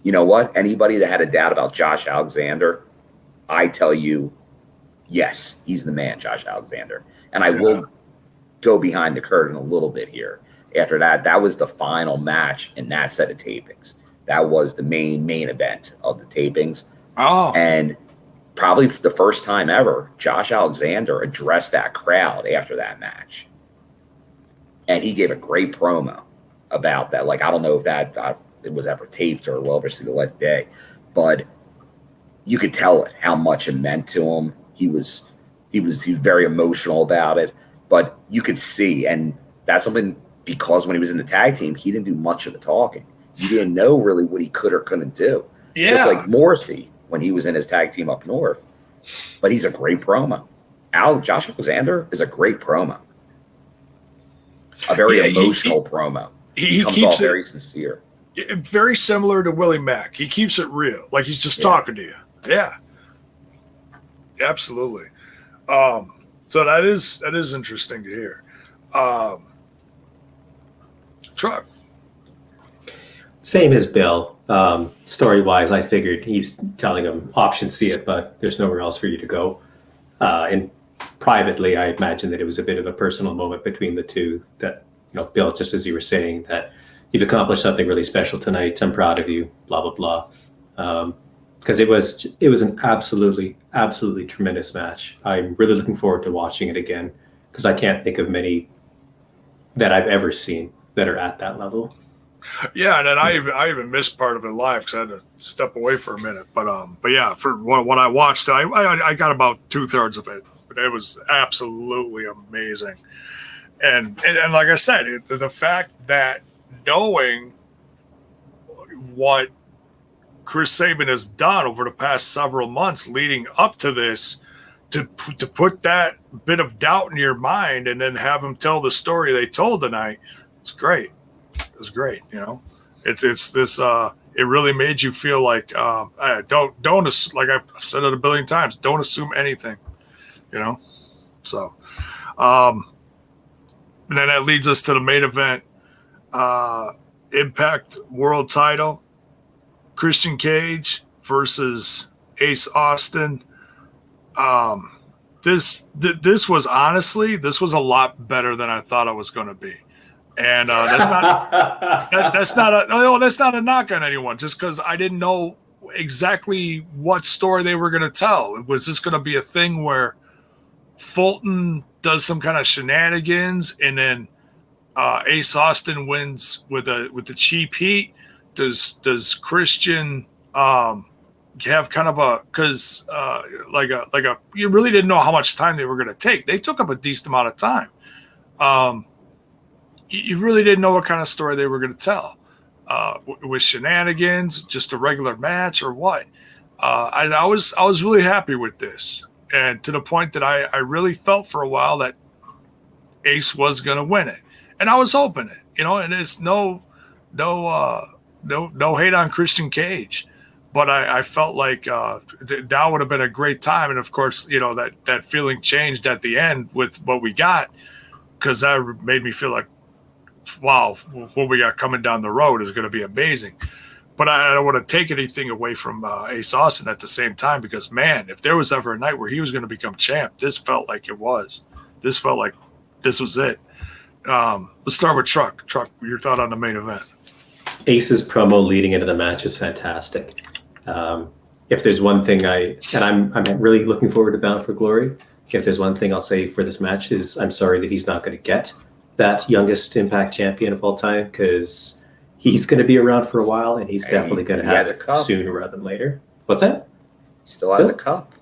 you know what? Anybody that had a doubt about Josh Alexander, I tell you, yes, he's the man, Josh Alexander. And I will go behind the curtain a little bit here. After that, that was the final match in that set of tapings. That was the main event of the tapings. Oh. And probably for the first time ever, Josh Alexander addressed that crowd after that match. And he gave a great promo about that. Like, I don't know if that it was ever taped or will ever see the light of day, but you could tell it how much it meant to him. He was very emotional about it, but you could see, and that's something, because when he was in the tag team, he didn't do much of the talking. You didn't know really what he could or couldn't do. Yeah. Just like Morrissey when he was in his tag team up north. But he's a great promo. Josh Alexander is a great promo. A very emotional promo. He comes keeps off very sincere. Very similar to Willie Mack. He keeps it real, like he's just talking to you. Yeah, absolutely. So that is interesting to hear. Truck. Same as Bill. Story-wise, I figured he's telling him option see it, but there's nowhere else for you to go. And privately, I imagine that it was a bit of a personal moment between the two. That, Bill, just as you were saying, that you've accomplished something really special tonight. I'm proud of you. Blah blah blah. Because it was an absolutely tremendous match. I'm really looking forward to watching it again, because I can't think of many that I've ever seen that are at that level. Yeah, and then I even missed part of it live because I had to step away for a minute. But yeah, for what I watched, I got about 2/3 of it. But it was absolutely amazing. And like I said, the fact that knowing what Chris Sabin has done over the past several months leading up to this, to put that bit of doubt in your mind and then have him tell the story they told tonight, it's great. It was great. It's this. It really made you feel like don't like I've said it a billion times. Don't assume anything. So, and then that leads us to the main event. Impact World Title. Christian Cage versus Ace Austin. This was honestly, this was a lot better than I thought it was going to be. And that's not a knock on anyone, just because I didn't know exactly what story they were going to tell. Was this going to be a thing where Fulton does some kind of shenanigans and then Ace Austin wins with the cheap heat? Does Christian have kind of a, because you really didn't know how much time they were going to take. They took up a decent amount of time. You really didn't know what kind of story they were going to tell. With shenanigans, just a regular match, or what? And I was really happy with this, and to the point that I really felt for a while that Ace was going to win it, and I was hoping it. And it's no hate on Christian Cage, but I felt like that would have been a great time. And of course, that feeling changed at the end with what we got, because that made me feel like, wow, what we got coming down the road is going to be amazing. But I don't want to take anything away from Ace Austin at the same time, because, man, if there was ever a night where he was going to become champ, this felt like it was. This felt like this was it. Let's start with Truck. Truck, your thought on the main event. Ace's promo leading into the match is fantastic. If there's one thing I'm really looking forward to Bound for Glory. If there's one thing I'll say for this match is I'm sorry that he's not going to get that youngest Impact champion of all time, because he's going to be around for a while, and he's definitely going to have it sooner rather than later. What's that? He still has a cup.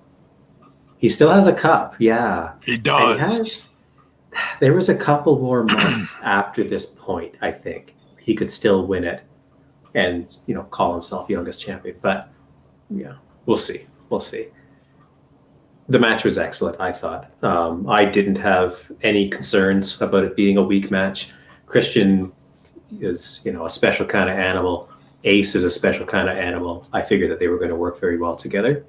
He still has a cup, yeah. He does. There was a couple more months after this point, I think. He could still win it. and call himself youngest champion. But yeah, we'll see. The match was excellent, I thought. I didn't have any concerns about it being a weak match. Christian is, a special kind of animal. Ace is a special kind of animal. I figured that they were going to work very well together.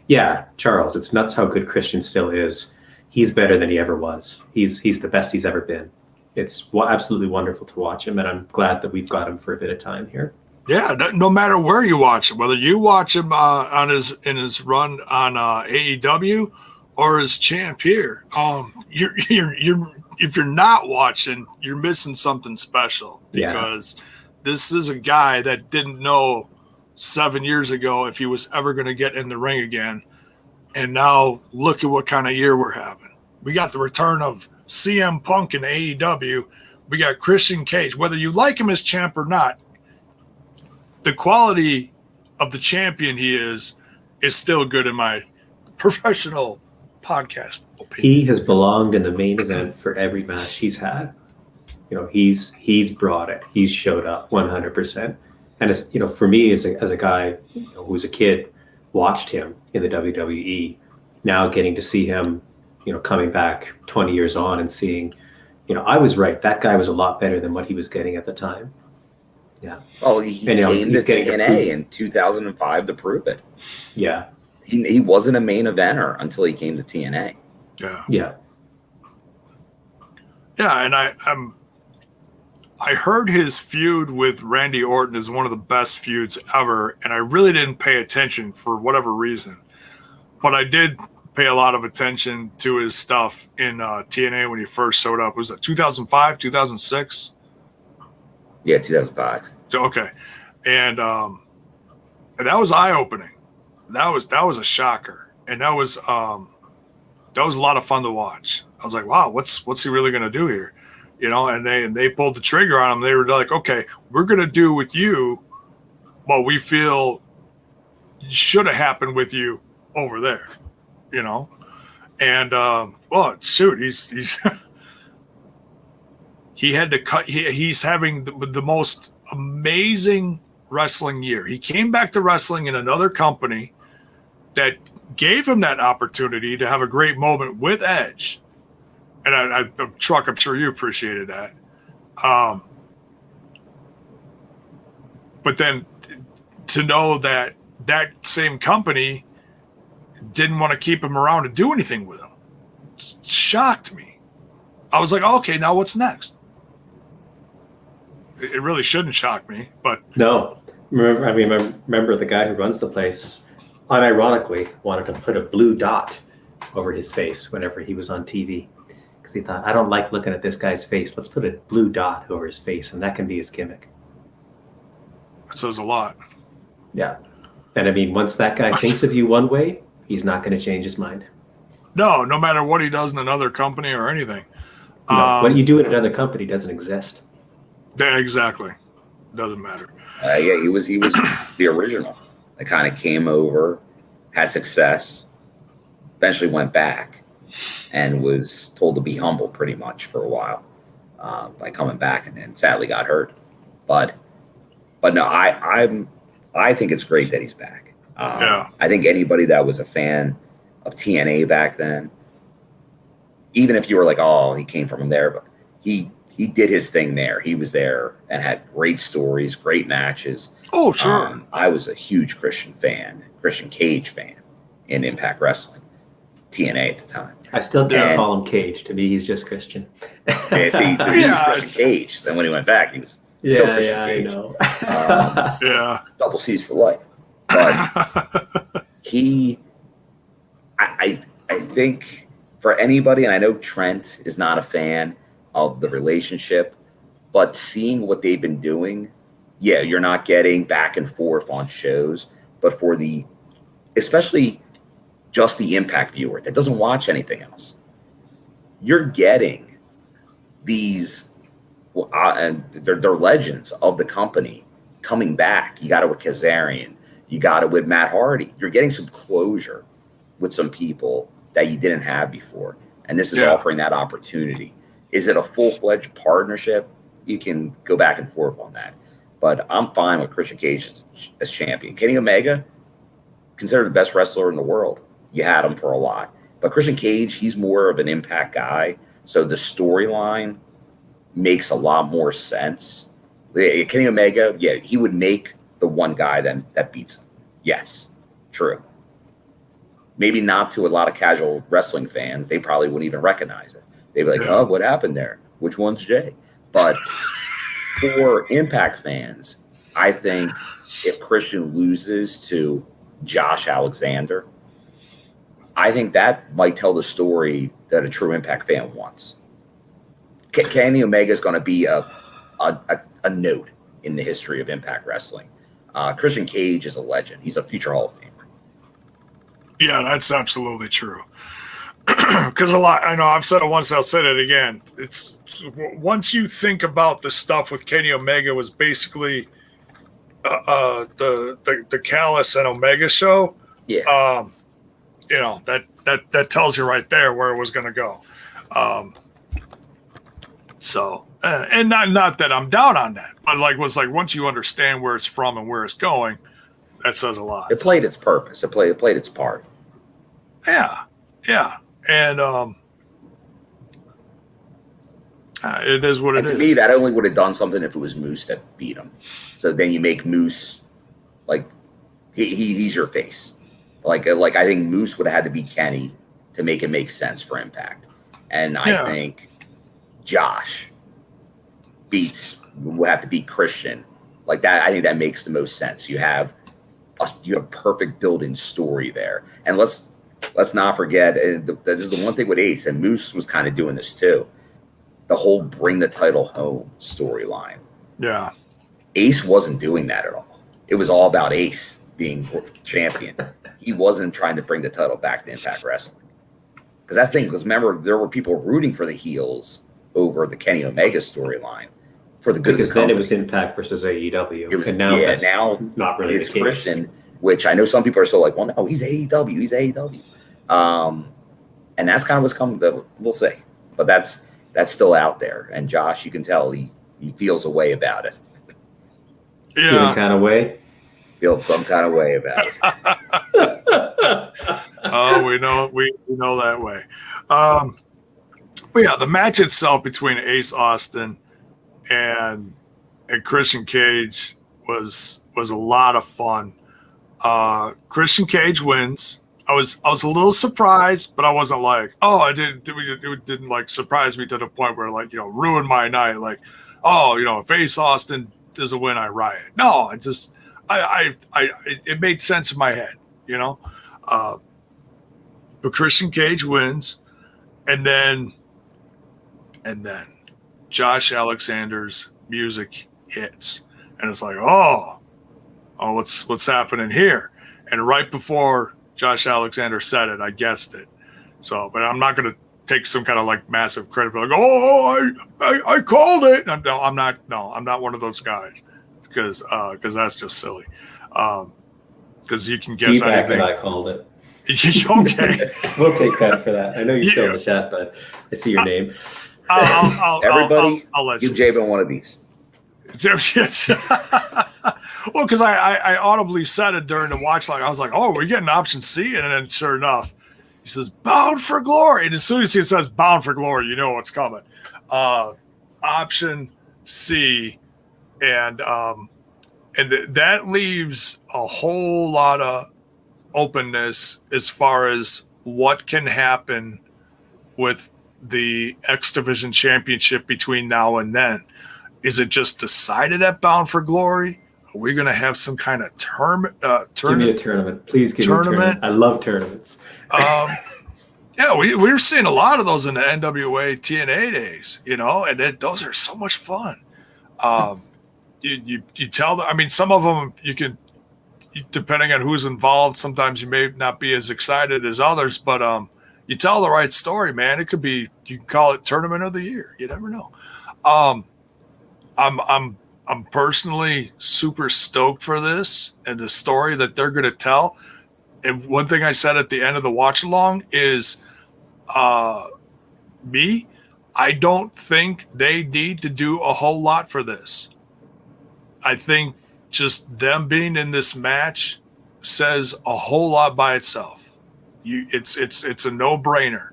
Yeah, Charles, it's nuts how good Christian still is. He's better than he ever was. He's the best he's ever been. It's absolutely wonderful to watch him, and I'm glad that we've got him for a bit of time here. Yeah, no matter where you watch him, whether you watch him in his run on AEW or as champ here, you're if you're not watching, you're missing something special, because this is a guy that didn't know 7 years ago if he was ever going to get in the ring again, and now look at what kind of year we're having. We got the return of CM Punk in AEW. We got Christian Cage. Whether you like him as champ or not, the quality of the champion he is still good in my professional podcast opinion. He has belonged in the main event for every match he's had. He's brought it. He's showed up 100%. And it's, for me as a guy who was a kid, watched him in the WWE, now getting to see him, coming back 20 years on and seeing, I was right. That guy was a lot better than what he was getting at the time. Yeah. Oh, he came to TNA in 2005 to prove it. Yeah. He wasn't a main eventer until he came to TNA. Yeah. Yeah. Yeah, and I heard his feud with Randy Orton is one of the best feuds ever, and I really didn't pay attention for whatever reason. But I did pay a lot of attention to his stuff in TNA when he first showed up. Was it 2005, 2006? Yeah, 2005. Okay. And that was eye-opening. That was a shocker. And that was a lot of fun to watch. I was like, wow, what's he really going to do here? And they pulled the trigger on him. They were like, okay, we're going to do with you what we feel should have happened with you over there, And well, shoot, he's he had to cut. He's having the most amazing wrestling year. He came back to wrestling in another company that gave him that opportunity to have a great moment with Edge. And Truck, I'm sure you appreciated that. But then to know that same company didn't want to keep him around to do anything with him shocked me. I was like, okay, now what's next? It really shouldn't shock me, but no. Remember the guy who runs the place, unironically, wanted to put a blue dot over his face whenever he was on TV, because he thought, I don't like looking at this guy's face. Let's put a blue dot over his face, and that can be his gimmick. That says a lot. Yeah, and once that guy thinks of you one way, he's not going to change his mind. No matter what he does in another company or anything. No, what you do in another company doesn't exist. Yeah, exactly. Doesn't matter. Yeah, he was the original. That kind of came over, had success, eventually went back, and was told to be humble pretty much for a while by coming back, and then sadly got hurt. But no, I think it's great that he's back. I think anybody that was a fan of TNA back then, even if you were like, oh, he came from there, but he did his thing there. He was there and had great stories, great matches. Oh, sure. I was a huge Christian Cage fan in Impact Wrestling, TNA at the time. I still can't call him Cage. To me, he's just Christian. He was Christian Cage. Then when he went back, he was still Christian Cage. I know. Double C's for life. But I think for anybody, and I know Trent is not a fan of the relationship, but seeing what they've been doing, yeah, you're not getting back and forth on shows, but for especially just the Impact viewer that doesn't watch anything else, you're getting these, and they're legends of the company coming back. You got it with Kazarian, you got it with Matt Hardy. You're getting some closure with some people that you didn't have before, and this is offering that opportunity. Is it a full-fledged partnership? You can go back and forth on that. but I'm fine with Christian Cage as champion. Kenny Omega, considered the best wrestler in the world. You had him for a lot. But Christian Cage, he's more of an Impact guy. So the storyline makes a lot more sense. Kenny Omega, yeah, he would make the one guy that beats him. Yes, true. Maybe not to a lot of casual wrestling fans. They probably wouldn't even recognize it. They'd be like, oh, what happened there? Which one's Jay? But for Impact fans, I think if Christian loses to Josh Alexander, I think that might tell the story that a true Impact fan wants. Kenny Omega is going to be a note in the history of Impact Wrestling. Christian Cage is a legend. He's a future Hall of Famer. Yeah, that's absolutely true. Because I know I've said it once, I'll say it again. It's once you think about the stuff with Kenny Omega was basically the Callis and Omega show. Yeah. That tells you right there where it was going to go. And not that I'm down on that, but once you understand where it's from and where it's going, that says a lot. It played its purpose. It played its part. Yeah. And it is what it is. To me, that only would have done something if it was Moose that beat him. So then you make Moose like he's your face. Like I think Moose would have had to beat Kenny to make it make sense for Impact. And I think Josh will have to beat Christian. Like that, I think that makes the most sense. You have a perfect built-in story there. And let's not forget, this is the one thing with Ace, and Moose was kind of doing this too, the whole bring the title home storyline. Yeah. Ace wasn't doing that at all. It was all about Ace being champion. He wasn't trying to bring the title back to Impact Wrestling. Because that's the thing, because remember, there were people rooting for the heels over the Kenny Omega storyline for the good of the company. Then it was Impact versus AEW. It was, and now that's now not really it's the case. Christian, which I know some people are still like, well, no, he's AEW. He's AEW. And that's kind of what's coming. We'll see. But that's still out there. And Josh, you can tell he feels a way about it. Yeah. Feeling kind of way? Feels some kind of way about it. Oh, we know that way. But yeah, the match itself between Ace Austin and Christian Cage was a lot of fun. Christian Cage wins. I was a little surprised, but I wasn't like, oh, it didn't like surprise me to the point where ruined my night. Like, oh, if Ace Austin doesn't win, I riot. No, it made sense in my head, but Christian Cage wins, and then Josh Alexander's music hits, and it's like, oh, what's happening here? And right before Josh Alexander said it, I guessed it. So, but I'm not going to take some kind of massive credit for I called it. No, I'm not. No, I'm not one of those guys because that's just silly. Because you can guess anything. I called it. Okay. We'll take credit for that. I know you're still in the chat, but I see your name. Everybody, I'll let give you. Jabin one of these. Well, because I audibly said it during the watch. I was like, oh, we're getting option C. And then sure enough, he says, bound for glory. And as soon as he says bound for glory, you know what's coming. Option C. And that leaves a whole lot of openness as far as what can happen with the X Division Championship between now and then. Is it just decided at Bound for Glory? Are we going to have some kind of tournament? Give me a tournament. Please give me a tournament. I love tournaments. Yeah, we were seeing a lot of those in the NWA TNA days, and those are so much fun. You tell them, I mean, some of them you can, depending on who's involved, sometimes you may not be as excited as others, but you tell the right story, man. It could be, you can call it Tournament of the Year. You never know. I'm personally super stoked for this and the story that they're going to tell. And one thing I said at the end of the watch along is, I don't think they need to do a whole lot for this. I think just them being in this match says a whole lot by itself. It's a no-brainer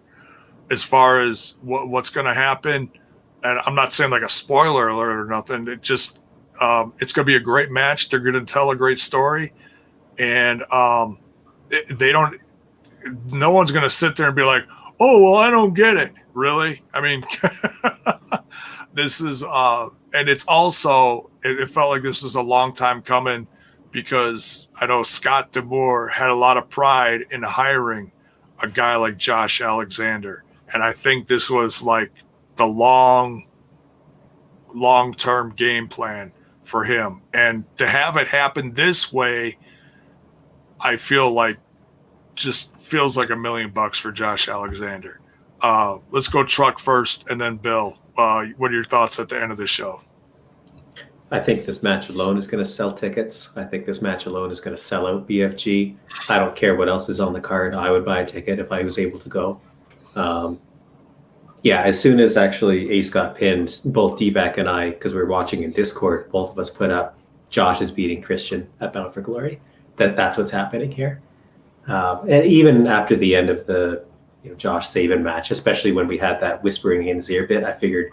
as far as what's going to happen. And I'm not saying like a spoiler alert or nothing. It just it's going to be a great match. They're going to tell a great story, and no one's going to sit there and be like, "Oh, well, I don't get it." Really? I mean, this is and it's also it felt like this was a long time coming, because I know Scott D'Amore had a lot of pride in hiring a guy like Josh Alexander, and I think this was like the long-term game plan for him. And to have it happen this way, I feel like just feels like $1 million for Josh Alexander. Let's go Truck first, and then Bill. What are your thoughts at the end of the show? I think this match alone is going to sell tickets. I think this match alone is going to sell out BFG. I don't care what else is on the card. I would buy a ticket if I was able to go. Yeah, as soon as actually Ace got pinned, both D-Back and I, because we were watching in Discord, both of us put up Josh is beating Christian at Bound for Glory. That's what's happening here. And even after the end of the Josh Saban match, especially when we had that whispering in his ear bit, I figured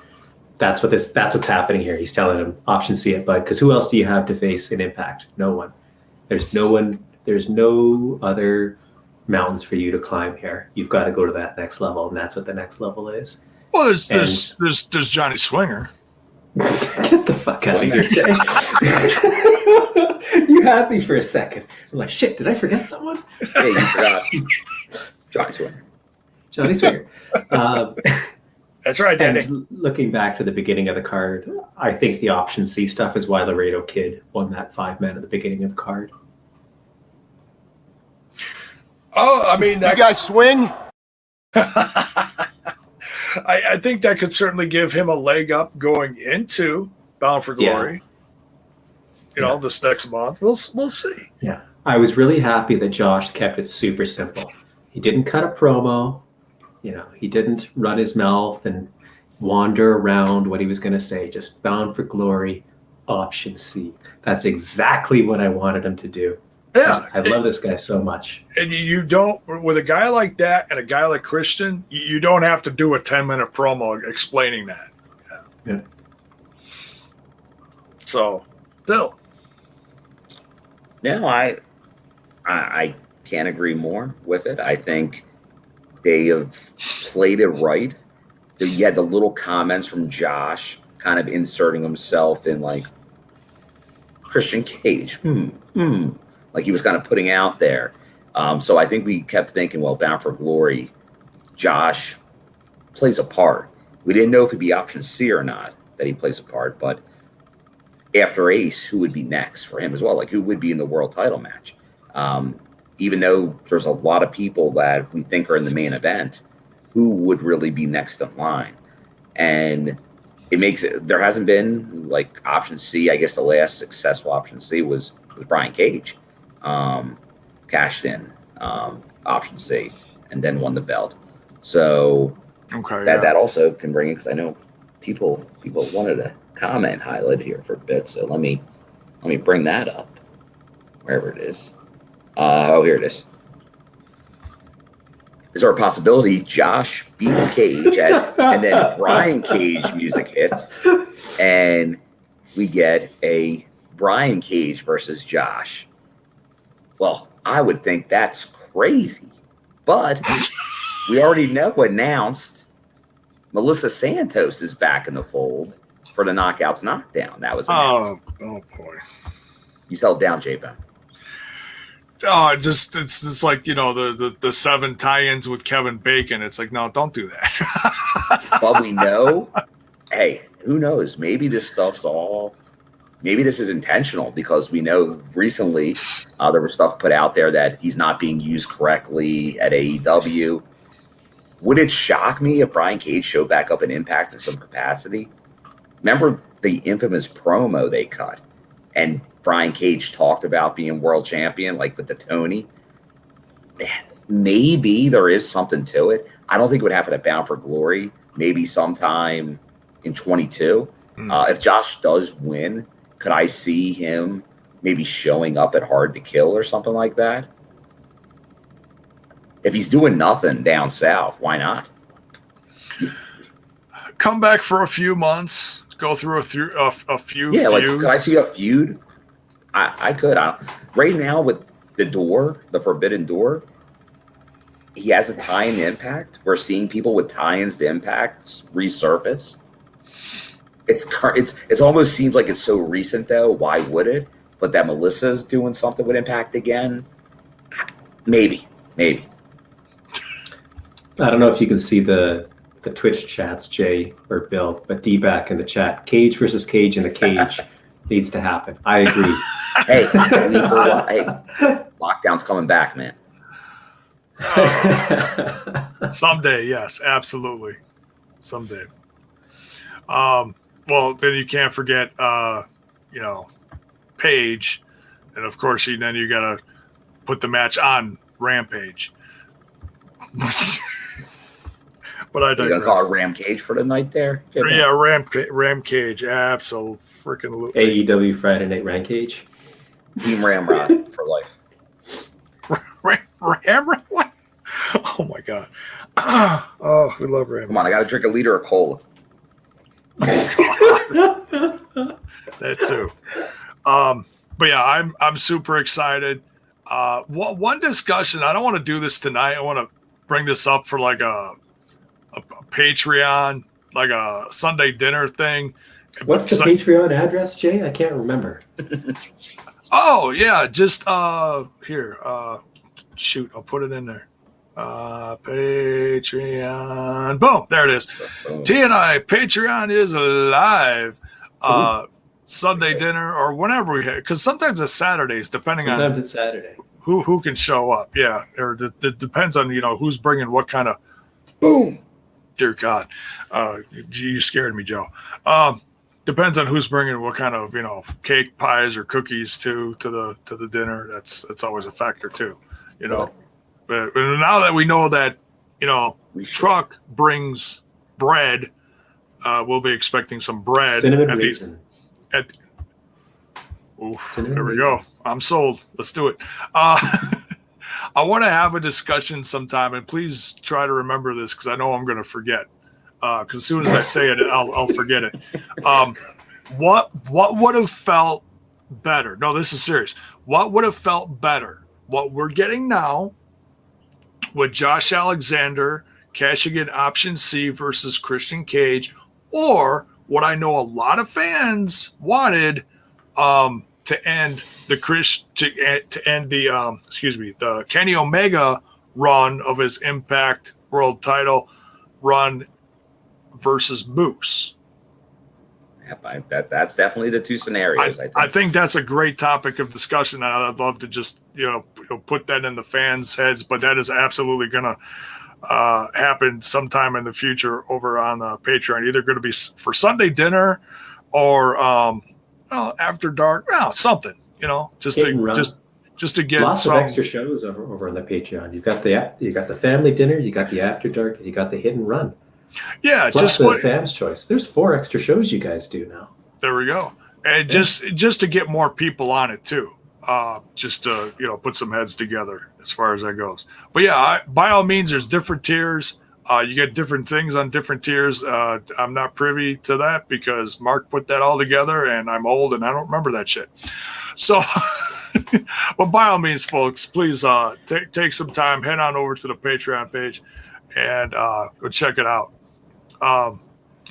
that's what's happening here. He's telling him option C it, bud, because who else do you have to face in Impact? No one. There's no other mountains for you to climb here. You've got to go to that next level, and that's what the next level is. Well, there's Johnny Swinger. Get the fuck out of here, Jay. You had me for a second. I'm like, shit, did I forget someone? Yeah, you forgot. Johnny Swinger. That's right, Danny. And looking back to the beginning of the card, I think the option C stuff is why Laredo Kid won that 5-man at the beginning of the card. Oh, I mean, You guys swing? I think that could certainly give him a leg up going into Bound for Glory. Yeah. This next month. We'll see. Yeah. I was really happy that Josh kept it super simple. He didn't cut a promo. He didn't run his mouth and wander around what he was going to say. Just Bound for Glory, option C. That's exactly what I wanted him to do. Yeah. I love this guy so much. And you don't, with a guy like that and a guy like Christian, you don't have to do a 10-minute promo explaining that. Yeah. So, Bill. No, I can't agree more with it. I think they have played it right. You had the little comments from Josh kind of inserting himself in like Christian Cage. Like he was kind of putting out there. So I think we kept thinking, well, Bound for Glory, Josh plays a part. We didn't know if it'd be option C or not that he plays a part, but after Ace, who would be next for him as well? Like who would be in the world title match? Even though there's a lot of people that we think are in the main event, who would really be next in line? And it makes it, there hasn't been like option C. I guess the last successful option C was Brian Cage. Cashed in option C and then won the belt. So that also can bring it, because I know people wanted to comment highlight here for a bit. So let me bring that up wherever it is. Here it is. Is there a possibility Josh beats Cage and then Brian Cage music hits and we get a Brian Cage versus Josh? Well, I would think that's crazy, but we already know announced Melissa Santos is back in the fold for the Knockouts Knockdown. That was announced. Oh boy. You sell it down, J-Bone. Oh, it's like, the 7 tie-ins with Kevin Bacon. It's like, no, don't do that. But we know, hey, who knows? Maybe this is intentional, because we know recently there was stuff put out there that he's not being used correctly at AEW. Would it shock me if Brian Cage showed back up in Impact in some capacity? Remember the infamous promo they cut, and Brian Cage talked about being world champion, like with the Tony. Maybe there is something to it. I don't think it would happen at Bound for Glory. Maybe sometime in 22. If Josh does win, could I see him maybe showing up at Hard to Kill or something like that? If he's doing nothing down south, why not? Come back for a few months, go through a few Yeah, like, feuds. could I see a feud? I could. Right now with the door, the Forbidden Door, he has a tie-in to Impact. We're seeing people with tie-ins to Impact resurface. It's almost seems like it's so recent though. Why would it? But that Melissa's doing something with Impact again. Maybe. I don't know if you can see the Twitch chats, Jay or Bill, but D-back in the chat. Cage versus Cage in the cage needs to happen. I agree. Hey, lockdown's coming back, man. Someday, yes, absolutely. Someday. Well, then you can't forget, Paige, and of course, then you got to put the match on Rampage. But I digress. You're gonna call it Ramcage for the night there? Yeah, Ramcage, absolutely. AEW Friday Night Rampage. Team Ramrod for life. Ramrod? What? Oh my god! Oh, we love Ramrod. Come on, I got to drink a liter of cola. That too. But yeah, I'm super excited. One discussion. I don't want to do this tonight. I want to bring this up for like a Patreon, like a Sunday dinner thing. What's the Patreon address, Jay? I can't remember. Oh yeah, just here. Shoot, I'll put it in there. Patreon. Boom, there it is. TNI Patreon is live. Sunday dinner or whenever we have, because sometimes it's Saturdays, depending on. Sometimes it's Saturday. Who can show up? Yeah, or it depends on who's bringing what kind of. Boom. Dear God, you scared me, Joe. Depends on who's bringing what kind of cake, pies, or cookies to the dinner. That's always a factor too, But now that we know that truck brings bread, we'll be expecting some bread. Cinnamon raisin. There we go. I'm sold. Let's do it. I want to have a discussion sometime, and please try to remember this because I know I'm going to forget. Because as soon as I say it, I'll forget it. What would have felt better? No, this is serious. What would have felt better? What we're getting now with Josh Alexander cashing in option C versus Christian Cage, or what I know a lot of fans wanted to end the the Kenny Omega run of his Impact World Title run versus Moose. Yep, that's definitely the two scenarios. I think that's a great topic of discussion, and I'd love to just put that in the fans' heads. But that is absolutely going to happen sometime in the future over on the Patreon. Either going to be for Sunday dinner or after dark. Something just to get lots of extra shows over on the Patreon. You've got the family dinner, you got the after dark, and you got the hit and run. Yeah, plus the fans' choice. There's 4 extra shows you guys do now. There we go, and just to get more people on it too. Just to put some heads together as far as that goes. But yeah, by all means, there's different tiers. You get different things on different tiers. I'm not privy to that because Mark put that all together, and I'm old and I don't remember that shit. So, but by all means, folks, please take some time, head on over to the Patreon page, and go check it out.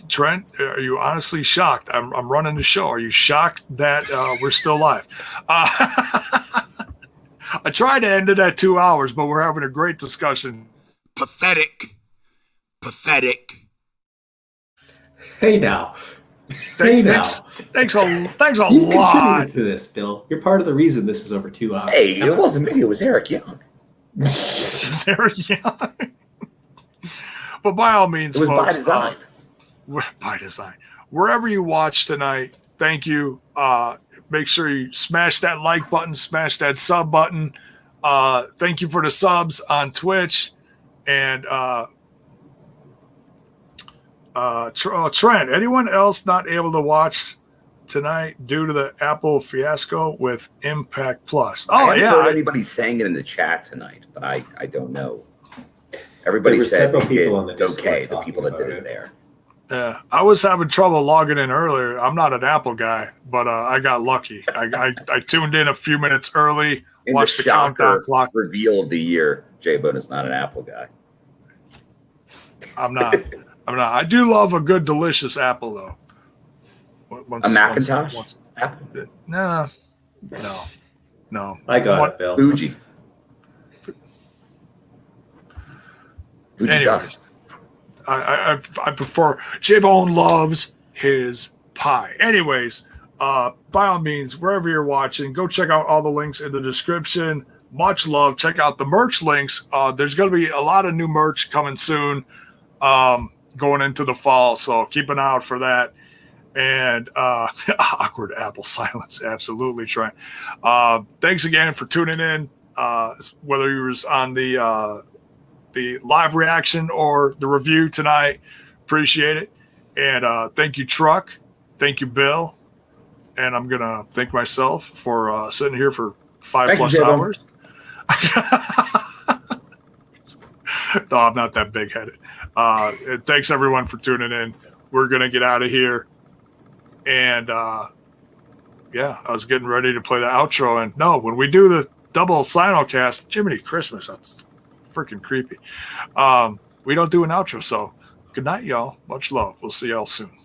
Trent, are you honestly shocked? I'm running the show. Are you shocked that we're still live? I tried to end it at 2 hours, but we're having a great discussion. Pathetic. Hey now. Thanks a lot to this, Bill. You're part of the reason this is over 2 hours. Hey, it wasn't me. It was Eric Young. It's Eric Young. But by all means, it was folks, by design. By design. Wherever you watch tonight, thank you. Make sure you smash that like button, smash that sub button. Thank you for the subs on Twitch. And Trent, anyone else not able to watch tonight due to the Apple fiasco with Impact Plus. I Oh haven't yeah, heard anybody saying it in the chat tonight, but I don't know. Everybody There were said several they people did on the Discord okay. The talking people that about did it it. there. yeah. I was having trouble logging in earlier. I'm not an Apple guy, but I got lucky. I tuned in a few minutes early, In watched the shocker countdown clock. reveal of the year, J-Bone is not an Apple guy. I'm not. I do love a good, delicious apple, though. A Macintosh? Apple? No. I got it, Bill. Fuji. Fuji Anyways, dust. I prefer. J-Bone loves his pie. Anyways, by all means, wherever you're watching, go check out all the links in the description. Much love. Check out the merch links. There's going to be a lot of new merch coming soon, going into the fall. So keep an eye out for that. And awkward Apple silence. Absolutely, Trent. Thanks again for tuning in. Whether you was on the live reaction or the review tonight, appreciate it. And thank you, Truck. Thank you, Bill. And I'm gonna thank myself for sitting here for 5+ hours. No, I'm not that big-headed. And thanks everyone for tuning in. We're gonna get out of here. And yeah, I was getting ready to play the outro. And no, when we do the double simulcast, Jiminy Christmas, that's freaking creepy. We don't do an outro. So good night, y'all. Much love. We'll see y'all soon.